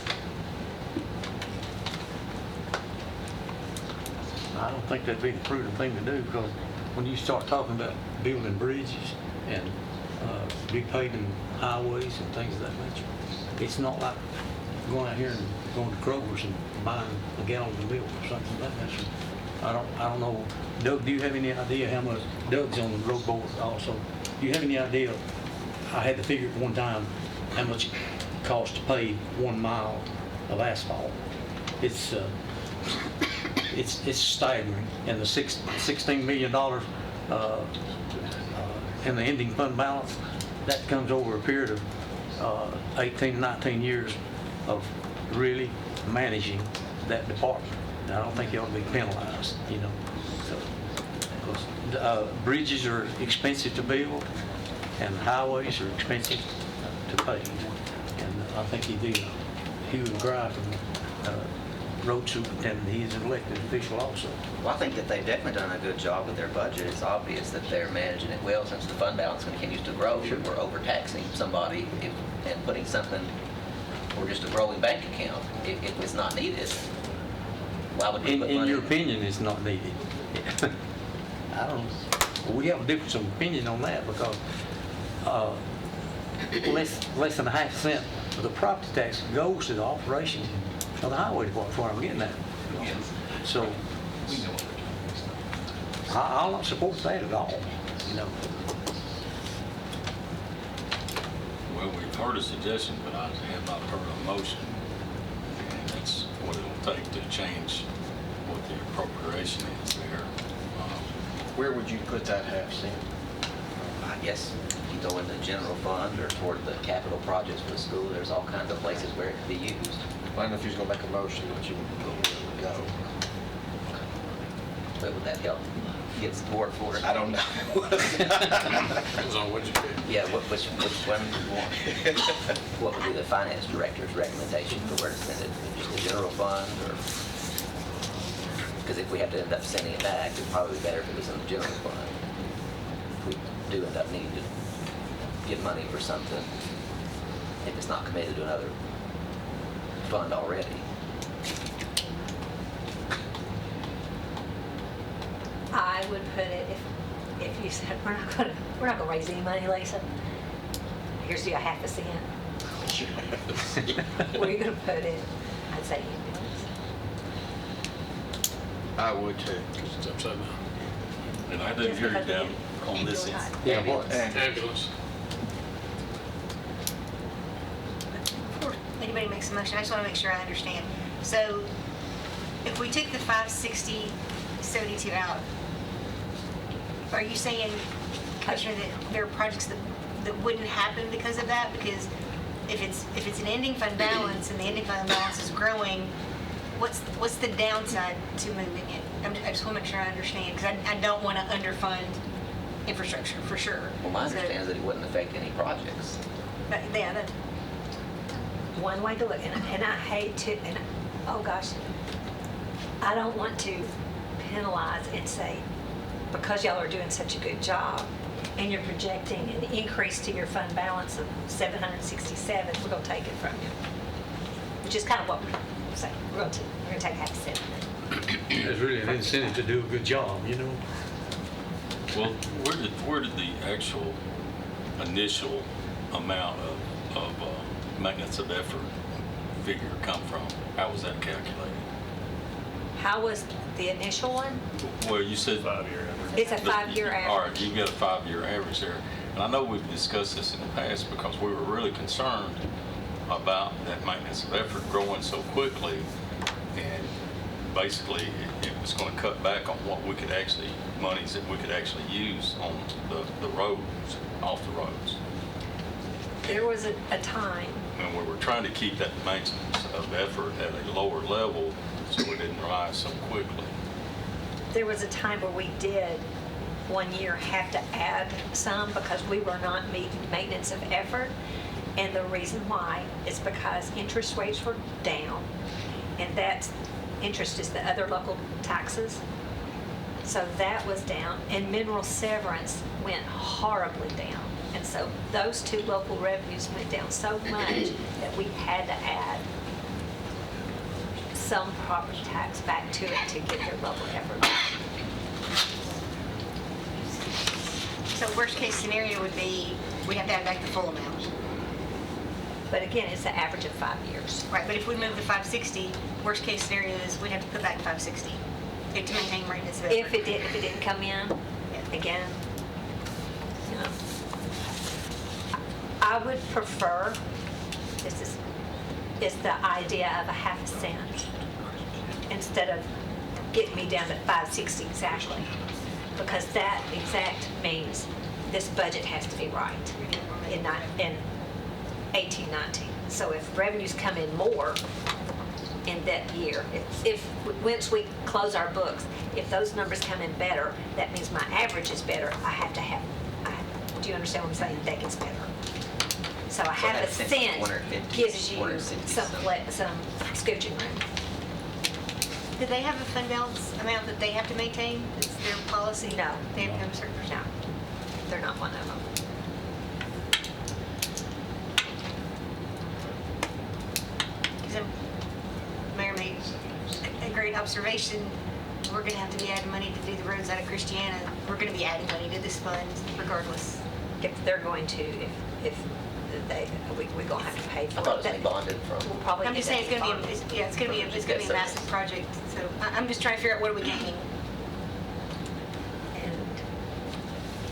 I don't think that'd be the prudent thing to do, because when you start talking about building bridges and repaving highways and things of that nature, it's not like going out here and going to Kroger's and buying a gallon of milk or something of that nature. I don't know. Doug, do you have any idea how much, Doug's on the road board also, do you have any idea, I had to figure at one time, how much it costs to pave 1 mile of asphalt? It's staggering, and the $16 million in the ending fund balance, that comes over a period of 18, 19 years of really managing that department. And I don't think you ought to be penalized, you know. So, because bridges are expensive to build, and highways are expensive to pave. And I think he'd be Hugh McGrath from road superintendent, he is an elected official also. Well, I think that they've definitely done a good job with their budget. It's obvious that they're managing it well since the fund balance continues to grow. Sure. We're overtaxing somebody and putting something, or just a growing bank account, if it's not needed. Why would we put In money your opinion, it's not needed. I don't know. We have a difference of opinion on that, because less than a half cent of the property tax goes to the operation of the highway department, that's what I'm getting at. So I'll not support that at all, you know. Well, we've heard a suggestion, but I have not heard a motion. And that's what it'll take to change what the appropriation is there. Where would you put that half cent? I guess you go in the general fund or toward the capital projects for the school. There's all kinds of places where it could be used. I don't know if you was gonna make a motion, but you would go. But would that help get support for it? I don't know. Depends on what you pick. Yeah, which one you want? What would be the finance director's recommendation for where to send it? Just the general fund, or? Because if we have to end up sending it back, it'd probably be better if it was in the general fund. If we do end up needing to get money for something, if it's not committed to another fund already. I would put it, if you said, we're not gonna raise any money, Lisa, here's your half a cent. Where are you gonna put it? I'd say ambulance. I would too. Because it's upside down. And I didn't hear you down on this. Yeah, what? Ambulance. Before anybody makes a motion, I just want to make sure I understand. So if we took the 560.72 out, are you saying, Commissioner, that there are projects that wouldn't happen because of that? Because if it's an ending fund balance and the ending fund balance is growing, what's the downside to moving it? I just want to make sure I understand, because I don't want to underfund infrastructure for sure. Well, my So- understanding is that it wouldn't affect any projects. But, yeah, that, One way to look, and I hate to, and oh gosh, I don't want to penalize and say, because y'all are doing such a good job and you're projecting an increase to your fund balance of 767, we're gonna take it from you. Which is kind of what we're saying, we're gonna take half a cent. There's really an incentive to do a good job, you know. Well, where did the actual initial amount of maintenance of effort figure come from? How was that calculated? How was the initial one? Well, you said 5-year average. It's a 5-year All right, average. you've got a 5-year average there. And I know we've discussed this in the past because we were really concerned about that maintenance of effort growing so quickly. And basically, it was going to cut back on what we could actually, monies that we could actually use on the roads, off the roads. There was a time, And we were trying to keep that maintenance of effort at a lower level so it didn't rise so quickly. there was a time where we did one year have to add some because we were not meeting maintenance of effort. And the reason why is because interest rates were down, and that's, interest is the other local taxes. So that was down, and mineral severance went horribly down. And so those two local revenues went down so much that we had to add some property tax back to it to get their local effort. So worst case scenario would be, we have to add back the full amount. But again, it's the average of 5 years. Right, but if we move to 560, worst case scenario is we'd have to put back 560 to maintain maintenance. If it didn't come in, again, you know, I would prefer, is the idea of a half a cent instead of getting me down to 560 exactly. Because that exact means this budget has to be right in 18-19. So if revenues come in more in that year, if once we close our books, if those numbers come in better, that means my average is better. Do you understand what I'm saying? That gets better. So a half a cent gives you some scooching room. Do they have a fund balance amount that they have to maintain? Is their policy? No. They have to have a certain percent? No, they're not one of them. Mayor made a great observation. We're going to have to be adding money to do the roads out of Christiana. We're going to be adding money to this fund regardless. If they're going to, we're going to have to pay for I it. thought it was gonna be bonded We'll from. probably I'm just get saying that it's going to be, bonded. it's going to be a massive project. So I'm just trying to figure out what are we gaining.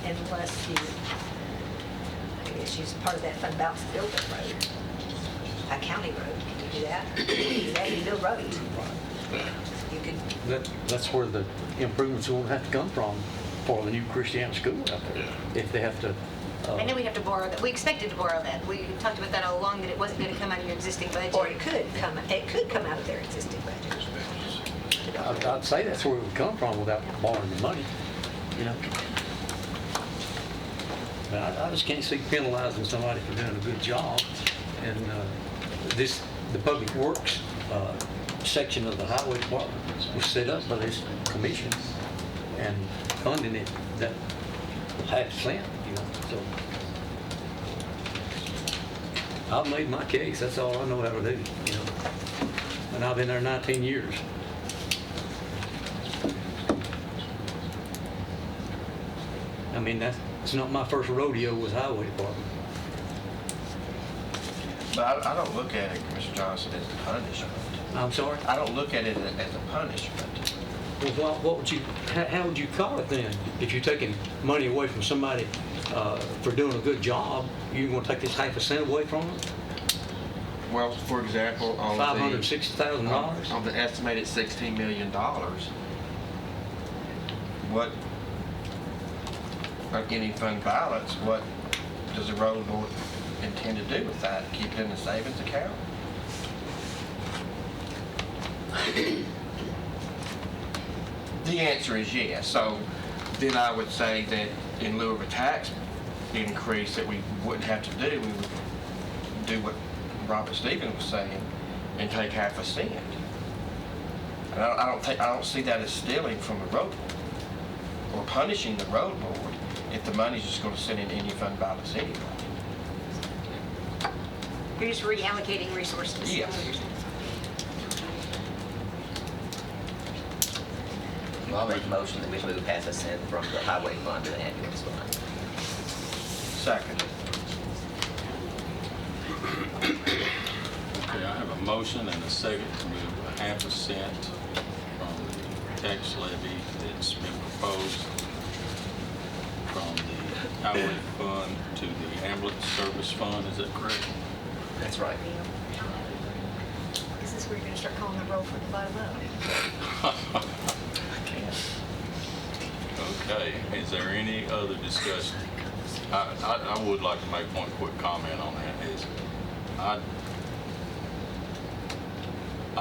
And unless you, I guess use part of that fund balance to build that road, a county road, can you do that? You can do that, you build roads. You could, That's where the improvements will have to come from for the new Christiana school out there. If they have to. I know we'd have to borrow that. We expected to borrow that. We talked about that all along, that it wasn't going to come out of your existing budget. or it could come out of their existing budget. I'd say that's where it would come from without borrowing the money, you know. But I just can't see penalizing somebody for doing a good job. And the public works section of the highway department was set up by this commission and funding it that half cent, you know. So I've made my case. That's all I know how to do, you know. And I've been there 19 years. I mean, it's not my first rodeo with highway department. But I don't look at it, Mr. Johnson, as a punishment. I'm sorry? I don't look at it as a punishment. Well, what would you, how would you call it then? If you're taking money away from somebody for doing a good job, you want to take this half a cent away from them? Well, for example, on $560,000? on the estimated $16 million, what, any fund balance, what does the road board intend to do with that? Keep it in the savings account? The answer is yes. So then I would say that in lieu of a tax increase that we wouldn't have to do, we would do what Robert Stevens was saying and take half a cent. And I don't see that as stealing from the road board or punishing the road board if the money's just going to sit in any fund balance anyway. You're just reallocating resources. Yes. Well, I'll make a motion that we move half a cent from the highway fund to the ambulance fund. Second. Okay, I have a motion and a second to move a half a cent from the tax levy that's been proposed from the highway fund to the ambulance service fund. Is that correct? That's right. Is this where you're going to start calling the roll for the bottom up? Okay, is there any other discussion? I would like to make one quick comment on that is I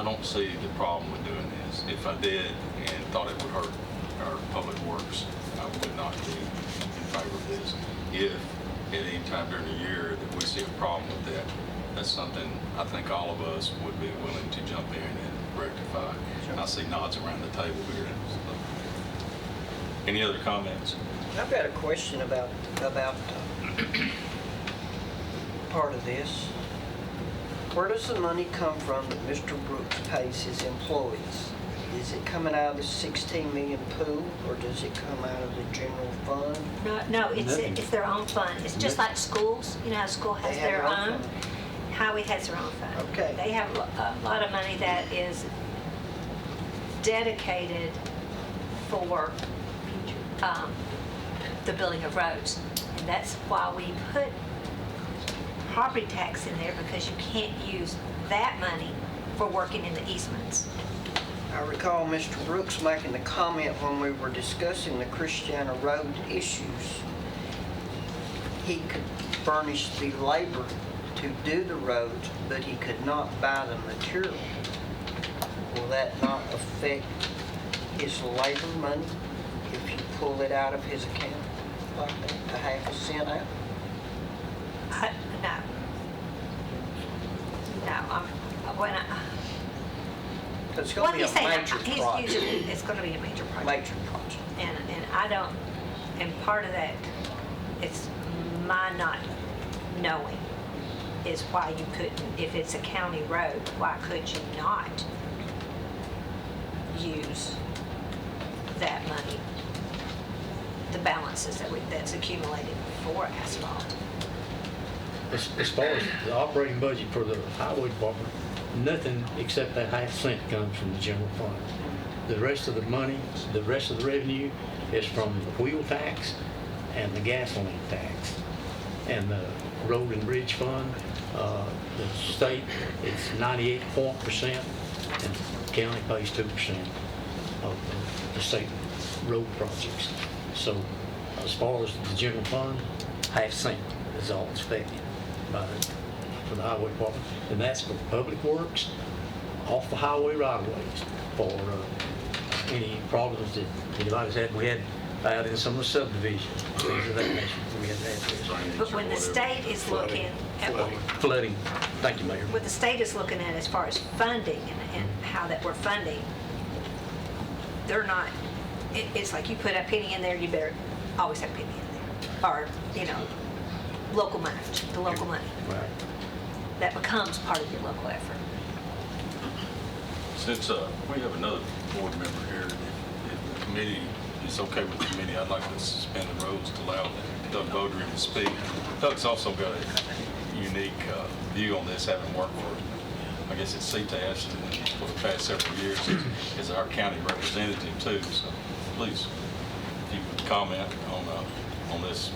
don't see the problem with doing this. If I did and thought it would hurt our public works, I would not be in favor of this. If at any time during the year that we see a problem with that, that's something I think all of us would be willing to jump in and rectify. I see nods around the table here. So. Any other comments? I've got a question about part of this. Where does the money come from that Mr. Brooks pays his employees? Is it coming out of the 16 million pool, or does it come out of the general fund? No, it's their own fund. It's just like schools. You know how school has They have their their own own? fund. Highway has their own fund. Okay. They have a lot of money that is dedicated for the building of roads. And that's why we put property tax in there, because you can't use that money for working in the easements. I recall Mr. Brooks making the comment when we were discussing the Christiana Road issues. He could furnish the labor to do the roads, but he could not buy the material. Will that not affect his labor money if you pull it out of his account like that, a half a cent out? It's going to be a major project. It's going to be a major project. Major project. And I don't, and part of that, it's my not knowing is why you couldn't, if it's a county road, why could you not use that money, the balances that's accumulated for asphalt? As far as the operating budget for the highway department, nothing except that half cent comes from the general fund. The rest of the money, the rest of the revenue is from the wheel tax and the gasoline tax. And the road and bridge fund, the state, it's 98%, and the county pays 2% of the state road projects. So as far as the general fund, half cent is all it's affected by for the highway department. And that's for public works, off the highway right-of-ways, for any problems that anybody's had. We had out in some of the subdivisions, things of that nature. We had that. But when the state is looking at Flooding. Thank you, Mayor. what the state is looking at as far as funding and how that we're funding, they're not, it's like you put a penny in there, you better always have a penny in there. Or, local money, the local money. Right. That becomes part of your local effort. Since we have another board member here, if the committee is okay with the committee, I'd like to suspend the rules to allow Doug Beaudry to speak. Doug's also got a unique view on this, having worked for, I guess it's CTAS for the past several years as our county representative too. So please, if you would comment on this.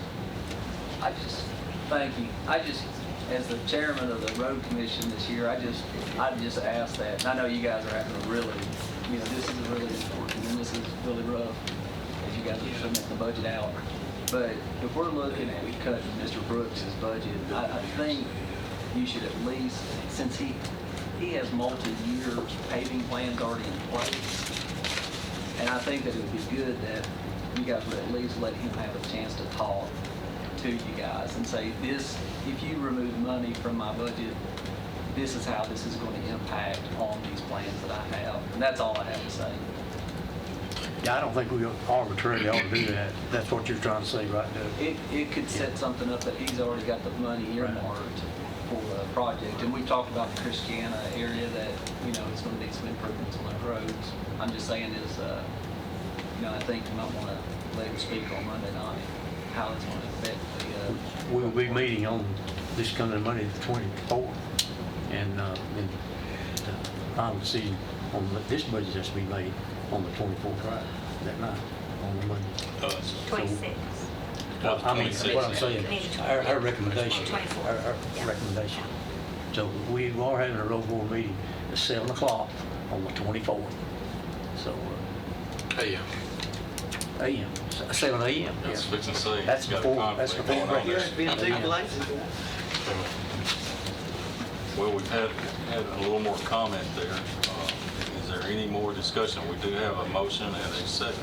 Thank you. As the chairman of the road commission this year, I just ask that. And I know you guys are having a really, this is really important, and this is really rough as you guys are submitting the budget out. But if we're looking at cutting Mr. Brooks' budget, I think you should at least, since he has multi-year paving plans already in place, and I think that it would be good that you guys would at least let him have a chance to talk to you guys and say, this, if you remove money from my budget, this is how this is going to impact on these plans that I have. And that's all I have to say. Yeah, I don't think we arbitrarily ought to do that. That's what you're trying to say, right, Doug? It could set something up that he's already got the money earmarked for the project. And we talked about the Christiana area that, it's going to need some improvements on the roads. I'm just saying is, I think you might want to let him speak on Monday night, how it's going to affect the... We'll be meeting on this coming Monday, the 24th, and the final decision on this budget has to be made on the 24th, right? That night, on the Monday. 26. I mean, what I'm saying, our recommendation, 24. our recommendation. So we are having a road board meeting at 7 o'clock on the 24th. So, AM. AM, 7 a.m. I was fixing to say, That's he's got a before, that's conflict before going on there. breakfast. Well, we've had a little more comment there. Is there any more discussion? We do have a motion and a second.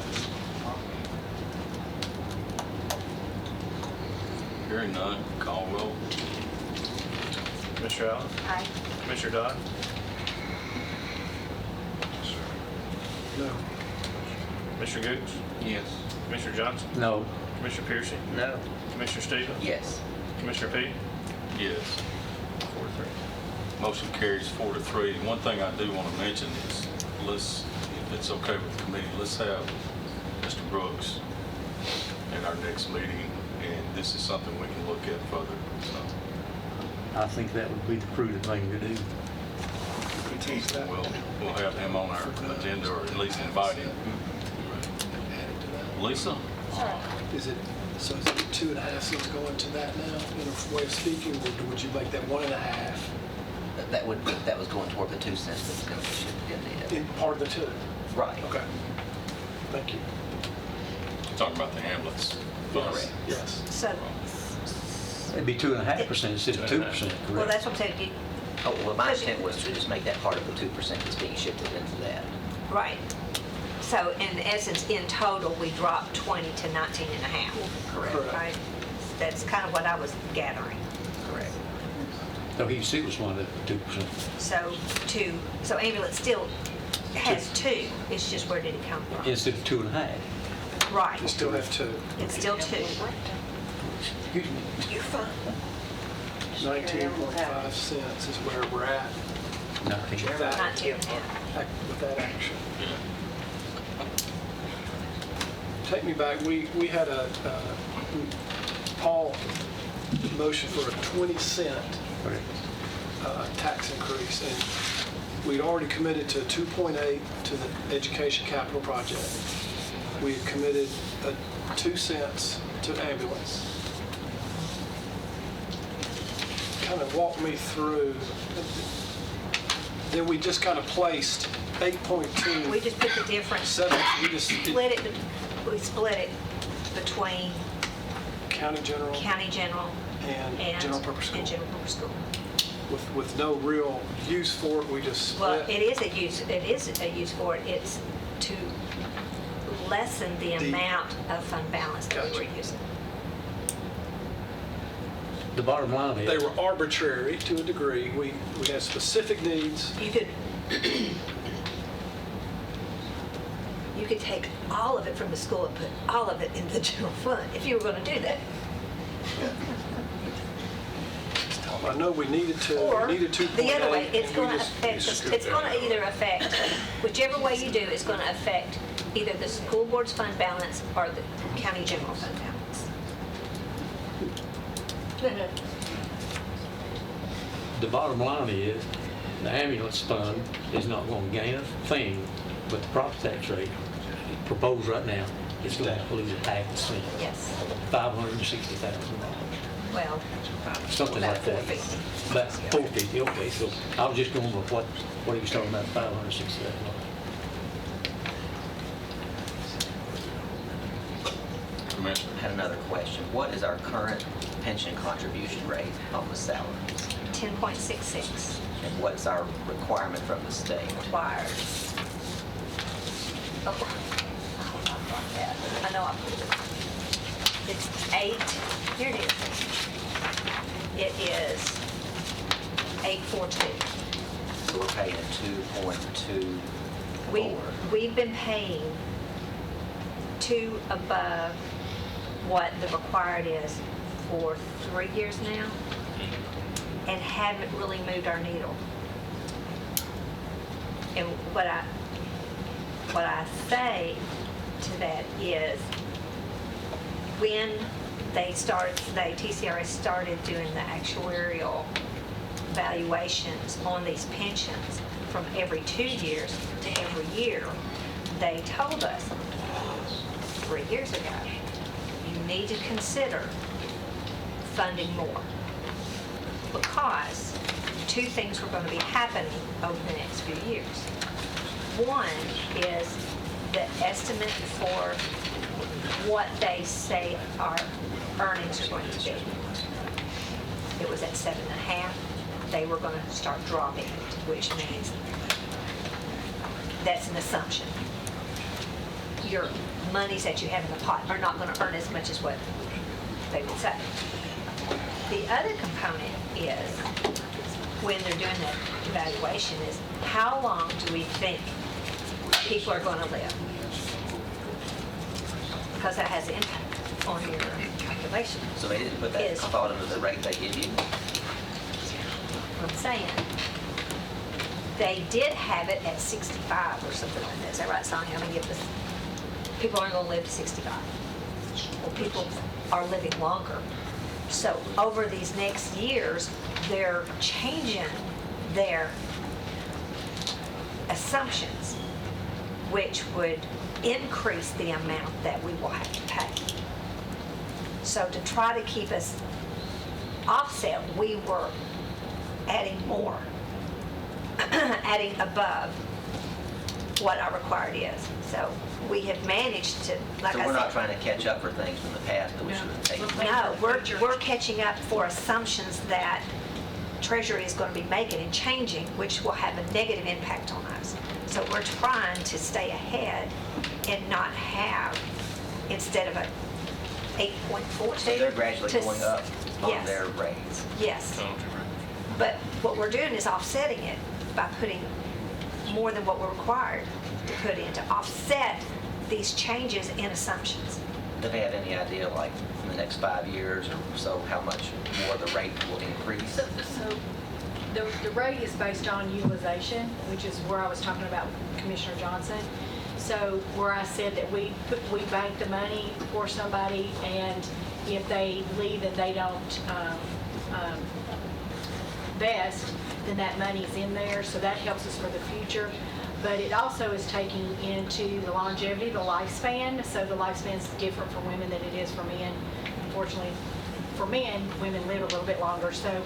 Hearing none, call roll. Commissioner Allen? Aye. Commissioner Dodd? No. Commissioner Gooch? Yes. Commissioner Johnson? No. Commissioner Piercy? No. Commissioner Stevens? Yes. Commissioner Pete? Yes. 4-3. Motion carries 4-3. One thing I do want to mention is, if it's okay with the committee, let's have Mr. Brooks at our next meeting, and this is something we can look at further. So I think that would be the prudent thing to do. we'll have him on our agenda, or at least invite him. Lisa? Is it 2.5 cents going to that now, in a way of speaking, or would you make that 1.5 That was going toward the 2 cents that's going to be shifted in in part of the 2? Right. Okay. Thank you. Talking about the ambulance. Correct. Yes. So, It'd be 2.5% instead of 2%, correct? well, that's what I'm saying. Oh, well, my intent was to just make that part of the 2% that's being shifted into that. Right. So in essence, in total, we dropped 20 to 19 and a half. Correct. Right? That's kind of what I was gathering. Correct. So he still was one at 2%. So ambulance still has 2. It's just where did it come from? Instead of 2.5. Right. You still have 2. It's still 2. Excuse me. You're fine. 19.5 cents is where we're at 19. with that, 19. with that action. Take me back, we had Paul motion for a 20-cent Correct. tax increase, and we'd already committed to 2.8 to the education capital project. We had committed 2 cents to ambulance. Kind of walk me through. Then we just kind of placed 8.2. We just put the difference. We split it between County general and general purpose school. And general purpose school. With no real use for it, we just split. Well, it is a use for it. It's to lessen the amount of fund balance that we were using. The bottom line is... They were arbitrary to a degree. We had specific needs. You could take all of it from the school and put all of it in the general fund if you were going to do that. I know we needed to. Or needed 2.8. the other way, it's and we going to just- affect. It's going to either affect, whichever way you do, it's going to affect either the school board's fund balance or the county general fund balance. The bottom line is, the ambulance fund is not going to gain a thing, but the property tax rate proposed right now is going to lose 0.5%. Yes. $560,000. Well, Something about like that. 450. About 450, okay, so I was just going with what he was talking about, $560,000. Commissioner? I had another question. What is our current pension contribution rate on the salaries? 10.66 And what is our requirement from the state? required. Oh, I know I put it. It's 8. Here it is. It is 842. So we're paying 2.24. We've been paying 2 above what the required is for 3 years now, and haven't really moved our needle. And what I say to that is, when TCRS started doing the actuarial valuations on these pensions from every 2 years to every year, they told us 3 years ago, you need to consider funding more, because 2 things were going to be happening over the next few years. One is the estimate for what they say our earnings are going to be. It was at 7.5. They were going to start dropping it, which means that's an assumption. Your monies that you have in the pot are not going to earn as much as what they would say. The other component is, when they're doing that evaluation, is how long do we think people are going to live? Because that has an impact on your calculation. So they didn't put that Is- thought into the rate they give you? I'm saying, they did have it at 65 or something like that. Is that right, Sonia? I mean, if people aren't going to live to 65. Well, people are living longer. So over these next years, they're changing their assumptions, which would increase the amount that we will have to pay. So to try to keep us offset, we were adding more, adding above what our required is. So we have managed to, like So I we're not said, trying to catch up for things from the past that we should have taken. no, we're catching up for assumptions that Treasury is going to be making and changing, which will have a negative impact on us. So we're trying to stay ahead and not have, instead of a 8.42. So they're gradually to going up on yes. their rates. Yes. But what we're doing is offsetting it by putting more than what we're required to put in to offset these changes in assumptions. Do they have any idea, like, in the next 5 years or so, how much more the rate will increase? So the rate is based on utilization, which is where I was talking about Commissioner Johnson. So where I said that we bank the money for somebody, and if they leave and they don't vest, then that money's in there, so that helps us for the future. But it also is taking into the longevity, the lifespan. So the lifespan's different for women than it is for men. Unfortunately, for men, women live a little bit longer. So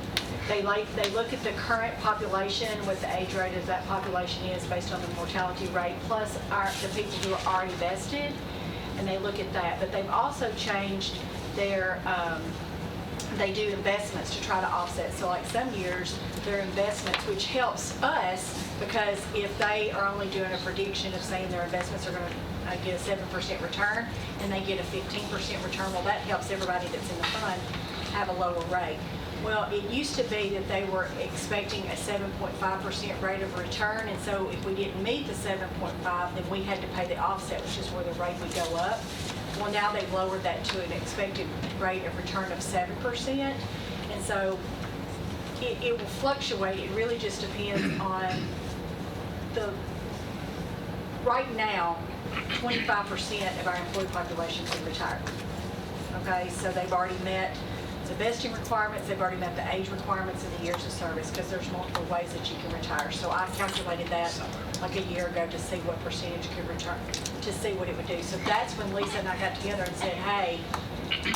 they look at the current population, what the age rate of that population is based on the mortality rate, plus the people who are already vested, and they look at that. But they've also changed their they do investments to try to offset. So like some years, their investments, which helps us, because if they are only doing a prediction of saying their investments are going to get a 7% return, and they get a 15% return, well, that helps everybody that's in the fund have a lower rate. Well, it used to be that they were expecting a 7.5% rate of return, and so if we didn't meet the 7.5, then we had to pay the offset, which is where the rate would go up. Well, now they've lowered that to an expected rate of return of 7%, and so it will fluctuate. It really just depends on right now, 25% of our employee population is retired. Okay, so they've already met the vesting requirements, they've already met the age requirements and the years of service, because there's multiple ways that you can retire. So I calculated that like a year ago to see what percentage could return, to see what it would do. So that's when Lisa and I got together and said, hey,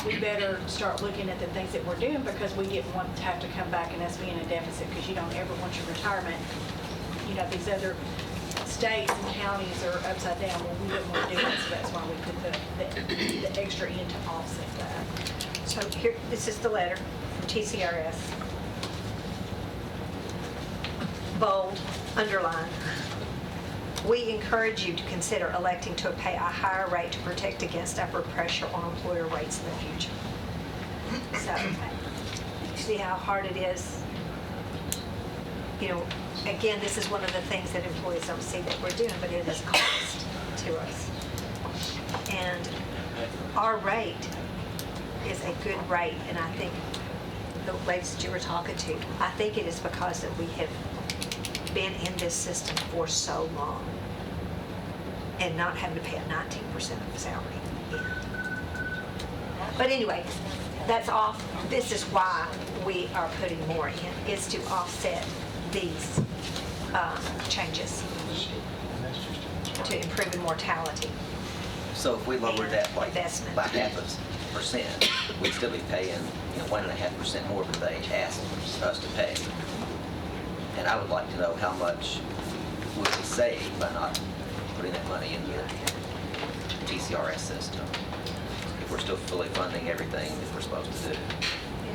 we better start looking at the things that we're doing, because we didn't want to have to come back and us be in a deficit, because you don't ever want your retirement, you know, these other states and counties are upside down. Well, we didn't want to do that, so that's why we put the extra in to offset that. So here, this is the letter from TCRS. Bold, underline. We encourage you to consider electing to pay a higher rate to protect against upward pressure on employer rates in the future. So, you see how hard it is? You know, again, this is one of the things that employees don't see that we're doing, but it is cost to us. And our rate is a good rate, and I think the ladies that you were talking to, I think it is because that we have been in this system for so long and not having to pay a 19% of salary in. But anyway, that's off. This is why we are putting more in, is to offset these changes to improve in mortality. So if we lowered that like Investment. by 0.5%, we'd still be paying 1.5% more than they asked us to pay. And I would like to know how much would we save by not putting that money in the TCRS system, if we're still fully funding everything that we're supposed to do.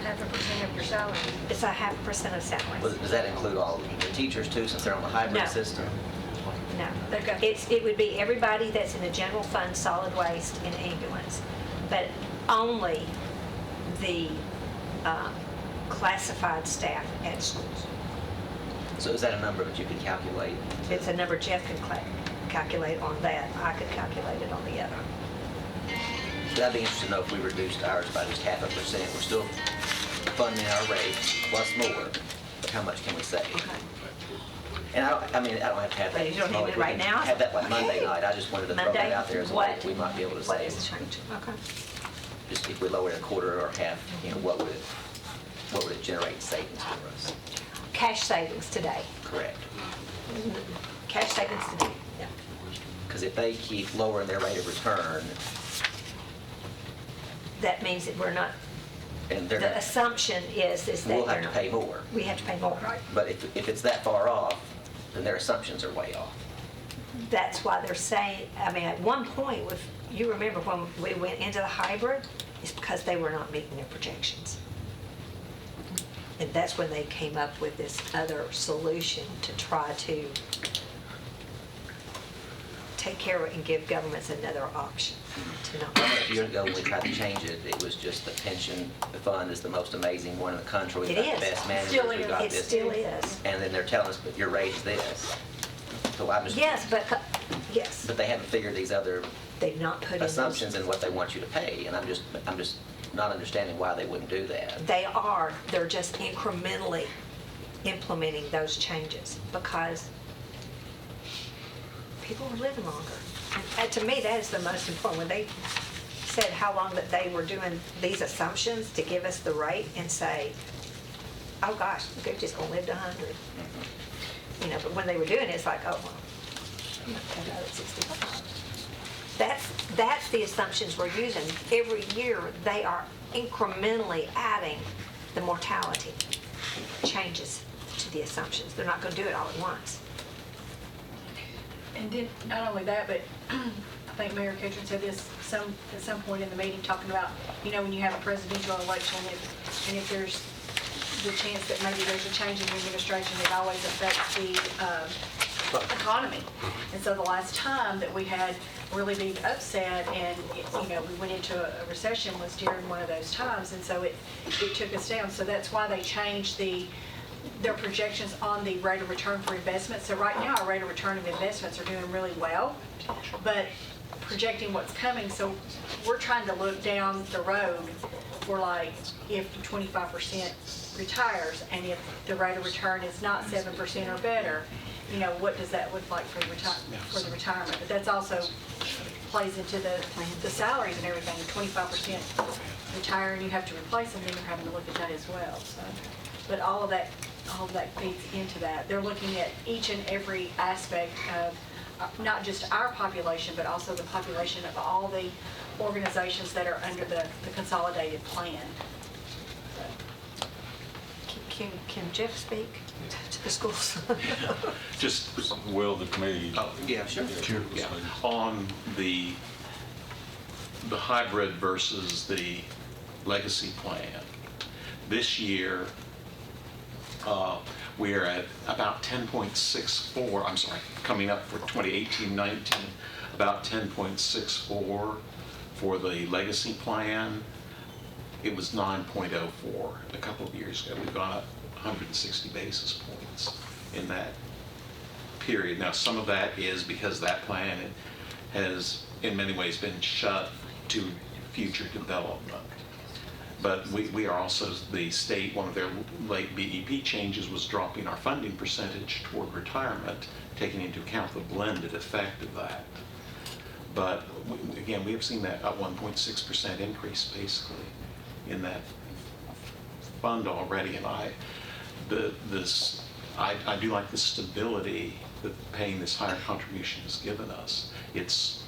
0.5% of your salary. It's 0.5% of salary. Well, does that include all the teachers too, since they're on the hybrid No. system? No. It would be everybody that's in the general fund, solid waste, and ambulance, but only the classified staff at schools. So is that a number that you could calculate? It's a number Jeff can calculate on that. I could calculate it on the other. But I'd be interested to know if we reduced ours by just 0.5%, we're still funding our rates plus more, but how much can we save? Okay. And I don't have to have that. But you don't tomorrow. need it We right can now? Have that like Monday Okay. night. I just wanted to throw that out there as well. We might be able to What is save. the change? Okay. Just if we lower it a quarter or half, what would it generate savings for us? Cash savings today. Correct. Cash savings today, yeah. Because if they keep lowering their rate of return, That means that we're not, and they're the not, assumption is that we'll they're have to not. pay more. We have to pay more, right? But if it's that far off, then their assumptions are way off. That's why they're saying, I mean, at one point, if you remember when we went into the hybrid, it's because they were not meeting their projections. And that's when they came up with this other solution to try to take care of it and give governments another option to not. A year ago, when we tried to change it, it was just the pension fund is the most amazing one in the country. We've It got the is. best managers. Still We've is. got It this. still is. And then they're telling us, but your rate is this. So I'm just. Yes, yes, But they haven't figured these other they've not put in those. assumptions in what they want you to pay, and I'm just not understanding why they wouldn't do that. They're just incrementally implementing those changes because people are living longer. And to me, that is the most important. When they said how long that they were doing these assumptions to give us the rate and say, oh gosh, they're just gonna live to 100. But when they were doing it, it's like, oh, well, I'm not gonna go at 65. That's the assumptions we're using. Every year, they are incrementally adding the mortality changes to the assumptions. They're not gonna do it all at once. And then, not only that, but I think Mayor Ketchum said this at some point in the meeting, talking about, when you have a presidential election, and if there's the chance that maybe there's a change in the administration, it always affects the economy. And so the last time that we had really big upset and, we went into a recession was during one of those times, and so it took us down. So that's why they changed their projections on the rate of return for investments. So right now, our rate of return of investments are doing really well, but projecting what's coming, so we're trying to look down the road for like if 25% retires and if the rate of return is not 7% or better, what does that look like for the retirement? But that's also plays into the salaries and everything. 25% retire and you have to replace them, then you're having to look at that as well. So, but all of that feeds into that. They're looking at each and every aspect of not just our population, but also the population of all the organizations that are under the consolidated plan. Can Jeff speak to the schools? Just will the committee. Oh, yeah, sure. Yeah. On the hybrid versus the legacy plan, this year, we are at about 10.64, I'm sorry, coming up for 2018-19, about 10.64 for the legacy plan. It was 9.04 a couple of years ago. We've gone up 160 basis points in that period. Now, some of that is because that plan has in many ways been shut to future development. But we are also, the state, one of their late BEP changes was dropping our funding percentage toward retirement, taking into account the blended effect of that. But again, we have seen that a 1.6% increase basically in that fund already, and I do like the stability that paying this higher contribution has given us. It's,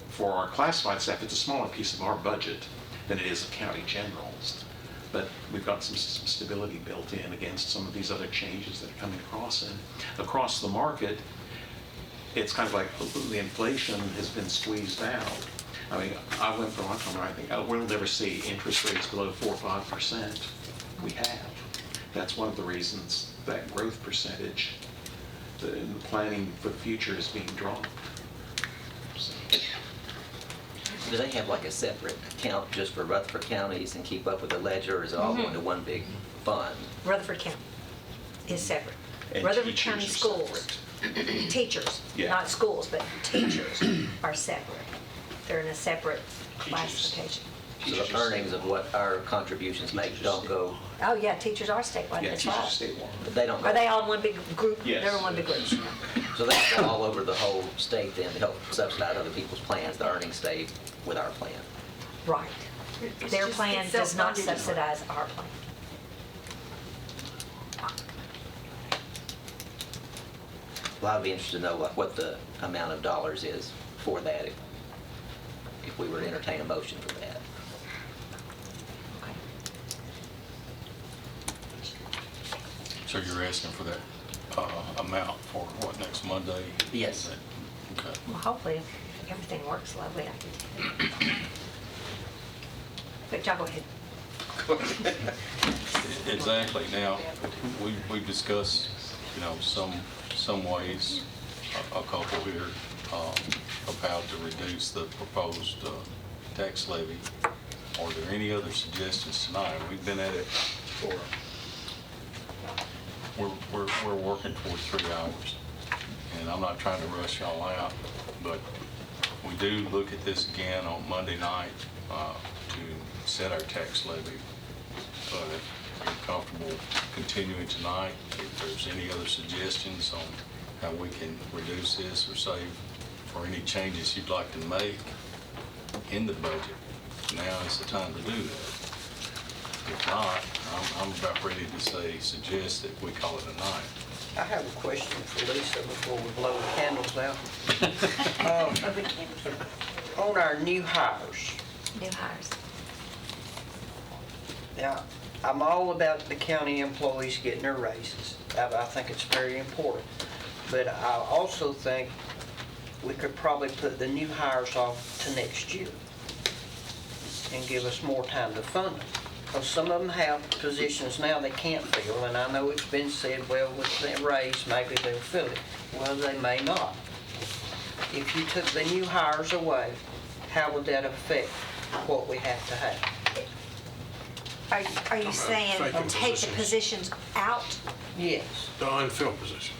for our classified staff, it's a smaller piece of our budget than it is of county generals, but we've got some stability built in against some of these other changes that are coming across. And across the market, it's kind of like the inflation has been squeezed out. I mean, I went for a long time, I think, we'll never see interest rates below 4 or 5%. We have. That's one of the reasons that growth percentage in the planning for the future is being dropped. So. Do they have like a separate account just for Rutherford counties and keep up with the ledger, or is it all going to one big fund. Rutherford County is separate. And Rutherford teachers County are schools, teachers, Yeah. not schools, but teachers are separate. They're in a separate classification. So the earnings of what our contributions make don't go, Oh, yeah, teachers are statewide, Yeah, that's teachers right. statewide. but they don't go. Are they all in one big group? Yes. They're in one big group. So they go all over the whole state then to help subsidize other people's plans. The earnings stay with our plan. Right. It's Their just- plan it's does not self-funded. subsidize our plan. Well, I'd be interested to know what the amount of dollars is for that if we were to entertain a motion for that. So you're asking for that amount for what, next Monday? Yes. Okay. Well, hopefully, if everything works lovely, I can. But y'all go ahead. Exactly. Now, we've discussed, some ways, a couple here, of how to reduce the proposed tax levy. Are there any other suggestions tonight? We've been at it for, we're working for 3 hours. And I'm not trying to rush y'all out, but we do look at this again on Monday night to set our tax levy. But if you're comfortable continuing tonight, if there's any other suggestions on how we can reduce this or save, or any changes you'd like to make in the budget, now is the time to do that. If not, I'm about ready to suggest that we call it a night. I have a question for Lisa before we blow the candles out. On our new hires, New hires. now, I'm all about the county employees getting their raises. I think it's very important. But I also think we could probably put the new hires off to next year and give us more time to fund them. Because some of them have positions now they can't fill, and I know it's been said, well, with the raise, maybe they'll fill it. Well, they may not. If you took the new hires away, how would that affect what we have to have? Are you saying vacant take the positions. positions out? Yes. The unfilled positions.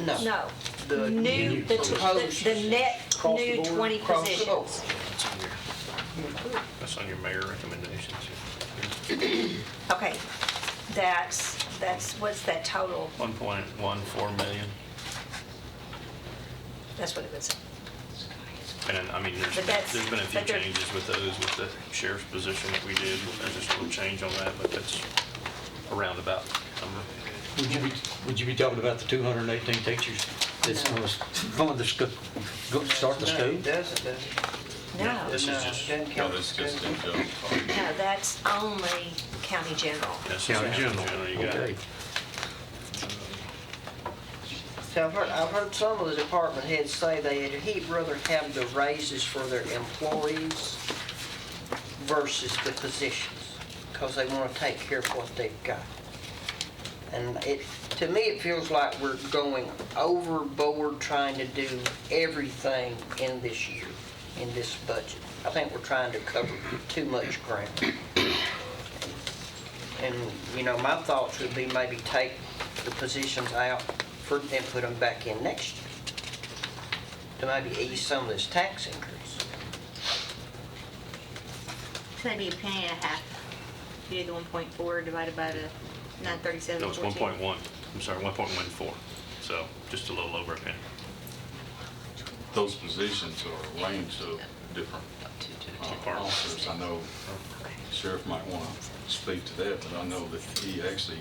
No. No. The New, the net Across the new board, 20 across the board. positions. That's on your mayor recommendations. Okay, that's, what's that total? 1.14 million. That's what it was. And I mean, But that's- there's been a few but there- changes with those, with the sheriff's position that we did. There's just a little change on that, but that's a roundabout number. Would you be talking about the 218 teachers that's going to school, start the No, school? it doesn't, does it? No, This No, is just, doesn't No, count. this just in Doesn't- general fund. no, that's only county general. that's County just general. you got Okay. So I've heard some of the department heads say he'd rather have the raises for their employees versus the positions, because they want to take care of what they've got. And to me, it feels like we're going overboard trying to do everything in this year, in this budget. I think we're trying to cover too much ground. And, my thoughts would be maybe take the positions out and put them back in next year to maybe ease some of this tax increase. So that'd be a penny and a half. If you did the 1.4 divided by the 937. no, it's 1.1. I'm sorry, 1.14. So just a little over a penny. Those positions are a range of different officers. I know Sheriff might want to speak to that, but I know that he actually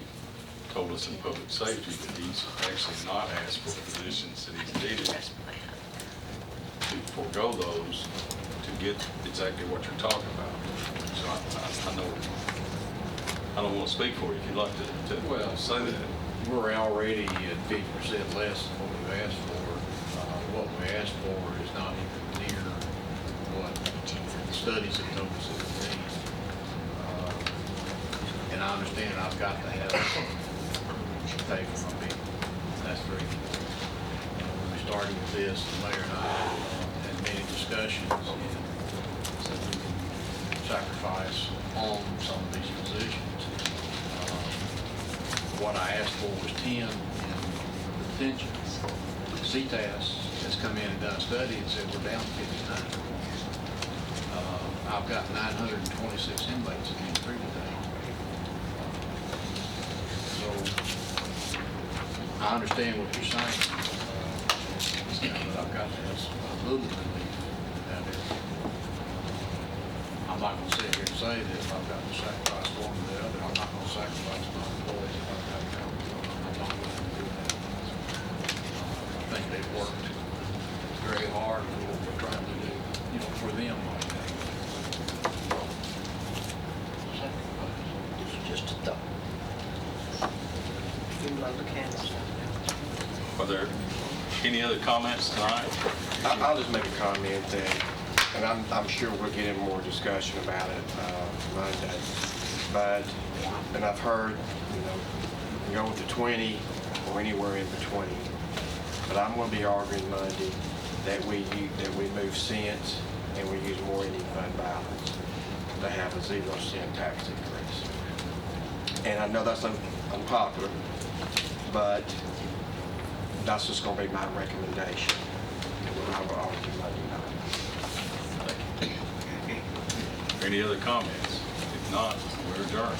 told us in public safety that he's actually not asked for positions that he's needed to forego those to get exactly what you're talking about. So I know, I don't want to speak for you if you'd like to say that. We're already at 50% less than what we've asked for. What we asked for is not even near what the studies have told us it would be. And I understand I've got to have pay for my people. That's the reason. When we started with this, the mayor and I had many discussions and said we can sacrifice on some of these positions. what I asked for was 10 in detention. CTAS has come in and done a study and said we're down to 59. I've got 926 inmates in the treatment today. So I understand what you're saying, but I've got to have a little relief out there. I'm not going to sit here and say that if I've got to sacrifice one or the other, I'm not going to sacrifice my employees if I've got to go. I'm not willing to do that. I think they've worked very hard for what we're trying to do, for them right now. Just a thought. You love the candles. Are there any other comments tonight? I'll just make a comment that, and I'm sure we'll get in more discussion about it Monday, but, and I've heard, you can go with the 20 or anywhere in between, but I'm going to be arguing Monday that we move cents and we use more ending fund balance to have a 0% tax increase. And I know that's unpopular, but that's just going to be my recommendation. And I will argue Monday night. Any other comments? If not, we're adjourned.